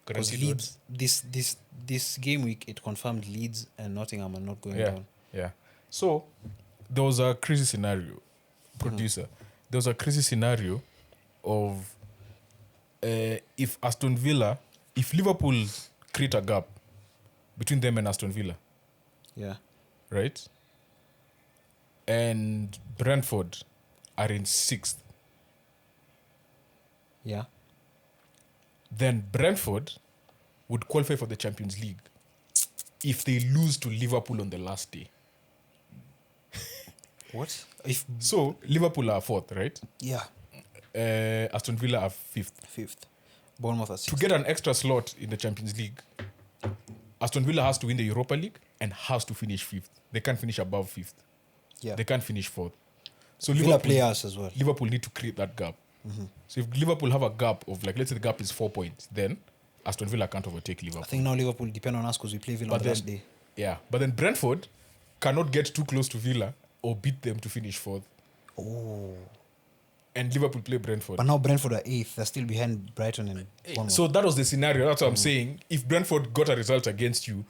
[SPEAKER 1] Because
[SPEAKER 2] guaranteed
[SPEAKER 1] Leeds, this game week, it confirmed Leeds and Nottingham are not going down.
[SPEAKER 2] Yeah. So, there was a crazy scenario, producer. There was a crazy scenario of if Liverpool create a gap between them and Aston Villa,
[SPEAKER 1] Yeah.
[SPEAKER 2] right? And Brentford are in 6th.
[SPEAKER 1] Yeah.
[SPEAKER 2] Then Brentford would qualify for the Champions League if they lose to Liverpool on the last day.
[SPEAKER 1] What? If
[SPEAKER 2] So Liverpool are 4th, right?
[SPEAKER 1] yeah,
[SPEAKER 2] Aston Villa are 5th.
[SPEAKER 1] 5th. Bournemouth are 6th.
[SPEAKER 2] To get an extra slot in the Champions League, Aston Villa has to win the Europa League and has to finish 5th. They can't finish above 5th.
[SPEAKER 1] Yeah.
[SPEAKER 2] They can't finish 4th. So
[SPEAKER 1] Villa play us as well.
[SPEAKER 2] Liverpool need to create that gap. So if Liverpool have a gap of let's say the gap is 4 points, then Aston Villa can't overtake Liverpool.
[SPEAKER 1] I think now Liverpool depend on us because we play Villa on
[SPEAKER 2] But
[SPEAKER 1] the last
[SPEAKER 2] then-
[SPEAKER 1] day.
[SPEAKER 2] Yeah, but then Brentford cannot get too close to Villa or beat them to finish 4th.
[SPEAKER 1] Oh.
[SPEAKER 2] And Liverpool play Brentford.
[SPEAKER 1] But now Brentford are 8th. They're still behind Brighton and Bournemouth.
[SPEAKER 2] So that was the scenario. That's what I'm saying. If Brentford got a result against you,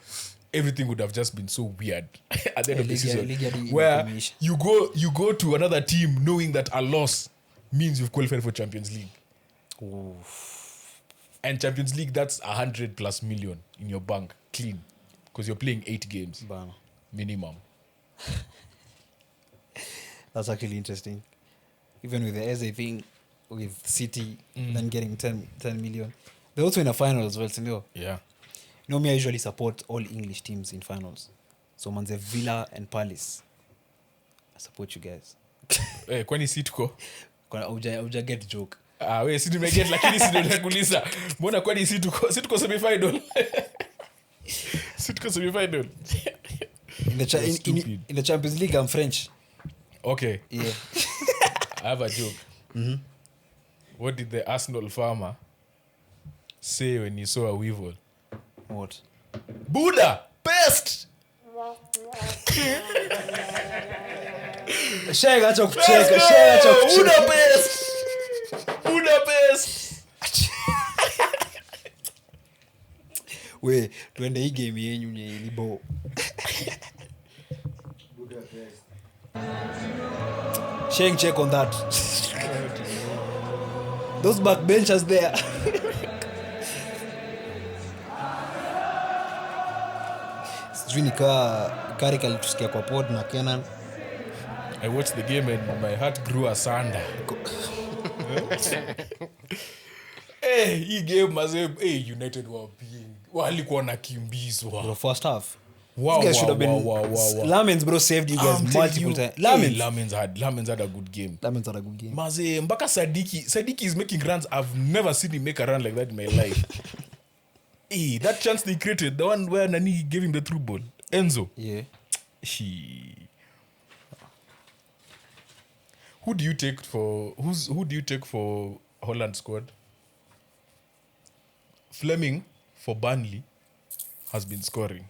[SPEAKER 2] everything would have just been so weird at the end of the season. Where you go to another team knowing that a loss means you've qualified for Champions League. And Champions League, that's 100+ million in your bank, clean. Because you're playing 8 games
[SPEAKER 1] Bam.
[SPEAKER 2] minimum.
[SPEAKER 1] That's actually interesting. Even with the Eze thing, with City, then getting 10 million. They're also in a final as well, Senor.
[SPEAKER 2] Yeah.
[SPEAKER 1] You know me, I usually support all English teams in finals. So manze Villa and Palace. I support you guys.
[SPEAKER 2] Kwani Sitko?
[SPEAKER 1] Uja get joke.
[SPEAKER 2] We si tumeget lakini si ndio nakuuliza. Mbona kwani si tuko semi final? Si tuko semi final.
[SPEAKER 1] In the Champions League I'm French.
[SPEAKER 2] Okay.
[SPEAKER 1] Yeah.
[SPEAKER 2] I have a joke. What did the Arsenal farmer say when he saw a weevil?
[SPEAKER 1] What?
[SPEAKER 2] Buddha! Pest!
[SPEAKER 1] Shega acha
[SPEAKER 2] Let's
[SPEAKER 1] kucheka.
[SPEAKER 2] go!
[SPEAKER 1] Shega acha kucheka.
[SPEAKER 2] Budapest! Budapest!
[SPEAKER 1] We tuende hii game yenyu ni bo. Sheng check on that. Those backbenchers there. Sijui nikaa Carrick alitusikia kwa pod na Kenan.
[SPEAKER 2] I watched the game and my heart grew asunder. Hii game mazee, United walikuwa wanakimbizwa.
[SPEAKER 1] The first half.
[SPEAKER 2] Wow,
[SPEAKER 1] You guys should have
[SPEAKER 2] wow.
[SPEAKER 1] been. Lamens bro saved you guys multiple times.
[SPEAKER 2] Lamens had a good game.
[SPEAKER 1] Lamens had a good game.
[SPEAKER 2] Mazee, mpaka Sadiki is making runs. I've never seen him make a run like that in my life. That chance they created, the one where Nani gave him the through ball. Enzo.
[SPEAKER 1] Yeah.
[SPEAKER 2] Who do you take for Holland squad? Fleming for Burnley has been scoring.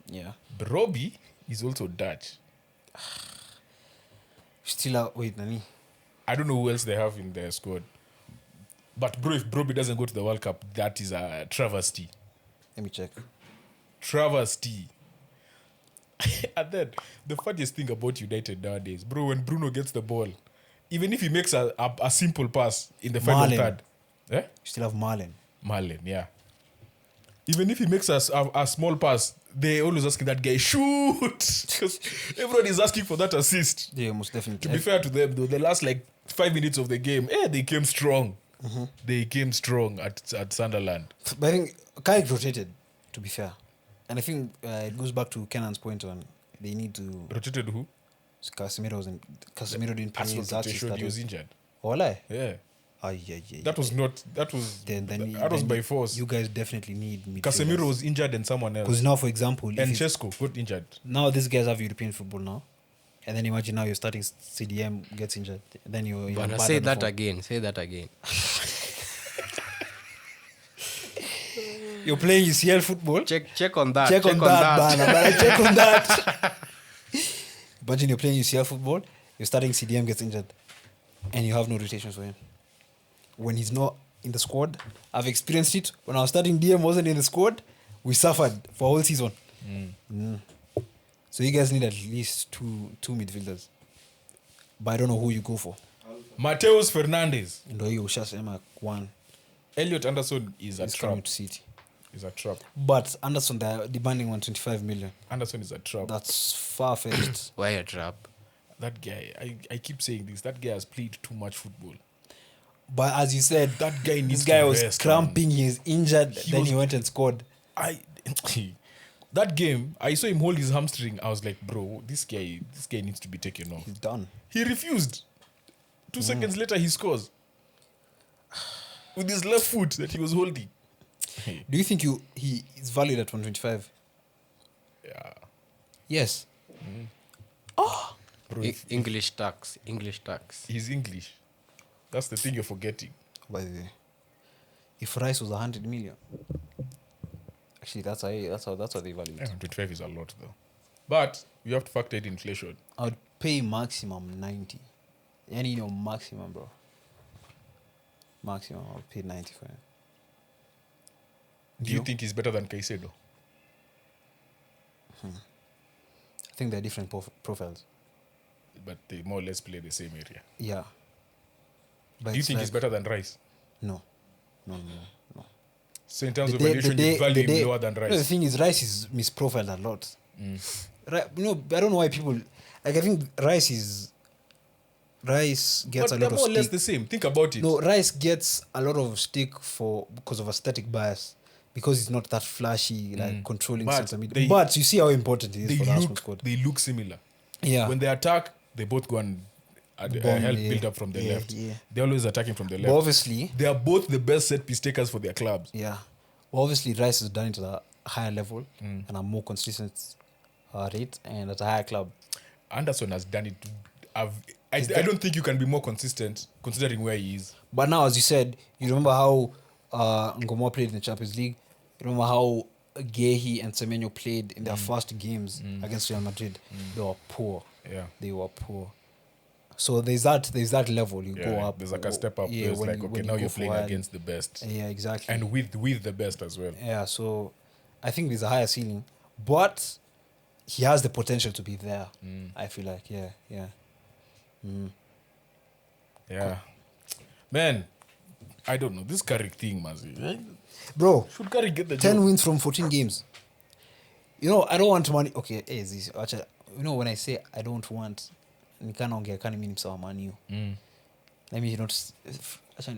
[SPEAKER 1] Yeah.
[SPEAKER 2] Brobbey is also Dutch.
[SPEAKER 1] Still wait, Nani.
[SPEAKER 2] I don't know who else they have in their squad. But bro, if Brobbey doesn't go to the World Cup, that is a travesty.
[SPEAKER 1] Let me check.
[SPEAKER 2] Travesty. And then the funniest thing about United nowadays, bro, when Bruno gets the ball, even if he makes a simple pass in the final
[SPEAKER 1] Marlon.
[SPEAKER 2] third,
[SPEAKER 1] You still have Marlon,
[SPEAKER 2] yeah. Even if he makes a small pass, they always asking that guy, shoot! Because everyone is asking for that assist.
[SPEAKER 1] Yeah, most definitely.
[SPEAKER 2] To be fair to them, though, the last 5 minutes of the game, they came strong. They came strong at Sunderland.
[SPEAKER 1] But I think Carrick rotated, to be fair. And I think it goes back to Kenan's point on they need to...
[SPEAKER 2] Rotated who?
[SPEAKER 1] Casemiro didn't play.
[SPEAKER 2] Arsenal rotation, he was injured.
[SPEAKER 1] Hola.
[SPEAKER 2] Yeah.
[SPEAKER 1] Yeah.
[SPEAKER 2] That was by force.
[SPEAKER 1] You guys definitely need midfielders.
[SPEAKER 2] Casemiro was injured and someone else.
[SPEAKER 1] Because now, for example...
[SPEAKER 2] And Chesco got injured.
[SPEAKER 1] Now these guys have European football now. And then imagine now you're starting CDM gets injured. Then you're...
[SPEAKER 3] But say that again.
[SPEAKER 1] You're playing UCL football.
[SPEAKER 3] Check on that.
[SPEAKER 1] Check on that. Imagine you're playing UCL football, you're starting CDM gets injured, and you have no rotations for him. When he's not in the squad, I've experienced it. When I was starting DM wasn't in the squad, we suffered for a whole season. So you guys need at least two midfielders. But I don't know who you go for.
[SPEAKER 2] Mateus Fernandes.
[SPEAKER 1] Ndio hiyo ushasema one.
[SPEAKER 2] Elliot Anderson is a trap.
[SPEAKER 1] Coming to City.
[SPEAKER 2] Is a trap.
[SPEAKER 1] But Anderson, they're demanding 125 million.
[SPEAKER 2] Anderson is a trap.
[SPEAKER 1] That's far-fetched.
[SPEAKER 3] Why a trap?
[SPEAKER 2] That guy, I keep saying this, that guy has played too much football.
[SPEAKER 1] But as you said,
[SPEAKER 2] that guy needs
[SPEAKER 1] this guy
[SPEAKER 2] to
[SPEAKER 1] was
[SPEAKER 2] rest,
[SPEAKER 1] cramping, he's injured, he went and scored.
[SPEAKER 2] That game, I saw him hold his hamstring. I was like, bro, this guy needs to be taken off.
[SPEAKER 1] He's done.
[SPEAKER 2] He refused. 2 seconds later, he scores. With his left foot that he was holding.
[SPEAKER 1] Do you think he is valued at 125?
[SPEAKER 2] Yeah.
[SPEAKER 1] Yes.
[SPEAKER 2] Bro,
[SPEAKER 3] English tax.
[SPEAKER 2] He's English. That's the thing you're forgetting.
[SPEAKER 1] By the way, if Rice was 100 million, actually that's how they value it.
[SPEAKER 2] 125 is a lot though. But you have to factor in inflation.
[SPEAKER 1] I would pay maximum 90. Any maximum, bro. Maximum, I'll pay 90 for him.
[SPEAKER 2] Do you think he's better than Caicedo?
[SPEAKER 1] I think they're different profiles.
[SPEAKER 2] But they more or less play the same area.
[SPEAKER 1] Yeah. But
[SPEAKER 2] Do you think he's better than Rice?
[SPEAKER 1] No.
[SPEAKER 2] So in terms of valuation, you value him lower than Rice?
[SPEAKER 1] No, the thing is, Rice is misprofiled a lot. I don't know why people... I think Rice gets a lot of stick.
[SPEAKER 2] But they're more or less the same. Think about it.
[SPEAKER 1] No, Rice gets a lot of stick because of aesthetic bias. Because he's not that flashy, controlling center mid. But you see how important he is for the Arsenal squad.
[SPEAKER 2] They look similar.
[SPEAKER 1] Yeah.
[SPEAKER 2] When they attack, they both go and help build up from the left. They're always attacking from the left.
[SPEAKER 1] But obviously,
[SPEAKER 2] they are both the best set piece takers for their clubs.
[SPEAKER 1] Yeah. Well, obviously, Rice has done it at a higher level and a more consistent rate and at a higher club.
[SPEAKER 2] Anderson has done it. I don't think you can be more consistent considering where he is.
[SPEAKER 1] But now, as you said, you remember how Ngumoha played in the Champions League. You remember how Gehi and Semenyo played in their first games against Real Madrid. They were poor.
[SPEAKER 2] Yeah.
[SPEAKER 1] They were poor. So there's that level you go up.
[SPEAKER 2] There's like a step up. Yeah, there's like, okay, now you're playing against the best.
[SPEAKER 1] Yeah, exactly.
[SPEAKER 2] And with the best as well.
[SPEAKER 1] Yeah, so I think there's a higher ceiling. But he has the potential to be there. I feel like, yeah.
[SPEAKER 2] Yeah. Man, I don't know. This Carrick thing, Mazi.
[SPEAKER 1] Bro,
[SPEAKER 2] Should Carrick get the
[SPEAKER 1] 10
[SPEAKER 2] job?
[SPEAKER 1] wins from 14 games. You know, I don't want money. Okay, actually, you know, when I say I don't want, I can't mean msawa Man U. Let me not,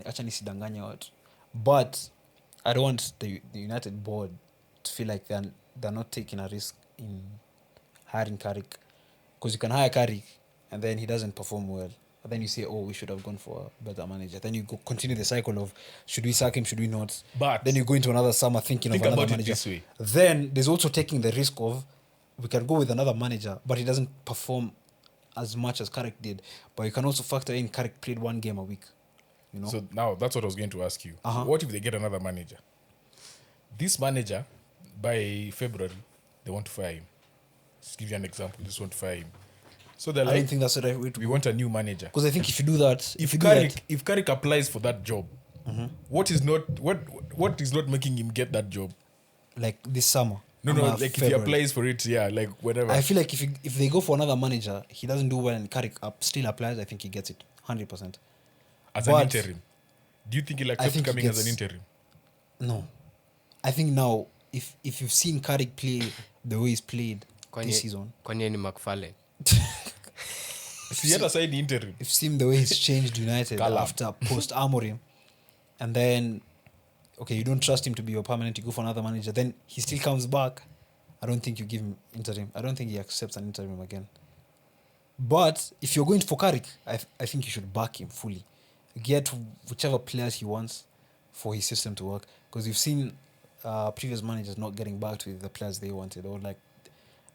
[SPEAKER 1] actually sidanganya watu. But I don't want the United board to feel like they're not taking a risk in hiring Carrick. Because you can hire Carrick and then he doesn't perform well. And then you say, oh, we should have gone for a better manager. Then you continue the cycle of, should we sack him, should we not?
[SPEAKER 2] But
[SPEAKER 1] then you go into another summer thinking of another manager.
[SPEAKER 2] This way.
[SPEAKER 1] Then there's also taking the risk of, we can go with another manager, but he doesn't perform as much as Carrick did. But you can also factor in Carrick played 1 game a week. You know?
[SPEAKER 2] So now that's what I was going to ask you. What if they get another manager? This manager, by February, they want to fire him. Just give you an example. They just want to fire him. So they're
[SPEAKER 1] I
[SPEAKER 2] like,
[SPEAKER 1] don't think that's the right way to
[SPEAKER 2] we want a new manager.
[SPEAKER 1] Because I think if you do that,
[SPEAKER 2] If Carrick applies for that job, what is not making him get that job?
[SPEAKER 1] like this summer.
[SPEAKER 2] No, like February. If he applies for it, like whatever.
[SPEAKER 1] I feel like if they go for another manager, he doesn't do well and Carrick still applies, I think he gets it 100%.
[SPEAKER 2] As an interim. Do you think he'll accept coming as an interim?
[SPEAKER 1] No. I think now, if you've seen Carrick play the way he's played this season.
[SPEAKER 3] Kwani ni McFarlane?
[SPEAKER 2] See, yet aside the interim.
[SPEAKER 1] You've seen the way he's changed United after post-Amorim. And then, okay, you don't trust him to be your permanent, you go for another manager. Then he still comes back. I don't think you give him interim. I don't think he accepts an interim again. But if you're going for Carrick, I think you should back him fully. Get whichever players he wants for his system to work. Because you've seen previous managers not getting back with the players they wanted. Or like,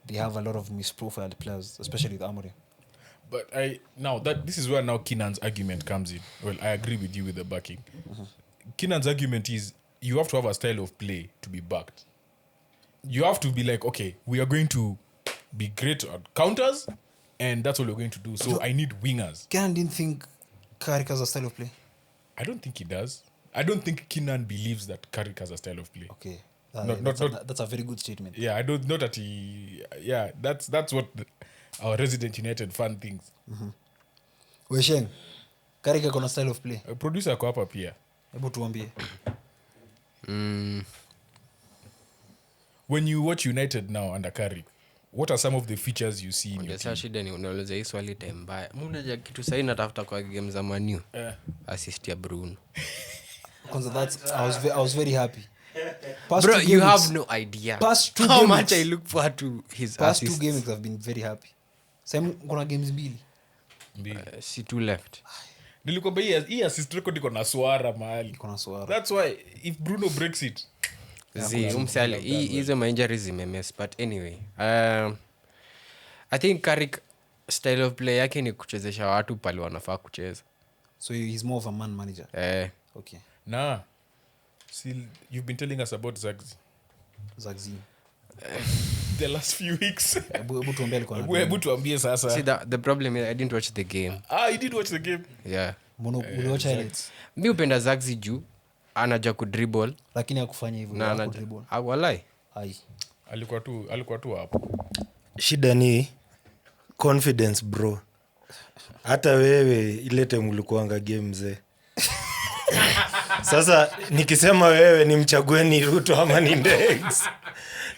[SPEAKER 1] they have a lot of misprofiled players, especially with Amorim.
[SPEAKER 2] But this is where now Keenan's argument comes in. Well, I agree with you with the backing. Keenan's argument is you have to have a style of play to be backed. You have to be like, okay, we are going to be great at counters, and that's what we're going to do. So I need wingers.
[SPEAKER 1] Keenan didn't think Carrick has a style of play.
[SPEAKER 2] I don't think he does. I don't think Keenan believes that Carrick has a style of play.
[SPEAKER 1] Okay.
[SPEAKER 2] That's
[SPEAKER 1] a very good statement.
[SPEAKER 2] Yeah, I don't know that he... Yeah, that's what our resident United fan thinks.
[SPEAKER 1] Wesheng, Carrick akona style of play.
[SPEAKER 2] Producer ako hapa pia.
[SPEAKER 1] Hebu tuambie.
[SPEAKER 2] When you watch United now under Carrick, what are some of the features you see in your team?
[SPEAKER 3] Shida ni unauliza hii swali tembaya. Muda kitu sahi natafuta kwa game za Man U. Assist ya Bruno.
[SPEAKER 1] I was very happy.
[SPEAKER 3] Bro, you have no idea how much I look forward to his
[SPEAKER 1] past
[SPEAKER 3] assists.
[SPEAKER 1] 2 games I've been very happy. Same kuna games mbili.
[SPEAKER 3] See 2 left.
[SPEAKER 2] Nilikwambia hii assist record iko na swara mahali.
[SPEAKER 1] Iko na swara.
[SPEAKER 2] That's why if Bruno breaks it.
[SPEAKER 3] Umsali hizo injuries zimemess, but anyway. I think Carrick style of play yake ni kuchezesha watu pale wanafaa kucheza.
[SPEAKER 1] So he's more of a man manager. Okay.
[SPEAKER 2] Nah. See, you've been telling us about Zagzi. The last few weeks. Hebu tuambie sasa.
[SPEAKER 3] See, the problem is I didn't watch the game.
[SPEAKER 2] You did watch the game?
[SPEAKER 3] Yeah.
[SPEAKER 1] Uliwatch highlights?
[SPEAKER 3] Mi upenda Zagzi juu anajua kudribble.
[SPEAKER 1] Lakini hakufanya hivyo.
[SPEAKER 3] Kudribble. Walai.
[SPEAKER 2] Alikuwa tu hapo.
[SPEAKER 4] Shida ni confidence bro. Hata wewe ile time ulikuanga game mzee. Sasa nikisema wewe nimchagueni Ruto ama ni Ndegs.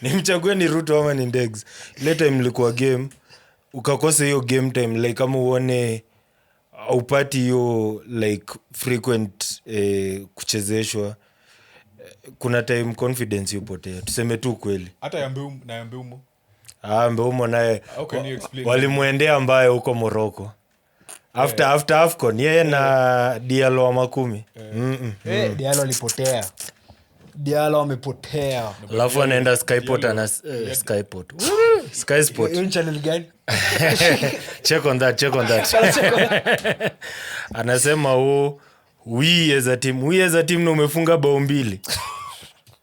[SPEAKER 4] Nimchagueni Ruto ama ni Ndegs. Ile time ilikuwa game ukakosa hiyo game time like kama uone upati hiyo like frequent kuchezeshwa. Kuna time confidence yupotea. Tuseme tu kweli.
[SPEAKER 2] Hata Yambeumo
[SPEAKER 4] Mbeumo naye walimuendea ambaye huko Morocco. after AFCON yeye na Diallo wa makumi.
[SPEAKER 1] Diallo alipotea. Diallo amepotea.
[SPEAKER 4] Alafu anaenda Skyport ana Skyport. Sky Sport.
[SPEAKER 1] Hiyo channel gani?
[SPEAKER 4] check on that. Anasema we as a team na umefunga bao 2.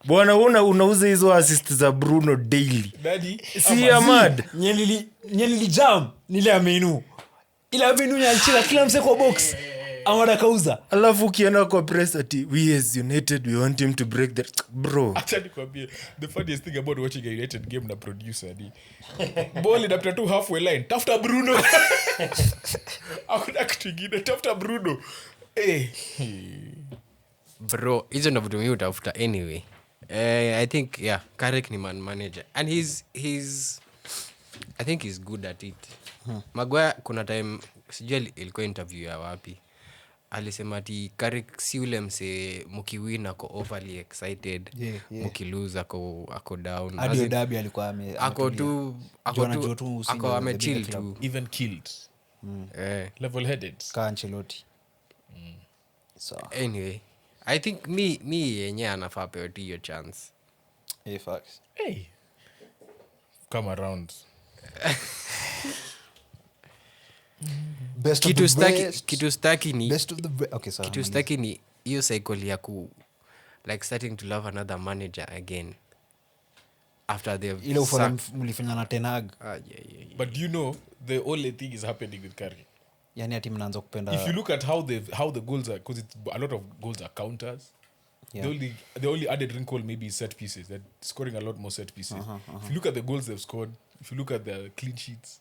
[SPEAKER 4] Bwana unauza hizo assist za Bruno daily.
[SPEAKER 2] Daddy,
[SPEAKER 4] Si Ahmad.
[SPEAKER 1] Nyeli jam nile amenu. Ila amenu nyalichila kila mse kwa box. Amada kauza.
[SPEAKER 4] Alafu ukienda kwa press ati we as United we want him to break the bro.
[SPEAKER 2] Actually kwambie the funniest thing about watching a United game na producer ni ball inapita tu halfway line. Tafuta Bruno. Hakuna kitu kingine. Tafuta Bruno.
[SPEAKER 3] Bro, hizo ndo vitu mimi utafuta anyway. I think Carrick ni man manager and he's I think he's good at it. Maguire kuna time sijui ilikuwa interview ya wapi. Alisema ati Carrick si ule mse mkiwin ako overly excited, mkilose ako down.
[SPEAKER 1] Adio Derby alikuwa
[SPEAKER 3] ako amechill tu,
[SPEAKER 2] even killed. Level headed.
[SPEAKER 1] Ka Ancelotti. So
[SPEAKER 3] anyway, I think me yenye anafaa pewe hiyo chance.
[SPEAKER 1] facts.
[SPEAKER 2] Come around.
[SPEAKER 1] Best
[SPEAKER 3] Kitu
[SPEAKER 1] of the best.
[SPEAKER 3] kitu staki ni
[SPEAKER 1] Best of the okay, sorry.
[SPEAKER 3] kitu staki ni hiyo cycle ya like starting to love another manager again after they've
[SPEAKER 1] Ile ufala mlifanya na Ten Hag.
[SPEAKER 2] But do you know the only thing is happening with Carrick?
[SPEAKER 1] Yani ati mnaanza kupenda.
[SPEAKER 2] If you look at how the goals are, because a lot of goals are counters. The only added wrinkle maybe is set pieces. They're scoring a lot more set pieces. If you look at the goals they've scored, if you look at the clean sheets,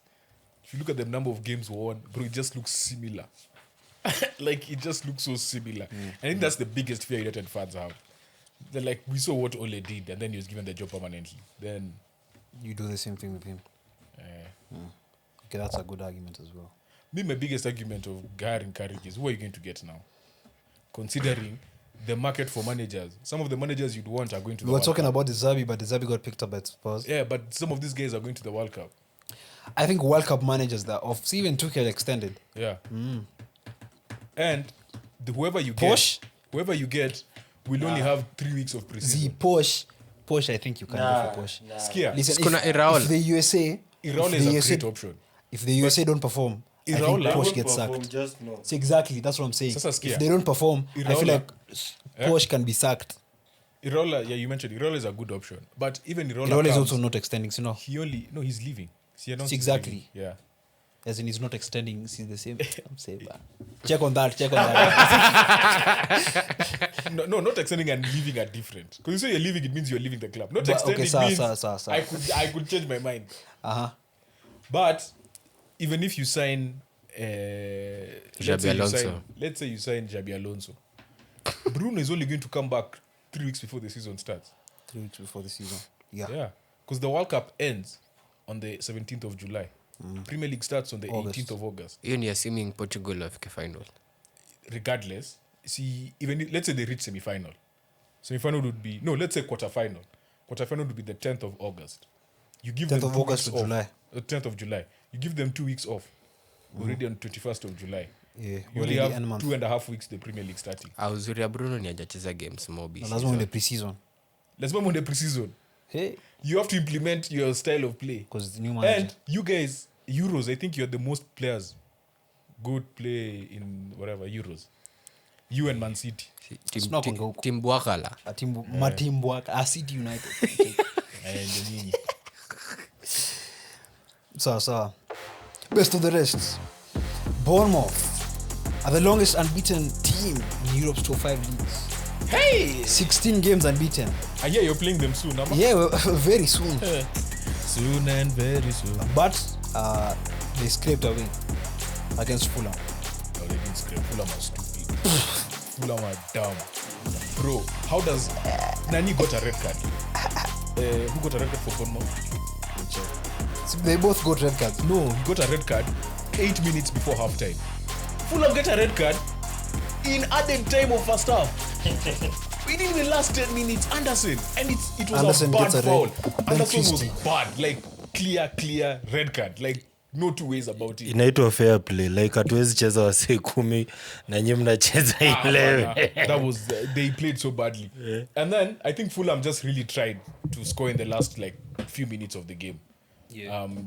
[SPEAKER 2] if you look at the number of games won, bro, it just looks similar. Like, it just looks so similar. I think that's the biggest fear United fans have. They're like, we saw what Ole did, and then he was given the job permanently. Then
[SPEAKER 1] you do the same thing with him. Okay, that's a good argument as well.
[SPEAKER 2] My biggest argument of hiring Carrick is, who are you going to get now? Considering the market for managers. Some of the managers you'd want are going to the
[SPEAKER 1] We were
[SPEAKER 2] World
[SPEAKER 1] talking
[SPEAKER 2] Cup.
[SPEAKER 1] about Zabi, but Zabi got picked up by Spurs.
[SPEAKER 2] Yeah, but some of these guys are going to the World Cup.
[SPEAKER 1] I think World Cup managers that off. See, even Tuchel extended.
[SPEAKER 2] Yeah. And whoever you
[SPEAKER 1] Posh?
[SPEAKER 2] get will only have 3 weeks of
[SPEAKER 1] See,
[SPEAKER 2] preseason.
[SPEAKER 1] Posh, I think you can go for Posh.
[SPEAKER 2] Skia.
[SPEAKER 1] Listen,
[SPEAKER 3] Kuna Iraola.
[SPEAKER 1] if the USA...
[SPEAKER 2] Iraola
[SPEAKER 1] if the
[SPEAKER 2] is a great option.
[SPEAKER 1] If the USA don't perform, I think
[SPEAKER 2] Iraola
[SPEAKER 1] Posh
[SPEAKER 2] won't
[SPEAKER 1] gets sacked.
[SPEAKER 4] Just no.
[SPEAKER 1] See, exactly, that's what I'm saying.
[SPEAKER 2] Sasa sikia.
[SPEAKER 1] If they don't perform, I feel
[SPEAKER 2] Iraola-
[SPEAKER 1] like Posh can be sacked.
[SPEAKER 2] Iraola, you mentioned Iraola is a good option. But even Iraola
[SPEAKER 1] Iraola is
[SPEAKER 2] comes,
[SPEAKER 1] also not extending, so no.
[SPEAKER 2] he's leaving. He announced he's
[SPEAKER 1] Exactly.
[SPEAKER 2] leaving. Yeah.
[SPEAKER 1] As in, he's not extending, he's the same. I'm saying that. Check on that.
[SPEAKER 2] No, not extending and leaving are different. Because you say you're leaving, it means you're leaving the club. Not
[SPEAKER 1] But,
[SPEAKER 2] extending
[SPEAKER 1] okay,
[SPEAKER 2] means
[SPEAKER 1] sir.
[SPEAKER 2] I could change my mind.
[SPEAKER 1] Uh-huh.
[SPEAKER 2] But even if you sign
[SPEAKER 3] Alonso.
[SPEAKER 2] let's say you sign Xabi Alonso, Bruno is only going to come back 3 weeks before the season starts.
[SPEAKER 1] 3 weeks before the season. Yeah.
[SPEAKER 2] Yeah, because the World Cup ends on the 17th of July. Premier League starts on the
[SPEAKER 1] August.
[SPEAKER 2] 18th of August.
[SPEAKER 3] hiyo ni assuming Portugal wafike final.
[SPEAKER 2] Regardless, see, let's say they reach semi-final. Semi-final would be, no, let's say quarter-final. Quarter-final would be the 10th of August. You give
[SPEAKER 1] 10th
[SPEAKER 2] them
[SPEAKER 1] of
[SPEAKER 2] 2
[SPEAKER 1] August
[SPEAKER 2] weeks
[SPEAKER 1] to
[SPEAKER 2] off.
[SPEAKER 1] July.
[SPEAKER 2] 10th of July. You give them 2 weeks off. Already on 21st of July.
[SPEAKER 1] Yeah,
[SPEAKER 2] You
[SPEAKER 1] already
[SPEAKER 2] only
[SPEAKER 1] end
[SPEAKER 2] have
[SPEAKER 1] month.
[SPEAKER 2] 2.5 weeks the Premier League starting.
[SPEAKER 3] Uzuri ya Bruno ni hajacheza games mobi.
[SPEAKER 1] Na lazima uende pre-season.
[SPEAKER 2] Let's move on the pre-season.
[SPEAKER 1] Hey.
[SPEAKER 2] You have to implement your style of play.
[SPEAKER 1] Because the new manager.
[SPEAKER 2] And you guys, Euros, I think you're the most players good play in whatever Euros. You and Man City.
[SPEAKER 1] Sina kuanga huko.
[SPEAKER 3] Team Bwakala.
[SPEAKER 1] Matimbwaka. City United.
[SPEAKER 2] And Nini.
[SPEAKER 1] So. Best of the rest. Bournemouth are the longest unbeaten team in Europe's top 5 leagues.
[SPEAKER 2] Hey!
[SPEAKER 1] 16 games unbeaten.
[SPEAKER 2] I hear you're playing them soon, Amma.
[SPEAKER 1] Yeah, very soon.
[SPEAKER 2] Soon and very soon.
[SPEAKER 1] But they scraped a win against Fulham.
[SPEAKER 2] No, they didn't scrape. Fulham are stupid. Fulham are dumb. Bro, how does... Nani got a red card? Who got a red card for Bournemouth?
[SPEAKER 1] So they both got red cards.
[SPEAKER 2] No, he got a red card 8 minutes before halftime. Fulham get a red card in added time of first half. Within the last 10 minutes, Anderson. And it was
[SPEAKER 1] Anderson
[SPEAKER 2] a bad
[SPEAKER 1] gets a
[SPEAKER 2] foul.
[SPEAKER 1] red.
[SPEAKER 2] Anderson was
[SPEAKER 1] Christie.
[SPEAKER 2] bad. Like, clear red card. Like, No two ways about it.
[SPEAKER 4] inaitwa fair play like hatuwezi cheza wasee 10 na nyinyi mnacheza 11.
[SPEAKER 2] That was they played so badly. And then I think Fulham just really tried to score in the last like few minutes of the game.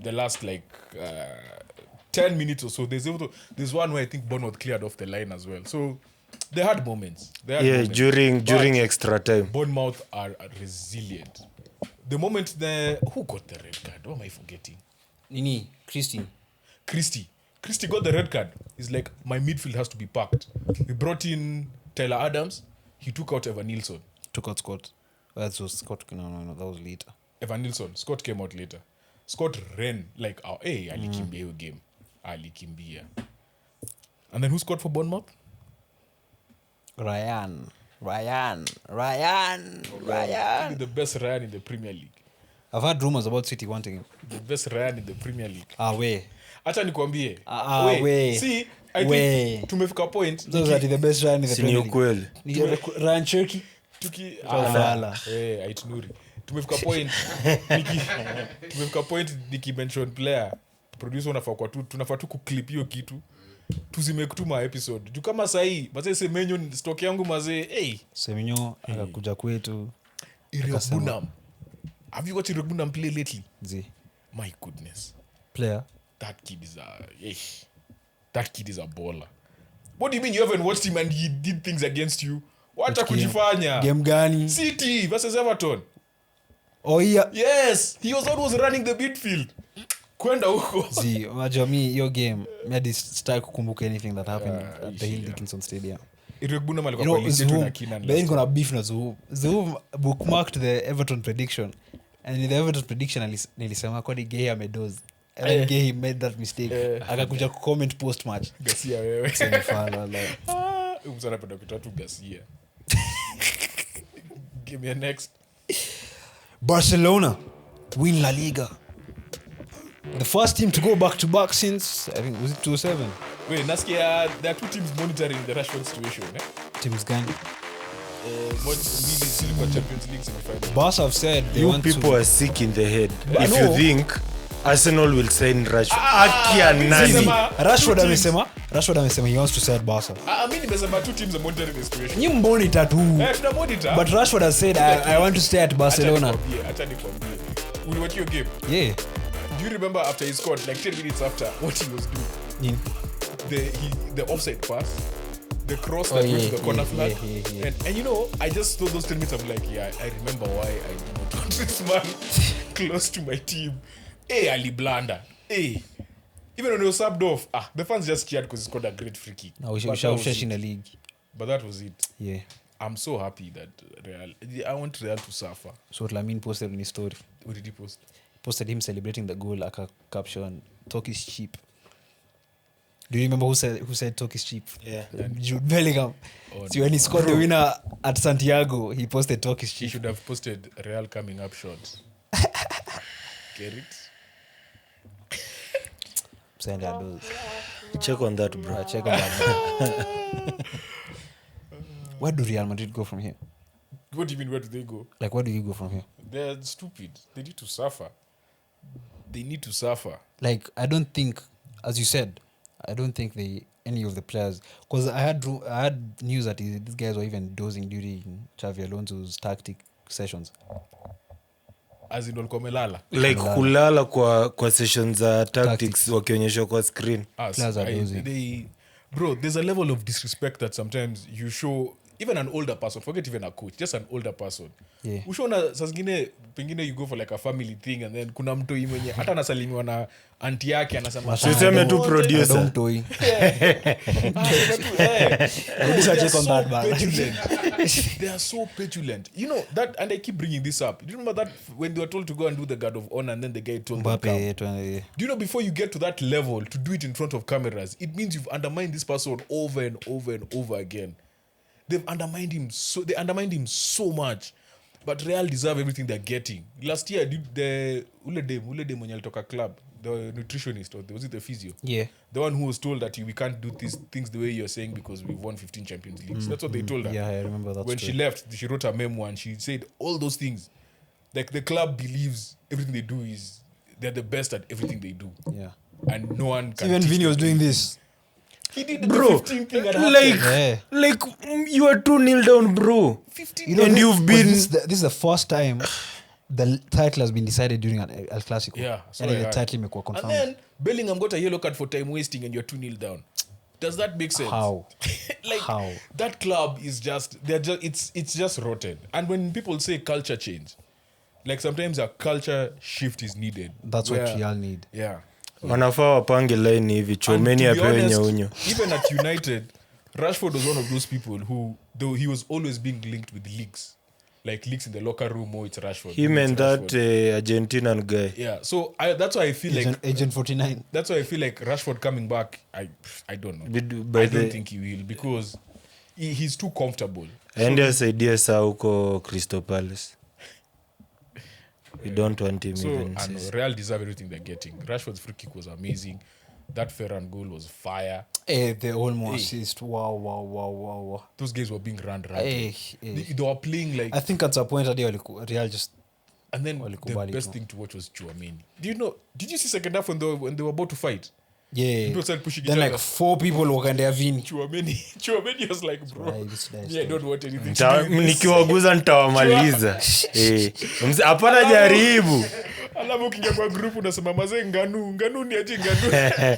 [SPEAKER 2] The last like 10 minutes or so. There's one where I think Bournemouth cleared off the line as well. So they had moments.
[SPEAKER 4] During extra time.
[SPEAKER 2] Bournemouth are resilient. The moment who got the red card? What am I forgetting?
[SPEAKER 1] Nini, Christie
[SPEAKER 2] got the red card. He's like, my midfield has to be packed. We brought in Tyler Adams. He took out Evan Nilsson.
[SPEAKER 1] took out Scott. That was Scott. No, that was later.
[SPEAKER 2] Evan Nilsson. Scott came out later. Scott ran like, alikimbia hiyo game. Alikimbia. And then who scored for Bournemouth?
[SPEAKER 1] Ryan.
[SPEAKER 2] The best Ryan in the Premier League.
[SPEAKER 1] I've heard rumors about City wanting him.
[SPEAKER 2] The best Ryan in the Premier League.
[SPEAKER 1] We.
[SPEAKER 2] Acha nikwambie.
[SPEAKER 1] We.
[SPEAKER 2] See, I think tumefika point.
[SPEAKER 1] Those are the best Ryan in the
[SPEAKER 4] Premier
[SPEAKER 1] Premier League. Ryan Cherky.
[SPEAKER 2] Aitunuri. Tumefika point nikimention player. Producer tunafaa tu kuclip hiyo kitu. Tuzimake tu ma episode. Juu kama sahi, mazee Semenyo stock yangu mazee.
[SPEAKER 1] Semenyo akakuja kwetu.
[SPEAKER 2] Irebunam. Have you watched Irebunam play lately? My goodness.
[SPEAKER 1] Player.
[SPEAKER 2] That kid is a baller. What do you mean you haven't watched him and he did things against you? Wacha kujifanya.
[SPEAKER 1] Game gani?
[SPEAKER 2] City versus Everton.
[SPEAKER 1] Oh yeah.
[SPEAKER 2] Yes, he was always running the midfield. Kwenda huko.
[SPEAKER 1] Unajua hiyo game, hadi sitaki kukumbuka anything that happened at the Hill Dickinson Stadium.
[SPEAKER 2] Irebunam alikuwa kwa list yetu na Kinan.
[SPEAKER 1] Then gonna beef na Zuhum. Zuhum bookmarked the Everton prediction. And in the Everton prediction nilisema kwa Gay amedoze. And then Gay made that mistake. Akakuja comment post match.
[SPEAKER 2] Garcia wewe.
[SPEAKER 1] Semifala like.
[SPEAKER 2] Umsana penda kutatu Garcia. Give me a next.
[SPEAKER 1] Barcelona win La Liga. The first team to go back-to-back since, I think, was it 2007?
[SPEAKER 2] Wait, nasikia there are two teams monitoring the Rashford situation.
[SPEAKER 1] Teams gani?
[SPEAKER 2] Still got Champions League semi-final.
[SPEAKER 1] Barca have said they
[SPEAKER 4] You
[SPEAKER 1] want
[SPEAKER 4] people
[SPEAKER 1] to...
[SPEAKER 4] are sick in the head.
[SPEAKER 1] I
[SPEAKER 4] If
[SPEAKER 1] know.
[SPEAKER 4] you think Arsenal will sign Rashford. Akia nani.
[SPEAKER 1] Rashford amesema he wants to sell Barca.
[SPEAKER 2] Mimi nimesema two teams are monitoring the situation.
[SPEAKER 1] Ni monitor tu.
[SPEAKER 2] Tuna monitor.
[SPEAKER 1] But Rashford has said I want to stay at Barcelona.
[SPEAKER 2] Acha nikwambie. Will watch your game.
[SPEAKER 1] Yeah.
[SPEAKER 2] Do you remember after he scored, like 10 minutes after, what he was doing? The offside pass, the cross that went to the corner flag.
[SPEAKER 1] Yeah.
[SPEAKER 2] And you know, I just saw those 10 minutes. I'm like, I remember why I did not want this man close to my team. Ali Blanda. Even when he was subbed off, the fans just cheered because he scored a great free kick.
[SPEAKER 1] Now we shall in the league.
[SPEAKER 2] But that was it.
[SPEAKER 1] Yeah.
[SPEAKER 2] I'm so happy that I want Real to suffer.
[SPEAKER 1] So what Lamin posted in his story.
[SPEAKER 2] What did he post?
[SPEAKER 1] Posted him celebrating the goal, like a caption, talk is cheap. Do you remember who said talk is cheap?
[SPEAKER 4] Yeah.
[SPEAKER 1] Jude Bellingham. So when he scored the winner at Santiago, he posted talk is
[SPEAKER 2] He
[SPEAKER 1] cheap.
[SPEAKER 2] should have posted Real coming up short. Get it?
[SPEAKER 1] Send that those.
[SPEAKER 4] Check on that, bro.
[SPEAKER 1] Check on that. Where do Real Madrid go from here?
[SPEAKER 2] What do you mean, where do they go?
[SPEAKER 1] Like, where do you go from here?
[SPEAKER 2] They're stupid. They need to suffer.
[SPEAKER 1] Like, I don't think, as you said, I don't think any of the players, because I had news that these guys were even dozing during Xavi Alonso's tactic sessions.
[SPEAKER 2] As in walikuwa melala.
[SPEAKER 4] Like kulala kwa sessions za tactics wakionyeshwa kwa screen.
[SPEAKER 1] Players are dozing.
[SPEAKER 2] Bro, there's a level of disrespect that sometimes you show even an older person, forget even a coach, just an older person.
[SPEAKER 1] Yeah.
[SPEAKER 2] Ushaona saa zingine pengine you go for like a family thing and then kuna mtu mwenye hata anasalimiwa na auntie yake anasema
[SPEAKER 4] Tuseme tu producer.
[SPEAKER 2] They are so petulant. You know that, and I keep bringing this up. Do you remember that when they were told to go and do the guard of honor and then the guy told them come? Do you know before you get to that level to do it in front of cameras, it means you've undermined this person over and over and over again. They undermined him so much. But Real deserve everything they're getting. Last year, the Ulede mwenye alitoka club, the nutritionist, or was it the physio?
[SPEAKER 1] Yeah.
[SPEAKER 2] The one who was told that we can't do these things the way you're saying because we've won 15 Champions Leagues. That's what they told her.
[SPEAKER 1] Yeah, I remember that.
[SPEAKER 2] When she left, she wrote a memoir and she said all those things. Like the club believes everything they do is they're the best at everything they do.
[SPEAKER 1] Yeah.
[SPEAKER 2] and no one can
[SPEAKER 1] Even
[SPEAKER 2] teach
[SPEAKER 1] Vinny was
[SPEAKER 2] them.
[SPEAKER 1] doing this.
[SPEAKER 2] He did
[SPEAKER 4] Bro,
[SPEAKER 2] the 15 thing at halftime.
[SPEAKER 4] like you are 2-0 down, bro.
[SPEAKER 2] 15
[SPEAKER 4] And you've been
[SPEAKER 1] This is the first time the title has been decided during an El Clasico.
[SPEAKER 2] Yeah, so
[SPEAKER 1] And
[SPEAKER 2] I
[SPEAKER 1] the
[SPEAKER 2] heard.
[SPEAKER 1] title imekuwa
[SPEAKER 2] And
[SPEAKER 1] confirmed.
[SPEAKER 2] then Bellingham got a yellow card for time wasting and you're 2-0 down. Does that make sense?
[SPEAKER 1] How?
[SPEAKER 2] Like
[SPEAKER 1] How?
[SPEAKER 2] that club is just it's just rotten. And when people say culture change, like sometimes a culture shift is needed.
[SPEAKER 1] That's what
[SPEAKER 2] where-
[SPEAKER 1] Real need.
[SPEAKER 2] Yeah.
[SPEAKER 4] wanafaa wapange line hivi
[SPEAKER 2] And
[SPEAKER 4] chomeni
[SPEAKER 2] to be
[SPEAKER 4] apewe
[SPEAKER 2] honest,
[SPEAKER 4] nyaunyo.
[SPEAKER 2] even at United, Rashford was one of those people who, though he was always being linked with leagues, like leagues in the locker room. Oh, it's Rashford.
[SPEAKER 4] Him
[SPEAKER 2] it's
[SPEAKER 4] and that
[SPEAKER 2] Rashford.
[SPEAKER 4] Argentinian guy.
[SPEAKER 2] Yeah, so that's why I feel like
[SPEAKER 1] Agent 49.
[SPEAKER 2] that's why I feel like Rashford coming back. I don't know.
[SPEAKER 4] By
[SPEAKER 2] I
[SPEAKER 4] the-
[SPEAKER 2] don't think he will because he's too comfortable.
[SPEAKER 4] aende asaidia saa huko Crystal Palace. We don't want him
[SPEAKER 2] So
[SPEAKER 4] even.
[SPEAKER 2] I know Real deserve everything they're getting. Rashford's free kick was amazing. That Ferran goal was fire.
[SPEAKER 1] The Olmo assist. Wow.
[SPEAKER 2] Those guys were being run right. They were playing like,
[SPEAKER 1] I think at a point hadi Real just
[SPEAKER 2] and then the
[SPEAKER 1] walikubali
[SPEAKER 2] best
[SPEAKER 1] tu.
[SPEAKER 2] thing to watch was Chouameni. Did you see second half when they were about to fight?
[SPEAKER 1] yeah.
[SPEAKER 2] People started pushing
[SPEAKER 1] Then
[SPEAKER 2] each
[SPEAKER 1] like
[SPEAKER 2] other.
[SPEAKER 1] 4 people wakaendea Vini.
[SPEAKER 2] Chouameni was like, bro,
[SPEAKER 1] Right, this guy is
[SPEAKER 2] I don't want anything to do with this.
[SPEAKER 4] nikiwaguza ntawamaliza. Hapana jaribu.
[SPEAKER 2] Alafu ukiingia kwa group unasema mazee nganu ni aje nganu.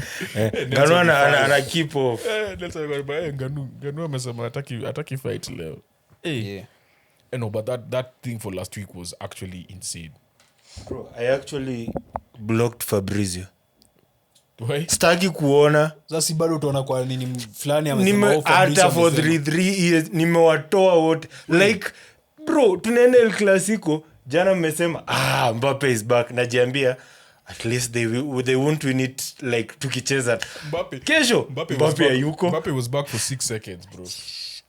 [SPEAKER 4] Nganu ana keep off.
[SPEAKER 2] Nelson alikuwa nganu amesema hataki fight leo.
[SPEAKER 1] Yeah.
[SPEAKER 2] No, but that thing for last week was actually insane.
[SPEAKER 4] Bro, I actually blocked Fabrizio.
[SPEAKER 2] Why?
[SPEAKER 4] Staki kuona
[SPEAKER 1] Sasa bado utaona kwa nini fulani amesema
[SPEAKER 4] hata for 3 years nimewatoa wote like bro tunaenda El Clasico jana mmesema Mbappe is back najiambia at least they won't win it like tukicheza kesho Mbappe hayuko.
[SPEAKER 2] Mbappe was back for 6 seconds, bro.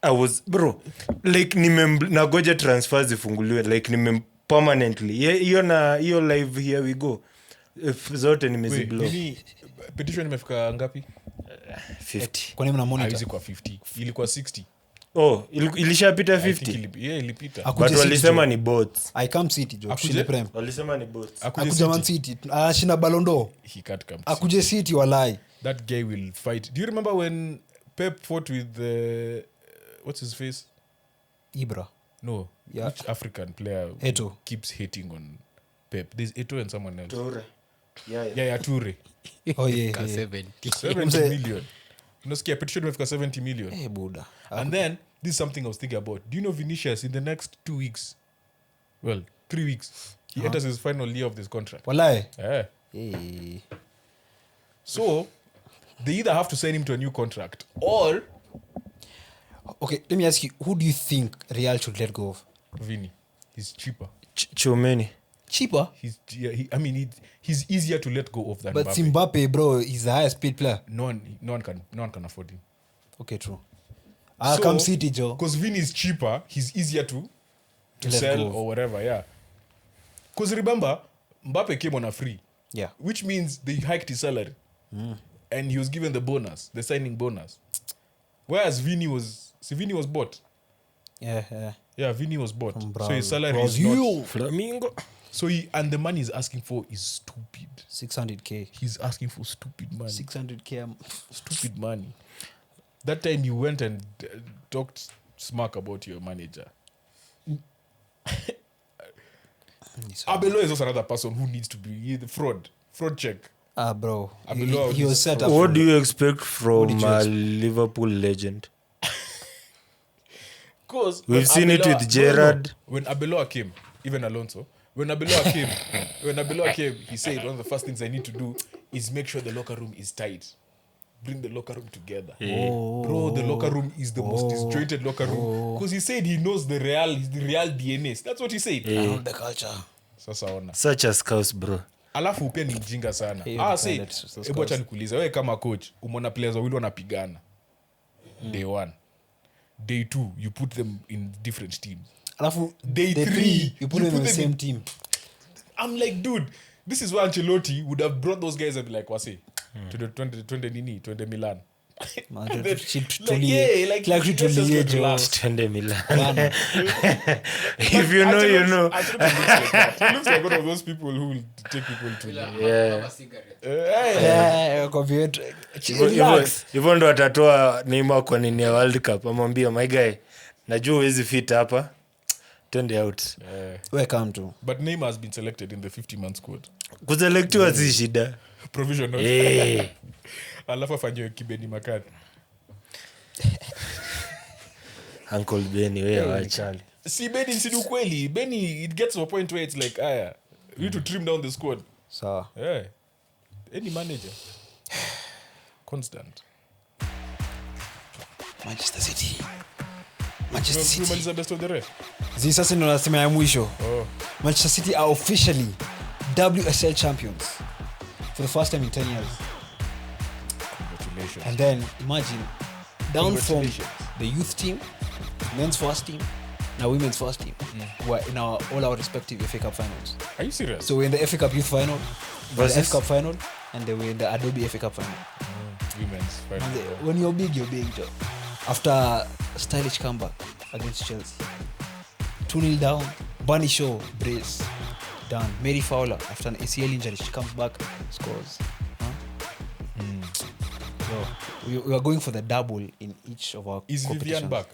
[SPEAKER 4] I was bro like nagoja transfers zifunguliwe like permanently hiyo live here we go zote nimeziblock.
[SPEAKER 2] Petition imefika ngapi?
[SPEAKER 4] 50.
[SPEAKER 1] Kwa nini mna monitor?
[SPEAKER 2] Haizi kwa 50. Ilikuwa 60.
[SPEAKER 4] Ilishapita
[SPEAKER 2] I think
[SPEAKER 4] 50
[SPEAKER 2] ilipita.
[SPEAKER 1] Akuje
[SPEAKER 4] but
[SPEAKER 1] City,
[SPEAKER 4] walisema
[SPEAKER 1] Joe.
[SPEAKER 4] ni bots.
[SPEAKER 1] I come City jo. Shinde Prem.
[SPEAKER 4] Walisema ni bots.
[SPEAKER 1] Akuja Man City. Anashinda Ballon d'Or.
[SPEAKER 2] He can't come.
[SPEAKER 1] Akuje City walai.
[SPEAKER 2] That guy will fight. Do you remember when Pep fought with what's his face?
[SPEAKER 1] Ibra.
[SPEAKER 2] No,
[SPEAKER 1] Yeah.
[SPEAKER 2] which African player
[SPEAKER 1] Eto'o.
[SPEAKER 2] keeps hating on Pep? There's Eto'o and someone else.
[SPEAKER 4] Toure. Yeah.
[SPEAKER 2] Yeah, Toure.
[SPEAKER 1] Oh yeah.
[SPEAKER 3] 70.
[SPEAKER 2] 70 million. Unasikia petition imefika 70 million.
[SPEAKER 1] Eh buda.
[SPEAKER 2] And then this is something I was thinking about. Do you know Vinicius in the next 2 weeks? Well, 3 weeks. He enters his final year of this contract.
[SPEAKER 1] Walai.
[SPEAKER 2] Yeah.
[SPEAKER 1] Eh.
[SPEAKER 2] So they either have to sign him to a new contract or
[SPEAKER 1] Okay, let me ask you, who do you think Real should let go of?
[SPEAKER 2] Vini. He's cheaper.
[SPEAKER 4] Chomeni.
[SPEAKER 1] Cheaper?
[SPEAKER 2] He's easier to let go of than
[SPEAKER 1] But
[SPEAKER 2] Mbappe.
[SPEAKER 1] Mbappe, bro, is the highest paid player.
[SPEAKER 2] No one can afford him.
[SPEAKER 1] Okay, true. Come City, Joe.
[SPEAKER 2] Because Vini is cheaper, he's easier to
[SPEAKER 1] let
[SPEAKER 2] sell
[SPEAKER 1] go of.
[SPEAKER 2] or whatever, yeah. Because remember, Mbappe came on a free,
[SPEAKER 1] Yeah.
[SPEAKER 2] which means they hiked his salary. And he was given the signing bonus. Whereas Vini was bought.
[SPEAKER 1] Yeah.
[SPEAKER 2] Yeah, Vini was bought.
[SPEAKER 1] From
[SPEAKER 2] So his salary is
[SPEAKER 1] Brazil.
[SPEAKER 2] not...
[SPEAKER 4] Flamingo.
[SPEAKER 2] So and the money he's asking for is stupid.
[SPEAKER 1] 600k.
[SPEAKER 2] He's asking for stupid money.
[SPEAKER 1] 600k.
[SPEAKER 2] Stupid money. That time you went and talked smack about your manager. Abelo is also another person who needs to be the fraud check.
[SPEAKER 1] Bro.
[SPEAKER 2] Abelo
[SPEAKER 1] He was set up.
[SPEAKER 4] What
[SPEAKER 1] for-
[SPEAKER 4] do you expect from
[SPEAKER 1] did you
[SPEAKER 4] a
[SPEAKER 1] expect?
[SPEAKER 4] Liverpool legend?
[SPEAKER 2] Because
[SPEAKER 4] We've seen it with Gerrard.
[SPEAKER 2] When Abeloa came, even Alonso, when Abeloa came, he said one of the first things I need to do is make sure the locker room is tight. Bring the locker room together. Bro, the locker room is the most disjointed locker room. Because he said he knows the real DNA. That's what he said.
[SPEAKER 1] I know the culture.
[SPEAKER 2] Sasa ona.
[SPEAKER 4] Such a scouse, bro.
[SPEAKER 2] Alafu pia ni mjinga sana.
[SPEAKER 1] Hiyo
[SPEAKER 2] Say,
[SPEAKER 1] dependent, so
[SPEAKER 2] hebu acha nikuulize, wewe kama coach, umeona players wawili wanapigana. Day 1. Day 2, you put them in different teams.
[SPEAKER 1] Alafu,
[SPEAKER 2] Day
[SPEAKER 1] the
[SPEAKER 2] 3,
[SPEAKER 1] you put them in the same team.
[SPEAKER 2] I'm like, dude, this is why Ancelotti would have brought those guys and be like, wase, to the 20 Milan.
[SPEAKER 4] Twende Milan. If you know, you know.
[SPEAKER 2] He looks like one of those people who will take people to
[SPEAKER 4] hivyo ndo atatoa Neymar kwa nini ya World Cup, amwambia my guy, najua huwezi fit hapa, twende out.
[SPEAKER 1] Welcome to.
[SPEAKER 2] But Neymar has been selected in the 50-man squad.
[SPEAKER 4] Kuselectiwa si shida.
[SPEAKER 2] Provisional. Alafu afanyiwe kibeni makati.
[SPEAKER 4] Uncle Benny, wewe wacha.
[SPEAKER 2] See, Benny si ukweli. Benny, it gets to a point where it's like, you need to trim down the squad.
[SPEAKER 1] So,
[SPEAKER 2] Yeah. Any manager. Constant.
[SPEAKER 1] Manchester City.
[SPEAKER 2] Tumemaliza best of the rest.
[SPEAKER 1] Zi sasa ndo nasema ya mwisho.
[SPEAKER 2] Oh.
[SPEAKER 1] Manchester City are officially WSL champions for the first time in 10 years.
[SPEAKER 2] Congratulations.
[SPEAKER 1] And then imagine down from the youth team, men's first team, now women's first team, who are in all our respective FA Cup finals.
[SPEAKER 2] Are you serious?
[SPEAKER 1] So we're in the FA Cup youth final,
[SPEAKER 4] Versus?
[SPEAKER 1] the FA Cup final, and then we're in the Adobe FA Cup final.
[SPEAKER 2] Women's final.
[SPEAKER 1] And when you're big, Joe. After a stylish comeback against Chelsea, 2-0 down, Bunny Shaw brace done. Mary Fowler after an ACL injury, she comes back, scores. So we are going for the double in each of our
[SPEAKER 2] Is
[SPEAKER 1] competitions.
[SPEAKER 2] Vivian back?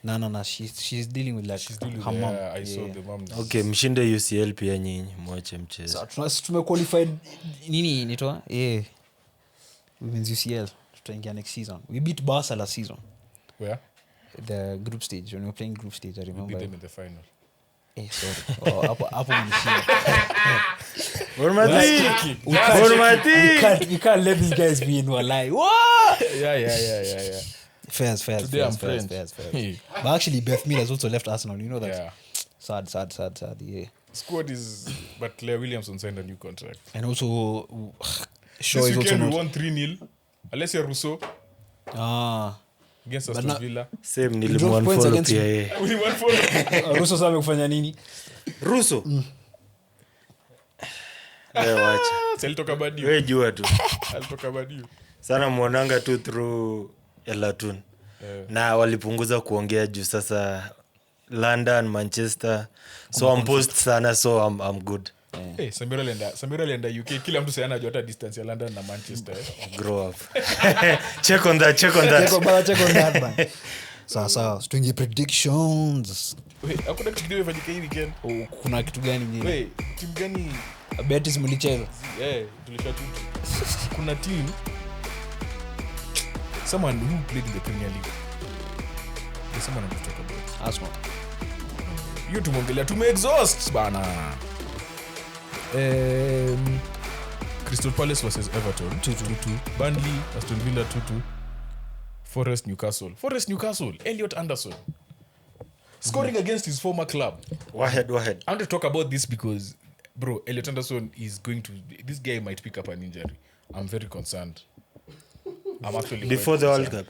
[SPEAKER 1] No. She's dealing with like
[SPEAKER 2] She's doing
[SPEAKER 1] her mom.
[SPEAKER 2] I saw the mom.
[SPEAKER 4] Okay, mshinde UCL pia nyinyi, mwache mchezo.
[SPEAKER 1] So tumequalified nini nitoa? Yeah. Women's UCL. Tutaingia next season. We beat Barca last season.
[SPEAKER 2] Where?
[SPEAKER 1] The group stage. When we were playing group stage, I
[SPEAKER 2] We
[SPEAKER 1] remember.
[SPEAKER 2] beat them in the final.
[SPEAKER 1] Sorry. Hapo mnishinda. We can't let these guys be in one lie. What?
[SPEAKER 2] Yeah.
[SPEAKER 1] Fair.
[SPEAKER 2] Today I'm friends. Hey.
[SPEAKER 1] But actually, Beth Mead has also left Arsenal. You know that?
[SPEAKER 2] Yeah.
[SPEAKER 1] Sad. Yeah.
[SPEAKER 2] Squad is, but Claire Williamson signed a new contract.
[SPEAKER 1] And also, Shaw
[SPEAKER 2] This
[SPEAKER 1] is also
[SPEAKER 2] weekend we
[SPEAKER 1] not.
[SPEAKER 2] won 3-0. Alessia Rousseau against Aston Villa.
[SPEAKER 4] Same
[SPEAKER 1] He dropped points
[SPEAKER 4] nilimwonfollow
[SPEAKER 1] against
[SPEAKER 4] pia yeye.
[SPEAKER 2] We won 4.
[SPEAKER 1] Russo sasa amekufanya nini?
[SPEAKER 4] Russo? Wewe wacha.
[SPEAKER 2] Alitoka Badiu.
[SPEAKER 4] Wewe jua tu.
[SPEAKER 2] Alitoka Badiu.
[SPEAKER 4] Sana muonanga tu through Elatun. Na walipunguza kuongea juu sasa London, Manchester. So I'm post sana, so I'm good.
[SPEAKER 2] Hey, Samira alienda UK. Kila mtu sayana hata distance ya London na Manchester.
[SPEAKER 4] Grow up. Check on that.
[SPEAKER 1] Check on that, man. Sawa. Tuingie predictions.
[SPEAKER 2] Wait, hakuna kitu kingine kimefanyika hii weekend.
[SPEAKER 1] Kuna kitu gani nyingine?
[SPEAKER 2] Wait, timu gani?
[SPEAKER 1] Betis mlicheza.
[SPEAKER 2] Tulishatutu. Kuna team someone who played in the Premier League. There's someone I'm talking about.
[SPEAKER 1] Asma.
[SPEAKER 2] You tumongelea exhaust bana. Crystal Palace versus Everton 2-2. Burnley Aston Villa 2-2. Forest Newcastle. Elliot Anderson scoring against his former club.
[SPEAKER 4] Go ahead.
[SPEAKER 2] I want to talk about this because, bro, Elliot Anderson is this guy might pick up an injury. I'm very concerned. I'm actually
[SPEAKER 4] Before the World Cup.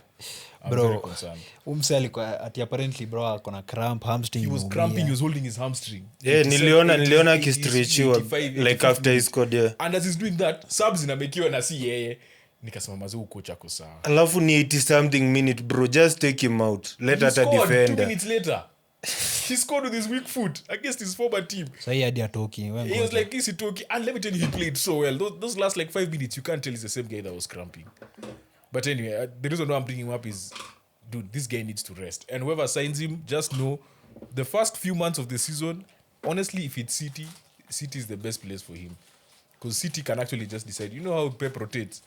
[SPEAKER 2] I'm very concerned.
[SPEAKER 1] Umse alikuwa apparently bro akona cramp hamstring.
[SPEAKER 2] He was cramping, he was holding his hamstring.
[SPEAKER 4] Yeah, niliona akistretchiwa like after he scored, yeah.
[SPEAKER 2] And as he's doing that, subs inamekiwa na si yeye. Nikasema mazuu coach ako sawa.
[SPEAKER 4] Alafu ni 80 something minute, bro, just take him out. Let hata defender.
[SPEAKER 2] 2 minutes later. He scored with his weak foot against his former team.
[SPEAKER 1] So he had talking.
[SPEAKER 2] He was like, is he talking? And let me tell you, he played so well. Those last like 5 minutes, you can't tell he's the same guy that was cramping. But anyway, the reason why I'm bringing him up is, dude, this guy needs to rest. And whoever signs him, just know the first few months of the season, honestly, if it's City is the best place for him. Because City can actually just decide. You know how Pep rotates?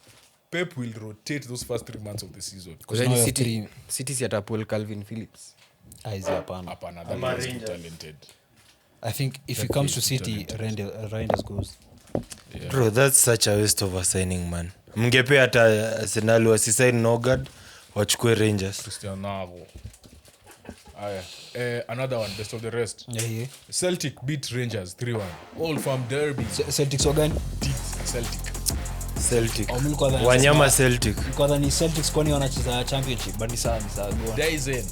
[SPEAKER 2] Pep will rotate those first 3 months of the season.
[SPEAKER 3] Because City si atapol Calvin Phillips.
[SPEAKER 1] Hapana.
[SPEAKER 2] That is too talented.
[SPEAKER 1] I think if it comes to City, Reinders goes.
[SPEAKER 2] Yeah.
[SPEAKER 4] Bro, that's such a waste of a signing, man. Mngepe hata Arsenal wasisign Nogard, wachukue Rangers.
[SPEAKER 2] Cristiano. Another one, best of the rest.
[SPEAKER 1] Yeah.
[SPEAKER 2] Celtic beat Rangers 3-1. All from Derby.
[SPEAKER 1] Celtics wagani?
[SPEAKER 4] Celtic.
[SPEAKER 1] Wanyama
[SPEAKER 4] Wanyama Celtic.
[SPEAKER 1] Because ni Celtics kwani wanacheza championship, but ni sawa go on.
[SPEAKER 2] Dyson.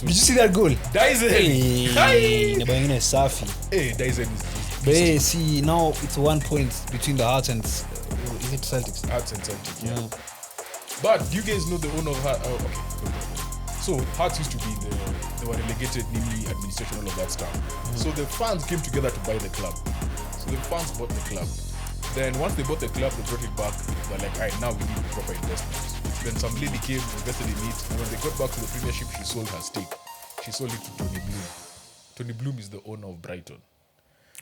[SPEAKER 1] Did you see that goal?
[SPEAKER 2] Dyson.
[SPEAKER 1] Hey, ni bangine safi.
[SPEAKER 2] Hey, Dyson is
[SPEAKER 1] But see, now it's 1 point between the Hearts and is it Celtics?
[SPEAKER 2] Hearts and Celtic. Yeah. But do you guys know the owner of Hearts? Oh, okay. So Hearts used to be they were relegated, namely administration, all of that stuff. So the fans came together to buy the club. So the fans bought the club. Then once they bought the club, they brought it back. They're like, alright, now we need proper investment. Then some lady came, invested in it, and when they got back to the Premiership, she sold her stake. She sold it to Tony Bloom. Tony Bloom is the owner of Brighton.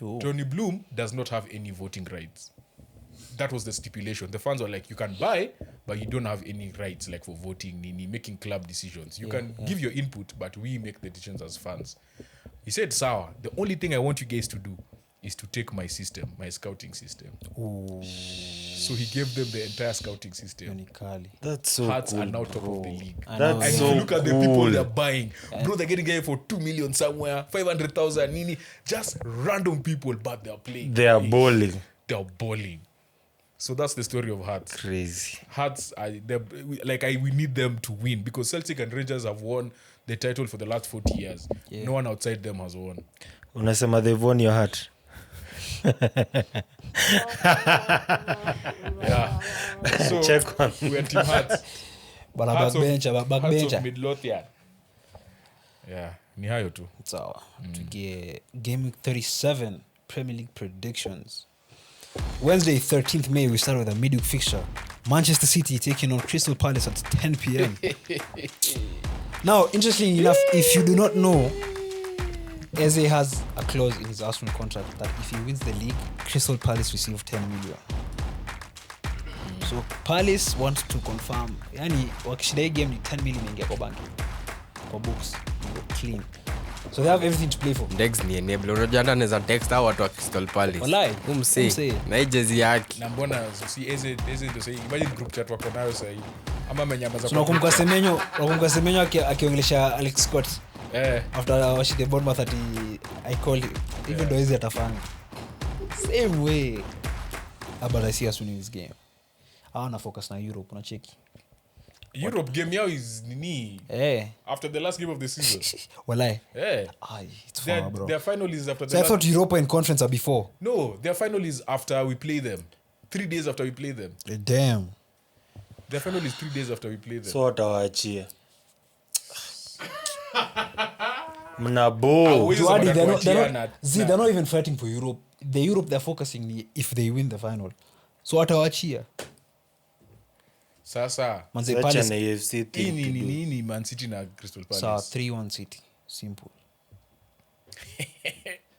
[SPEAKER 1] Oh.
[SPEAKER 2] Tony Bloom does not have any voting rights. That was the stipulation. The fans were like, you can buy, but you don't have any rights like for voting, making club decisions. You can give your input, but we make the decisions as fans. He said, Sawa, the only thing I want you guys to do is to take my system, my scouting system.
[SPEAKER 1] Ooh.
[SPEAKER 2] So he gave them the entire scouting system.
[SPEAKER 4] That's so
[SPEAKER 2] Hearts
[SPEAKER 4] cool,
[SPEAKER 2] are now top
[SPEAKER 4] bro.
[SPEAKER 2] of the league.
[SPEAKER 1] That's
[SPEAKER 2] And
[SPEAKER 4] so
[SPEAKER 2] if you look at the people
[SPEAKER 4] cool.
[SPEAKER 2] they're buying, bro, they're getting it for 2 million somewhere, 500,000, nini, just random people, but they're playing.
[SPEAKER 4] They are bowling.
[SPEAKER 2] They're balling. So that's the story of Hearts.
[SPEAKER 4] Crazy.
[SPEAKER 2] Hearts, we need them to win because Celtic and Rangers have won the title for the last 40 years.
[SPEAKER 1] Yeah.
[SPEAKER 2] No one outside them has won.
[SPEAKER 4] Unasema they've won your heart.
[SPEAKER 2] Yeah. So
[SPEAKER 4] Check one.
[SPEAKER 2] we're Team Hearts.
[SPEAKER 1] But
[SPEAKER 2] Hearts of
[SPEAKER 1] Hearts of
[SPEAKER 2] Midlothian. Yeah, ni hayo tu.
[SPEAKER 1] Sawa. Tugie game week 37 Premier League predictions. Wednesday, 13th May, we start with a midweek fixture. Manchester City taking on Crystal Palace at 10 p.m. Now, interestingly enough, if you do not know, Eze has a clause in his Arsenal contract that if he wins the league, Crystal Palace receive 10 million. So Palace wants to confirm, yani wakishinda hii game ni 10 million ingia kwa banki, kwa books, clean. So they have everything to play for.
[SPEAKER 3] Dex ni enable. Unajua hata anaweza text hao watu wa Crystal Palace.
[SPEAKER 1] Walai.
[SPEAKER 3] Umse. Na hii jezi yake.
[SPEAKER 2] Na mbona si Eze ndio sasa imagine group chat wako nayo sasa hivi. Ama menyamaza
[SPEAKER 1] So nakumbuka Semenyo akiongelesha Alex Scott. After washite Bournemouth ati I call him. Even though Eze atafanga. Same way. But I see us winning this game. I wanna focus na Europe, unacheki.
[SPEAKER 2] Europe game yao is nini? After the last game of the season.
[SPEAKER 1] Walai. It's far, bro.
[SPEAKER 2] Their final is after the
[SPEAKER 1] So I thought Europa and Conference are before.
[SPEAKER 2] No, their final is after we play them. 3 days after we play them.
[SPEAKER 1] Damn.
[SPEAKER 2] Their final is 3 days after we play them.
[SPEAKER 4] So watawaachia. Mnabo.
[SPEAKER 1] They're not even fighting for Europe. The Europe they're focusing if they win the final. So watawachia.
[SPEAKER 2] Sasa
[SPEAKER 1] Manze Palace
[SPEAKER 4] na AFC thing.
[SPEAKER 2] Nini Man City na Crystal Palace.
[SPEAKER 1] Sawa 3-1 City. Simple.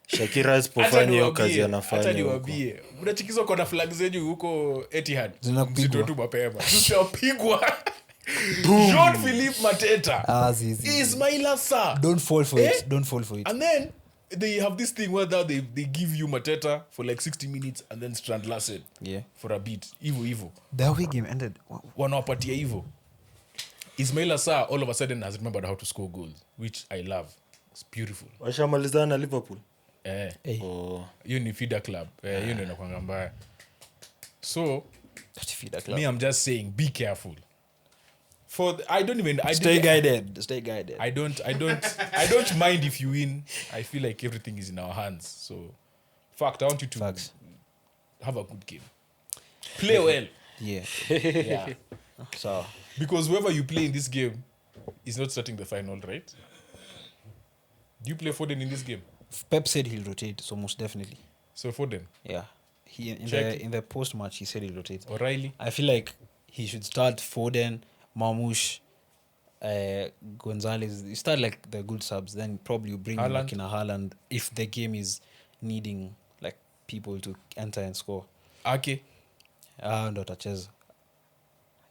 [SPEAKER 4] Shakira asipofanya hiyo kazi anafanya.
[SPEAKER 2] Hata niwaambie. Mnachikizwa kwa na flag zenyu huko Etihad.
[SPEAKER 1] Zinapigwa
[SPEAKER 2] tu mapema. Tutapigwa. Jean-Philippe Mateta. Ismaila Sarr.
[SPEAKER 1] Don't fall for it. Don't fall for it.
[SPEAKER 2] And then they have this thing where they give you Mateta for like 60 minutes and then Strand Larsen for a bit. Evo.
[SPEAKER 1] The away game ended.
[SPEAKER 2] Wanawapatia hivyo. Ismaila Sarr all of a sudden has remembered how to score goals, which I love. It's beautiful.
[SPEAKER 4] Washamalizana na Liverpool.
[SPEAKER 2] Hiyo ni feeder club. Hiyo ndio inakuanga mbaya. So me I'm just saying be careful.
[SPEAKER 1] Stay guided.
[SPEAKER 2] I don't mind if you win. I feel like everything is in our hands. So I want you to have a good game. Play well.
[SPEAKER 1] Yeah. So
[SPEAKER 2] because whoever you play in this game is not starting the final, right? Do you play Foden in this game?
[SPEAKER 1] Pep said he'll rotate, so most definitely.
[SPEAKER 2] So Foden?
[SPEAKER 1] Yeah. He in the post match he said he'll rotate.
[SPEAKER 2] O'Reilly?
[SPEAKER 1] I feel like he should start Foden, Marmoush, Gonzalez. You start like the good subs, then probably you bring like in a Haaland if the game is needing like people to enter and score.
[SPEAKER 2] Ake?
[SPEAKER 1] Ndo atacheza.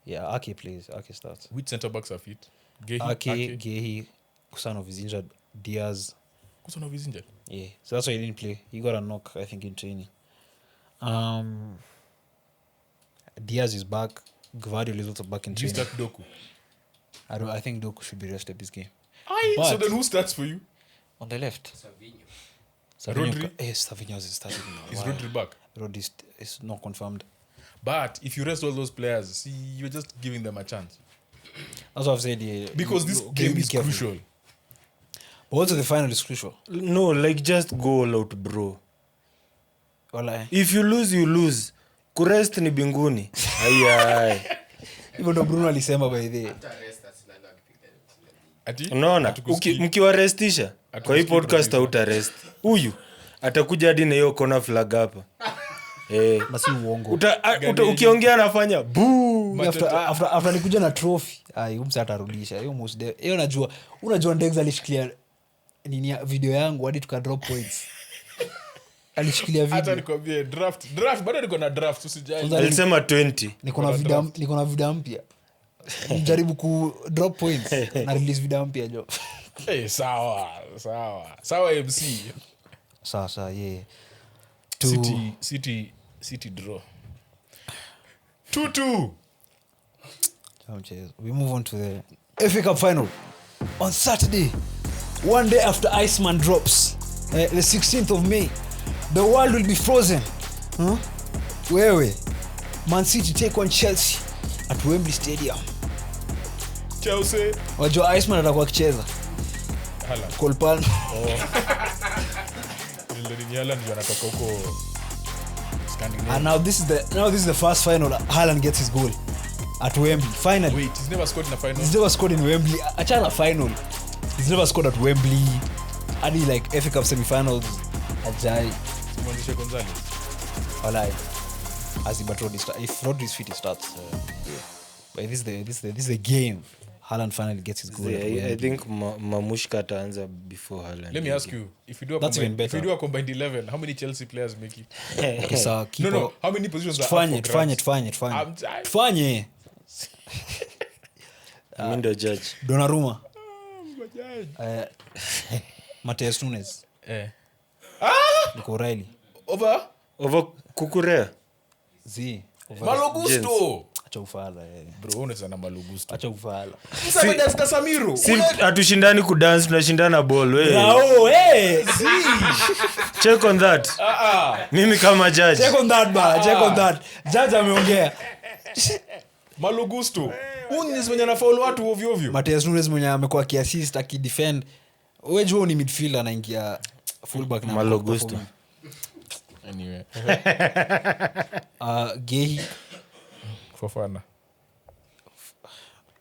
[SPEAKER 1] Yeah, Ake plays. Ake starts.
[SPEAKER 2] Which centre backs are fit?
[SPEAKER 1] Gehi, Kusanov is injured. Diaz.
[SPEAKER 2] Kusanov is injured?
[SPEAKER 1] Yeah, so that's why he didn't play. He got a knock, I think, in training. Diaz is back. Gvardiol is also back in training.
[SPEAKER 2] Do you start Doku?
[SPEAKER 1] I think Doku should be rested this game.
[SPEAKER 2] So then who starts for you?
[SPEAKER 1] On the left.
[SPEAKER 2] Rodri?
[SPEAKER 1] Yes, Savinho is starting.
[SPEAKER 2] Is Rodri back?
[SPEAKER 1] Rodri is not confirmed.
[SPEAKER 2] But if you rest all those players, see, you're just giving them a chance.
[SPEAKER 1] That's what I've said. Yeah,
[SPEAKER 2] because this game is crucial.
[SPEAKER 1] But also the final is crucial.
[SPEAKER 4] No, like just go all out, bro.
[SPEAKER 1] Walai.
[SPEAKER 4] If you lose, you lose. Kurest ni binguni. Ayai.
[SPEAKER 1] hivyo ndo Bruno alisema by the way.
[SPEAKER 2] Ati
[SPEAKER 4] unaona mkiwarestisha kwa hii podcast hautarest huyu atakuja hadi na hiyo kona flag hapa
[SPEAKER 1] Na si uongo.
[SPEAKER 4] ukiongea anafanya boo
[SPEAKER 1] After nikuja na trophy umse atarudisha hiyo most hiyo unajua Ndex alishikilia nini video yangu hadi tuka drop points. Alishikilia
[SPEAKER 2] hata
[SPEAKER 1] video.
[SPEAKER 2] nikwambie draft bado niko na draft usijali.
[SPEAKER 4] alisema 20
[SPEAKER 1] niko na video mpya. Nijaribu ku drop points na release video mpya jo.
[SPEAKER 2] Sawa MC.
[SPEAKER 1] Sasa
[SPEAKER 2] City draw 2-2.
[SPEAKER 1] We move on to the FA Cup final on Saturday, one day after Iceman drops, the 16th of May. The world will be frozen. Wewe, Man City take on Chelsea at Wembley Stadium.
[SPEAKER 2] Chelsea.
[SPEAKER 1] Wajua Iceman atakuwa akicheza.
[SPEAKER 2] Haaland.
[SPEAKER 1] Cole Palmer.
[SPEAKER 2] Haaland ndio anatoka huko Scandinavia.
[SPEAKER 1] And now this is the first final Haaland gets his goal at Wembley. Finally.
[SPEAKER 2] Wait, he's never scored in a final.
[SPEAKER 1] He's never scored in Wembley. Achana final. He's never scored at Wembley. Hadi like FA Cup semi-finals. Ajai.
[SPEAKER 2] Mwanzisha Gonzalez.
[SPEAKER 1] Walai. But if Rodri is fit, he starts. But this is the game. Haaland finally gets his goal.
[SPEAKER 4] I think Mamushka ataanza before Haaland.
[SPEAKER 2] Let me ask you, if you do a combined 11, how many Chelsea players make it?
[SPEAKER 1] Okay, so keep
[SPEAKER 2] No, how many positions are up for grabs?
[SPEAKER 1] Tufanye.
[SPEAKER 4] Mimi ndo judge.
[SPEAKER 1] Donnarumma. Mateus Nunes. Nico O'Reilly.
[SPEAKER 2] Over
[SPEAKER 4] Kukurea.
[SPEAKER 2] Malo Gusto.
[SPEAKER 1] Acha ufala.
[SPEAKER 2] Bro, unaweza na Malo Gusto.
[SPEAKER 1] Acha ufala.
[SPEAKER 2] Msamadas Casemiro.
[SPEAKER 4] Si hatushindani kudance, tunashindana ball wewe.
[SPEAKER 1] Bravo,
[SPEAKER 4] Check on that. Mimi kama judge.
[SPEAKER 1] Check on that. Judge ameongea.
[SPEAKER 2] Malo Gusto. Unis mwenye na foul watu ovyo ovyo.
[SPEAKER 1] Mateus Nunes mwenye amekuwa kiassist akidefend. Wewe jua ni midfielder anaingia fullback na
[SPEAKER 4] Malo Gusto.
[SPEAKER 2] Anyway.
[SPEAKER 1] Gehi
[SPEAKER 2] Fofana.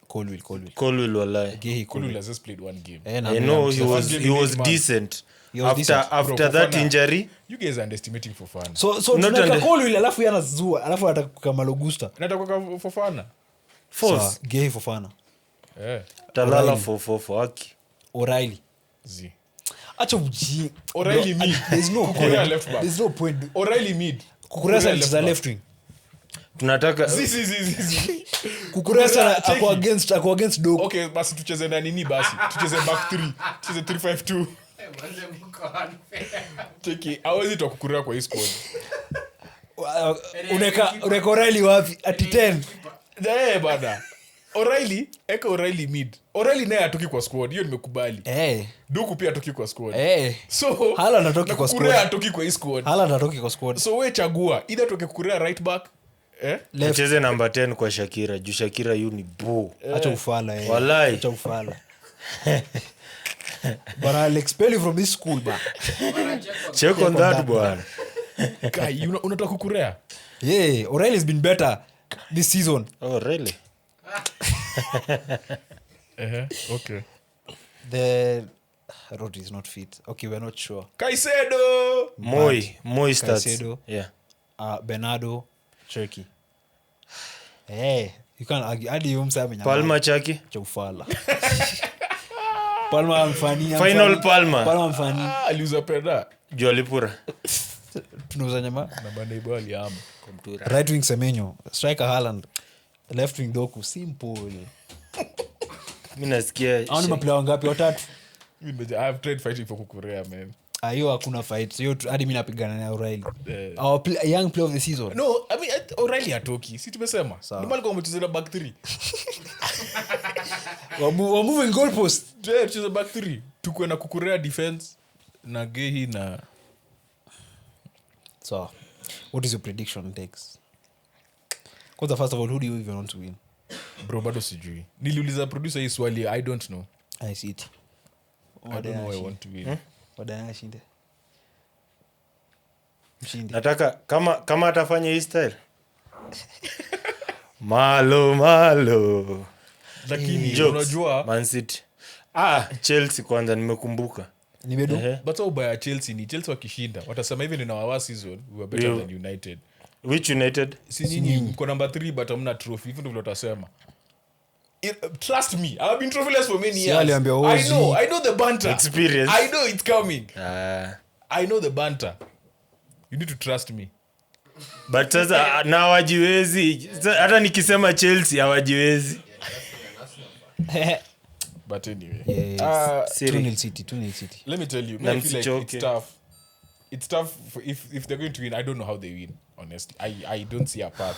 [SPEAKER 4] Colwill walai.
[SPEAKER 1] Gehi
[SPEAKER 2] Colwill has just played one game.
[SPEAKER 4] I know he was decent. After that injury.
[SPEAKER 2] You guys are underestimating Fofana.
[SPEAKER 1] So tunataka Colwill alafu yana zua alafu ataka Malo Gusto.
[SPEAKER 2] Nataka Fofana.
[SPEAKER 4] Force.
[SPEAKER 1] Gehi Fofana.
[SPEAKER 4] Talala for Aki.
[SPEAKER 1] O'Reilly.
[SPEAKER 2] Z.
[SPEAKER 1] Acha uji.
[SPEAKER 2] O'Reilly mid.
[SPEAKER 1] There's no
[SPEAKER 2] Kukurea left back.
[SPEAKER 1] There's no point.
[SPEAKER 2] O'Reilly mid.
[SPEAKER 1] Kukuresa is left wing.
[SPEAKER 4] Tunataka
[SPEAKER 1] Kukuresa ako against Doku.
[SPEAKER 2] Okay, basi tucheze na nini basi? Tucheze back 3. Tucheze 3-5-2. Cheki, hawezi tu Kukurea kwa hii squad.
[SPEAKER 1] Uneka O'Reilly wapi? At 10.
[SPEAKER 2] Bana. O'Reilly mid. O'Reilly naye atoki kwa squad. Hiyo nimekubali. Doku pia atoki kwa squad. So
[SPEAKER 1] Haaland atoki kwa squad.
[SPEAKER 2] Kukurea atoki kwa hii squad.
[SPEAKER 1] Haaland atoki kwa squad.
[SPEAKER 2] So wewe chagua, either toke Kukurea right back,
[SPEAKER 4] tucheze number 10 kwa Shakira. Juu Shakira yu ni bo.
[SPEAKER 1] Acha ufala
[SPEAKER 4] Walai.
[SPEAKER 1] Acha ufala. But I'll expel you from this school ba.
[SPEAKER 4] Check on that bwana.
[SPEAKER 2] Kai, unataka Kukurea?
[SPEAKER 1] O'Reilly has been better this season.
[SPEAKER 4] Oh really?
[SPEAKER 2] Okay.
[SPEAKER 1] The Rodri is not fit. Okay, we're not sure.
[SPEAKER 2] Caicedo.
[SPEAKER 4] Moi starts.
[SPEAKER 1] Caicedo.
[SPEAKER 4] Yeah.
[SPEAKER 1] Bernardo, Cherky. You can't argue. Hadi yum sasa
[SPEAKER 4] Palma chaki.
[SPEAKER 1] Cha ufala. Palma amfani.
[SPEAKER 4] Final Palma.
[SPEAKER 1] Palma amfani.
[SPEAKER 2] Aliuza peda.
[SPEAKER 4] Juu alipura.
[SPEAKER 1] Tunauza nyama.
[SPEAKER 2] Na maneibo aliama.
[SPEAKER 1] Right wing Semenyo, striker Haaland, left wing Doku. Simple.
[SPEAKER 4] Mimi nasikia.
[SPEAKER 1] Haoni maplayer wangapi? Watatu.
[SPEAKER 2] I've tried fighting for Kukurea, man.
[SPEAKER 1] Hiyo hakuna fight. Hiyo hadi mimi napigana na O'Reilly. Our young player of the season.
[SPEAKER 2] No, I mean O'Reilly atoki. Si tumesema. Ndio maana kwa mchezo back 3.
[SPEAKER 1] We're moving goalpost.
[SPEAKER 2] Tucheze back 3. Tukue na Kukurea defense na Gehi na.
[SPEAKER 1] So, what is your prediction, Dex? Because first of all, who do you even want to win?
[SPEAKER 2] Bro, bado sijui. Niliuliza producer hii swali, I don't know.
[SPEAKER 1] I see it.
[SPEAKER 2] I don't know who I want to win.
[SPEAKER 1] Wadaya shinde. Mshindi.
[SPEAKER 4] Nataka kama atafanya hii style. malo
[SPEAKER 2] lakini
[SPEAKER 4] Jokes.
[SPEAKER 2] unajua
[SPEAKER 4] Man City. Chelsea kwanza nimekumbuka.
[SPEAKER 1] Nimedu.
[SPEAKER 4] Ehe.
[SPEAKER 2] but so ubaya Chelsea ni Chelsea wakishinda watasema even in our worst season we were better
[SPEAKER 4] Yeah.
[SPEAKER 2] than United.
[SPEAKER 4] Which United?
[SPEAKER 2] Si nyinyi mko number 3 but hamna trophy. Hivyo ndivyo watasema. Trust me, I've been trophyless for many years.
[SPEAKER 1] aliambia
[SPEAKER 2] I know the banter.
[SPEAKER 4] Experience.
[SPEAKER 2] I know it's coming.
[SPEAKER 4] Ah.
[SPEAKER 2] I know the banter. You need to trust me.
[SPEAKER 4] But sasa na hawajiwezi. Hata nikisema Chelsea hawajiwezi.
[SPEAKER 2] But anyway.
[SPEAKER 4] Siri.
[SPEAKER 1] 2-0 City, 2-0 City.
[SPEAKER 2] Let me tell you,
[SPEAKER 4] Na
[SPEAKER 2] I feel like
[SPEAKER 4] msichoke.
[SPEAKER 2] it's tough. It's tough if they're going to win. I don't know how they win, honestly. I don't see a path.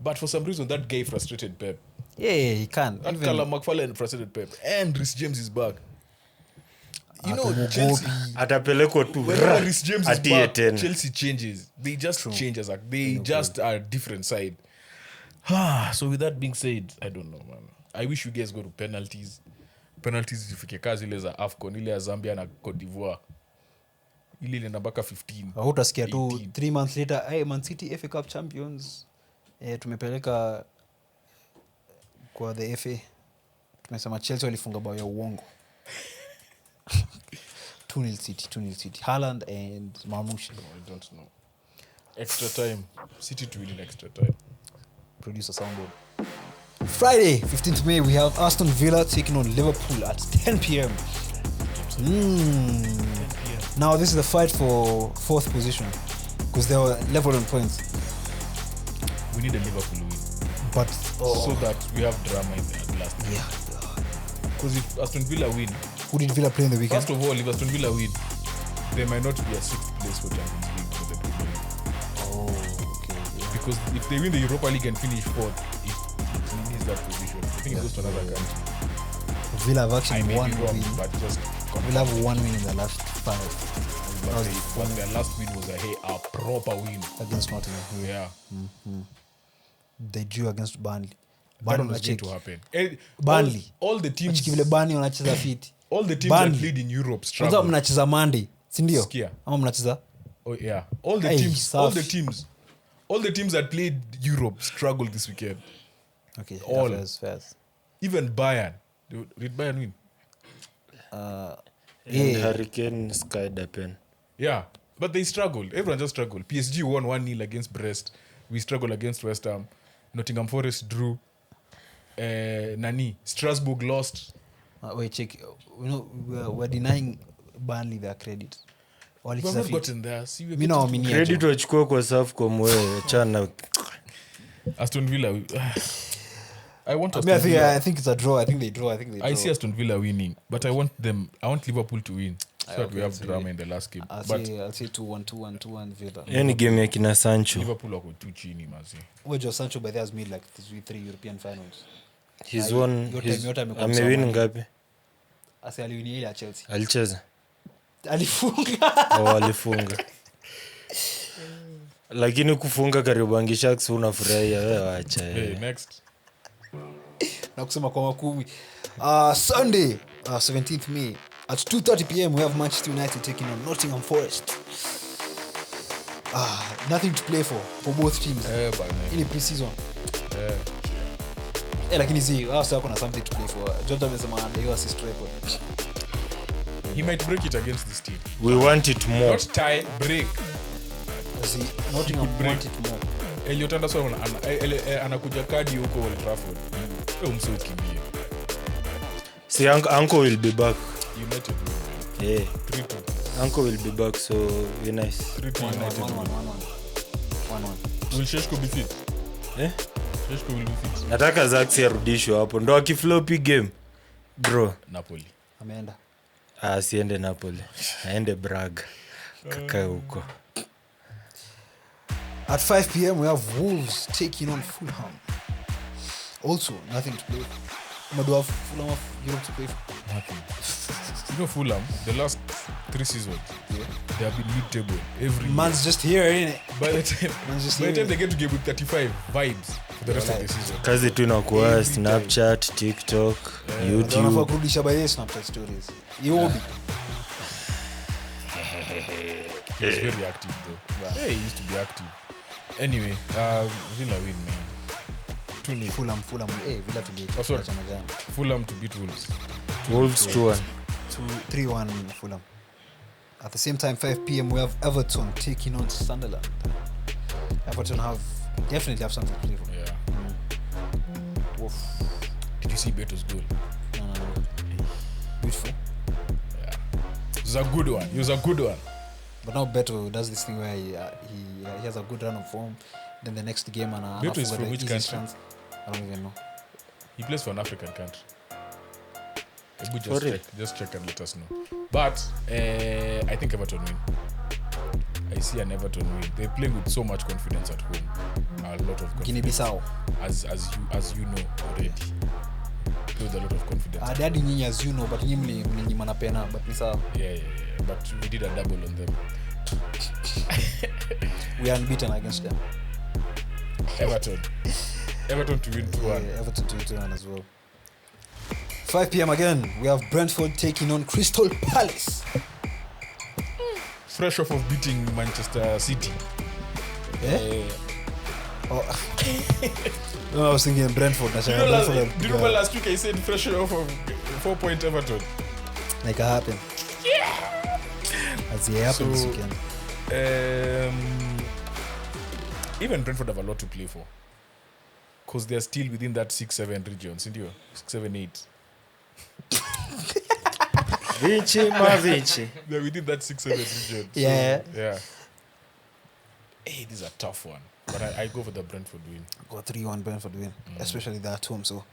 [SPEAKER 2] But for some reason, that guy frustrated Pep.
[SPEAKER 1] Yeah, he can.
[SPEAKER 2] That
[SPEAKER 1] Even
[SPEAKER 2] Callum McFarlane frustrated Pep. And Reece James is back. You know,
[SPEAKER 1] Atamugopi.
[SPEAKER 2] Chelsea,
[SPEAKER 4] Atapelekwa tu.
[SPEAKER 2] whenever Reece James is
[SPEAKER 4] Atie
[SPEAKER 2] back,
[SPEAKER 4] tena.
[SPEAKER 2] Chelsea changes. They just change as they just are a different side. So with that being said, I don't know, man. I wish you guys go to penalties. Penalties zifike kazi ile za AFCON, ile ya Zambia na Cote d'Ivoire. Ile ile nabaka 15.
[SPEAKER 1] hutasikia tu
[SPEAKER 2] 18.
[SPEAKER 1] 3 months later, hey, Man City FA Cup champions. Tumepeleka kwa the FA. Tumesema Chelsea walifunga bao ya uongo. 2-0 City. Haaland and Marmoush.
[SPEAKER 2] I don't know. Extra time. City to win in extra time.
[SPEAKER 1] Producer soundboard. Friday, 15th May, we have Aston Villa taking on Liverpool at 10 p.m. Now, this is the fight for 4th position because they were level on points.
[SPEAKER 2] We need a Liverpool win.
[SPEAKER 1] But
[SPEAKER 2] So that we have drama in the last.
[SPEAKER 1] yeah,
[SPEAKER 2] Because if Aston Villa win,
[SPEAKER 1] who did Villa play in the weekend?
[SPEAKER 2] first of all, if Aston Villa win, there might not be a 6th place for Champions League for the Premier League.
[SPEAKER 1] Oh, okay. Yeah.
[SPEAKER 2] Because if they win the Europa League and finish 4th, it needs that position. I think it goes to another country.
[SPEAKER 1] Villa have
[SPEAKER 2] I
[SPEAKER 1] actually
[SPEAKER 2] may
[SPEAKER 1] won
[SPEAKER 2] be wrong,
[SPEAKER 1] win.
[SPEAKER 2] but just
[SPEAKER 1] Villa have 1 win in the last 5
[SPEAKER 2] but their last win was a proper win.
[SPEAKER 1] against Nottingham.
[SPEAKER 2] Yeah,
[SPEAKER 1] They drew against Burnley.
[SPEAKER 2] that
[SPEAKER 1] Burnley
[SPEAKER 2] was going to
[SPEAKER 1] wanacheki.
[SPEAKER 2] happen.
[SPEAKER 1] Burnley.
[SPEAKER 2] All the teams,
[SPEAKER 1] Wacheki vile Burnley wanacheza fit.
[SPEAKER 2] all the teams that
[SPEAKER 1] Burnley.
[SPEAKER 2] played in Europe
[SPEAKER 1] Kwanza
[SPEAKER 2] struggled.
[SPEAKER 1] mnacheza Monday, si ndio?
[SPEAKER 2] Sikia.
[SPEAKER 1] Ama mnacheza
[SPEAKER 2] Oh yeah, all the
[SPEAKER 1] Hey,
[SPEAKER 2] teams, all the
[SPEAKER 1] safi.
[SPEAKER 2] teams, all the teams that played Europe struggled this weekend.
[SPEAKER 1] okay,
[SPEAKER 2] All.
[SPEAKER 1] fairs.
[SPEAKER 2] Even Bayern. Did Bayern win?
[SPEAKER 4] And
[SPEAKER 1] Yeah.
[SPEAKER 4] Hurricane skied a pen.
[SPEAKER 2] Yeah, but they struggled. Everyone just struggled. PSG won 1-0 against Brest. We struggled against West Ham. Nottingham Forest drew. Strasbourg lost.
[SPEAKER 1] Wait, check. We're denying Burnley their credit.
[SPEAKER 2] We have
[SPEAKER 1] Walicheza
[SPEAKER 2] not
[SPEAKER 1] fit.
[SPEAKER 2] gotten there. See, we're
[SPEAKER 1] Mimi
[SPEAKER 2] getting
[SPEAKER 1] nawaaminia
[SPEAKER 4] Credit
[SPEAKER 1] jo.
[SPEAKER 4] wachukua kwa Safcom wewe chana.
[SPEAKER 2] Aston Villa. I want
[SPEAKER 1] I
[SPEAKER 2] Aston
[SPEAKER 1] mean,
[SPEAKER 2] Villa.
[SPEAKER 1] I think it's a draw. I think they draw.
[SPEAKER 2] I see Aston Villa winning, but I want Liverpool to win so that we
[SPEAKER 1] okay,
[SPEAKER 2] have
[SPEAKER 1] so
[SPEAKER 2] drama in the last game.
[SPEAKER 1] I'll
[SPEAKER 2] But
[SPEAKER 1] say 2-1 Villa.
[SPEAKER 4] Hiyo ni game ya kina Sancho.
[SPEAKER 2] Liverpool wako too chini mazi.
[SPEAKER 1] Joe Sancho by the way has made like 3 European finals.
[SPEAKER 4] He's won.
[SPEAKER 1] yote amekuwa
[SPEAKER 4] Amewin
[SPEAKER 1] msoma.
[SPEAKER 4] ngapi?
[SPEAKER 1] Asi aliwini ile ya Chelsea.
[SPEAKER 4] Alicheza.
[SPEAKER 1] Alifunga.
[SPEAKER 4] Alifunga. Lakini kufunga Kariobangi Sharks unafurahia wewe acha.
[SPEAKER 2] Hey, next.
[SPEAKER 1] Na kusema kwa makumi. Sunday, 17th May at 2:30 p.m. we have Manchester United taking on Nottingham Forest. Nothing to play for both teams. In the pre-season. Lakini sasa kuna something to play for. George amesema ndio assist record.
[SPEAKER 2] He might break it against this team.
[SPEAKER 4] We want it more.
[SPEAKER 2] Not tie, break.
[SPEAKER 1] Nottingham
[SPEAKER 2] break.
[SPEAKER 1] want it more.
[SPEAKER 2] Elliot Anderson anakuja kadi huko Old Trafford. Mso kimbia.
[SPEAKER 4] See, Uncle will be back.
[SPEAKER 2] United.
[SPEAKER 4] Yeah.
[SPEAKER 2] 3-2.
[SPEAKER 4] Uncle will be back, so be nice.
[SPEAKER 2] 3-2 United.
[SPEAKER 1] 1-1.
[SPEAKER 2] Will Sheshko be fit?
[SPEAKER 4] Eh?
[SPEAKER 2] Sheshko will be fit.
[SPEAKER 4] Nataka Zaxi arudishwe hapo. Ndo akiflopi game. Bro.
[SPEAKER 2] Napoli.
[SPEAKER 1] Ameenda.
[SPEAKER 4] Asiende Napoli. Aende Braga. Kakae huko.
[SPEAKER 1] At 5 p.m. we have Wolves taking on Fulham. Also, nothing to play for. Do have Fulham of Europe to play for?
[SPEAKER 2] Nothing. You know Fulham, the last 3 seasons, they have been mid-table every
[SPEAKER 1] Man's just here, innit?
[SPEAKER 2] year. By the time they get to game with 35 vibes for the rest of the season.
[SPEAKER 4] Kazi tu inakuwa
[SPEAKER 2] Every
[SPEAKER 4] Snapchat, TikTok,
[SPEAKER 1] Wanafaa
[SPEAKER 4] YouTube.
[SPEAKER 1] kurudisha by the Snapchat stories. Iwobi.
[SPEAKER 2] He's very active though. Hey, he used to be active. Anyway, Villa win, man. 2-0.
[SPEAKER 1] Fulham. Villa to beat.
[SPEAKER 2] Oh, sorry.
[SPEAKER 1] Chama jana.
[SPEAKER 2] Fulham to beat Wolves.
[SPEAKER 4] Wolves 2-1.
[SPEAKER 1] 3-1 Fulham. At the same time, 5 p.m. we have Everton taking on Sunderland. Everton definitely have something to play for.
[SPEAKER 2] Yeah. Oof. Did you see Beto's goal?
[SPEAKER 1] No. Beautiful.
[SPEAKER 2] Yeah. It was a good one.
[SPEAKER 1] But now Beto does this thing where he has a good run of form. Then the next game and
[SPEAKER 2] Beto is from which country?
[SPEAKER 1] Chance. I don't even know.
[SPEAKER 2] He plays for an African country.
[SPEAKER 4] Sorry.
[SPEAKER 2] Just check and let us know. But I think Everton win. I see an Everton win. They play with so much confidence at home. A lot of confidence.
[SPEAKER 1] Guinea-Bissau.
[SPEAKER 2] As you know already. Play with a lot of confidence.
[SPEAKER 1] They had nyinyi as you know, but nyinyi mlinyimana pena, but ni sawa.
[SPEAKER 2] Yeah. But we did a double on them.
[SPEAKER 1] We are unbeaten against them.
[SPEAKER 2] Everton to win 2-1.
[SPEAKER 1] Yeah, Everton to win 2-1 as well. 5 p.m. again, we have Brentford taking on Crystal Palace.
[SPEAKER 2] Fresh off of beating Manchester City.
[SPEAKER 1] No, I was thinking Brentford.
[SPEAKER 2] Do you remember last week I said fresh off of 4-point Everton?
[SPEAKER 1] Like it happened.
[SPEAKER 2] Yeah.
[SPEAKER 1] As it happened this weekend.
[SPEAKER 2] Even Brentford have a lot to play for. Because they're still within that 6-7 region. 6-7-8.
[SPEAKER 4] Vinci.
[SPEAKER 2] They're within that 6-7 region.
[SPEAKER 1] Yeah.
[SPEAKER 2] So, yeah. Hey, this is a tough one. But I go for the Brentford win.
[SPEAKER 1] Got 3-1 Brentford win, especially they're at home. So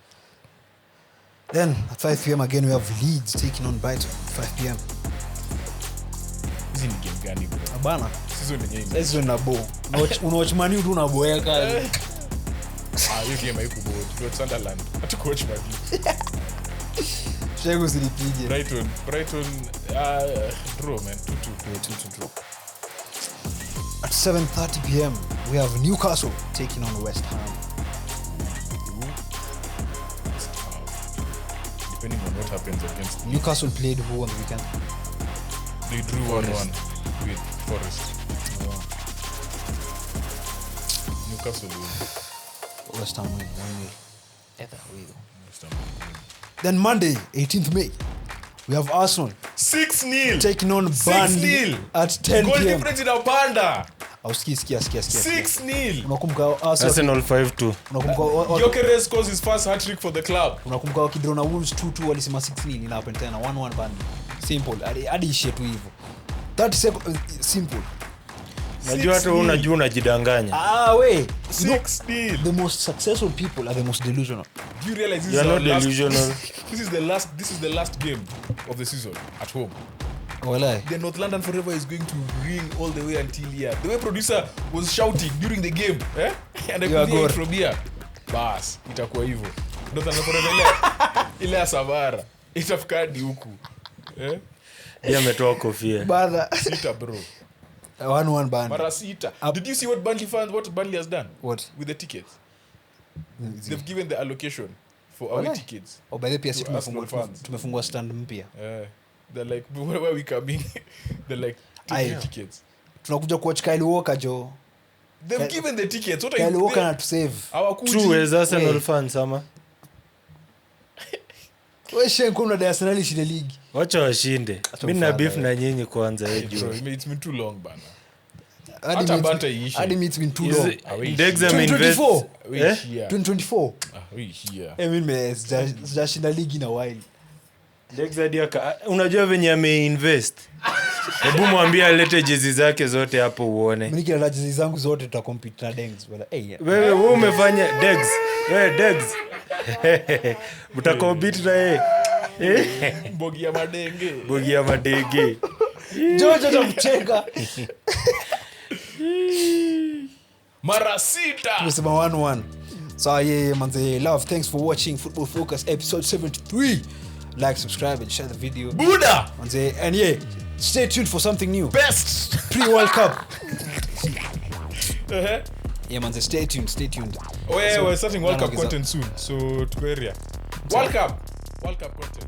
[SPEAKER 1] then at 5 p.m. again we have Leeds taking on Brighton. 5 p.m.
[SPEAKER 2] Hizi ni game gani bro?
[SPEAKER 1] Abana.
[SPEAKER 2] Season yenyewe.
[SPEAKER 1] Sasa na bo. Unawatch mani tu na boeka.
[SPEAKER 2] Hiyo game haiko board. Kwa Sunderland. Hata coach Man.
[SPEAKER 1] Shego zilipige.
[SPEAKER 2] Brighton draw man 2-2.
[SPEAKER 1] Yeah, 2-2 draw. At 7:30 p.m. we have Newcastle taking on Westham.
[SPEAKER 2] Depending on what happens against
[SPEAKER 1] Newcastle played who on the weekend?
[SPEAKER 2] They drew 1-1 with Forest. Newcastle win.
[SPEAKER 1] Westham win 1-0. Either way though. Then Monday, 18th May, we have Arsenal
[SPEAKER 2] 6-0
[SPEAKER 1] taking on Burnley at 10
[SPEAKER 2] Goal
[SPEAKER 1] p.m.
[SPEAKER 2] difference inapanda.
[SPEAKER 1] Sikia.
[SPEAKER 2] 6-0
[SPEAKER 1] Unakumbuka
[SPEAKER 4] Arsenal 5-2.
[SPEAKER 1] Unakumbuka
[SPEAKER 2] Gyökeres scores his first hat-trick for the club.
[SPEAKER 1] unakumbuka wakidrona Wolves 2-2 walisema 6-0 ina happen tena 1-1 Burnley. Simple. Hadi ishie tu hivyo. 30 seconds simple.
[SPEAKER 4] Najua hata unajua unajidanganya.
[SPEAKER 1] Wait.
[SPEAKER 2] 6-0.
[SPEAKER 1] The most successful people are the most delusional.
[SPEAKER 2] Do you realize
[SPEAKER 4] You are not delusional.
[SPEAKER 2] This is the last game of the season at home.
[SPEAKER 1] Walai.
[SPEAKER 2] The North London Forever is going to ring all the way until here. The way producer was shouting during the game, and I could hear it from here. Bas, itakuwa hivyo. North London Forever ile ya Savara. Itafika hadi huku.
[SPEAKER 4] Yeye ametoa kofia.
[SPEAKER 1] Bada.
[SPEAKER 2] Sita bro.
[SPEAKER 1] 1-1 Burnley.
[SPEAKER 2] Mara sita. Did you see what Burnley has done?
[SPEAKER 1] What?
[SPEAKER 2] With the tickets? They've given the allocation for away tickets.
[SPEAKER 1] By the PS
[SPEAKER 2] To Arsenal fans.
[SPEAKER 1] tumefungua stand mpya.
[SPEAKER 2] They're like, where are we coming? They're like, take the tickets.
[SPEAKER 1] Tunakuja kuwatch Kyle Walker jo.
[SPEAKER 2] They've given the tickets. What are
[SPEAKER 1] Kyle
[SPEAKER 2] you
[SPEAKER 1] Walker na to save.
[SPEAKER 4] True as Arsenal fans ama.
[SPEAKER 1] Wewe shenko na Arsenal ishinde league.
[SPEAKER 4] Wacha washinde. Mimi na beef na nyinyi kwanza
[SPEAKER 2] It's been too long bana.
[SPEAKER 1] Hadi it's been too long.
[SPEAKER 4] Degs invest.
[SPEAKER 1] 2024.
[SPEAKER 2] Here.
[SPEAKER 1] Sijashinda league na while.
[SPEAKER 4] Degs unajua venye ameinvest. Hebu mwambie alete jezi zake zote hapo uone.
[SPEAKER 1] Mimi nikila jezi zangu zote tutacompete na Dengs bwana.
[SPEAKER 4] Wewe umefanya Degs. Wewe Degs. Mtakompete na yeye.
[SPEAKER 2] Bogi ya madenge.
[SPEAKER 1] Jojo tamcheka.
[SPEAKER 2] Mara sita.
[SPEAKER 1] Tumesema 1-1. So yeah manze, love, thanks for watching Football Focus episode 73. Like, subscribe and share the video.
[SPEAKER 2] Buddha.
[SPEAKER 1] Manze, and yeah, stay tuned for something new.
[SPEAKER 2] Best.
[SPEAKER 1] Pre-World Cup. Yeah manze, stay tuned.
[SPEAKER 2] We're starting World Cup content soon. So tuko area. World Cup content.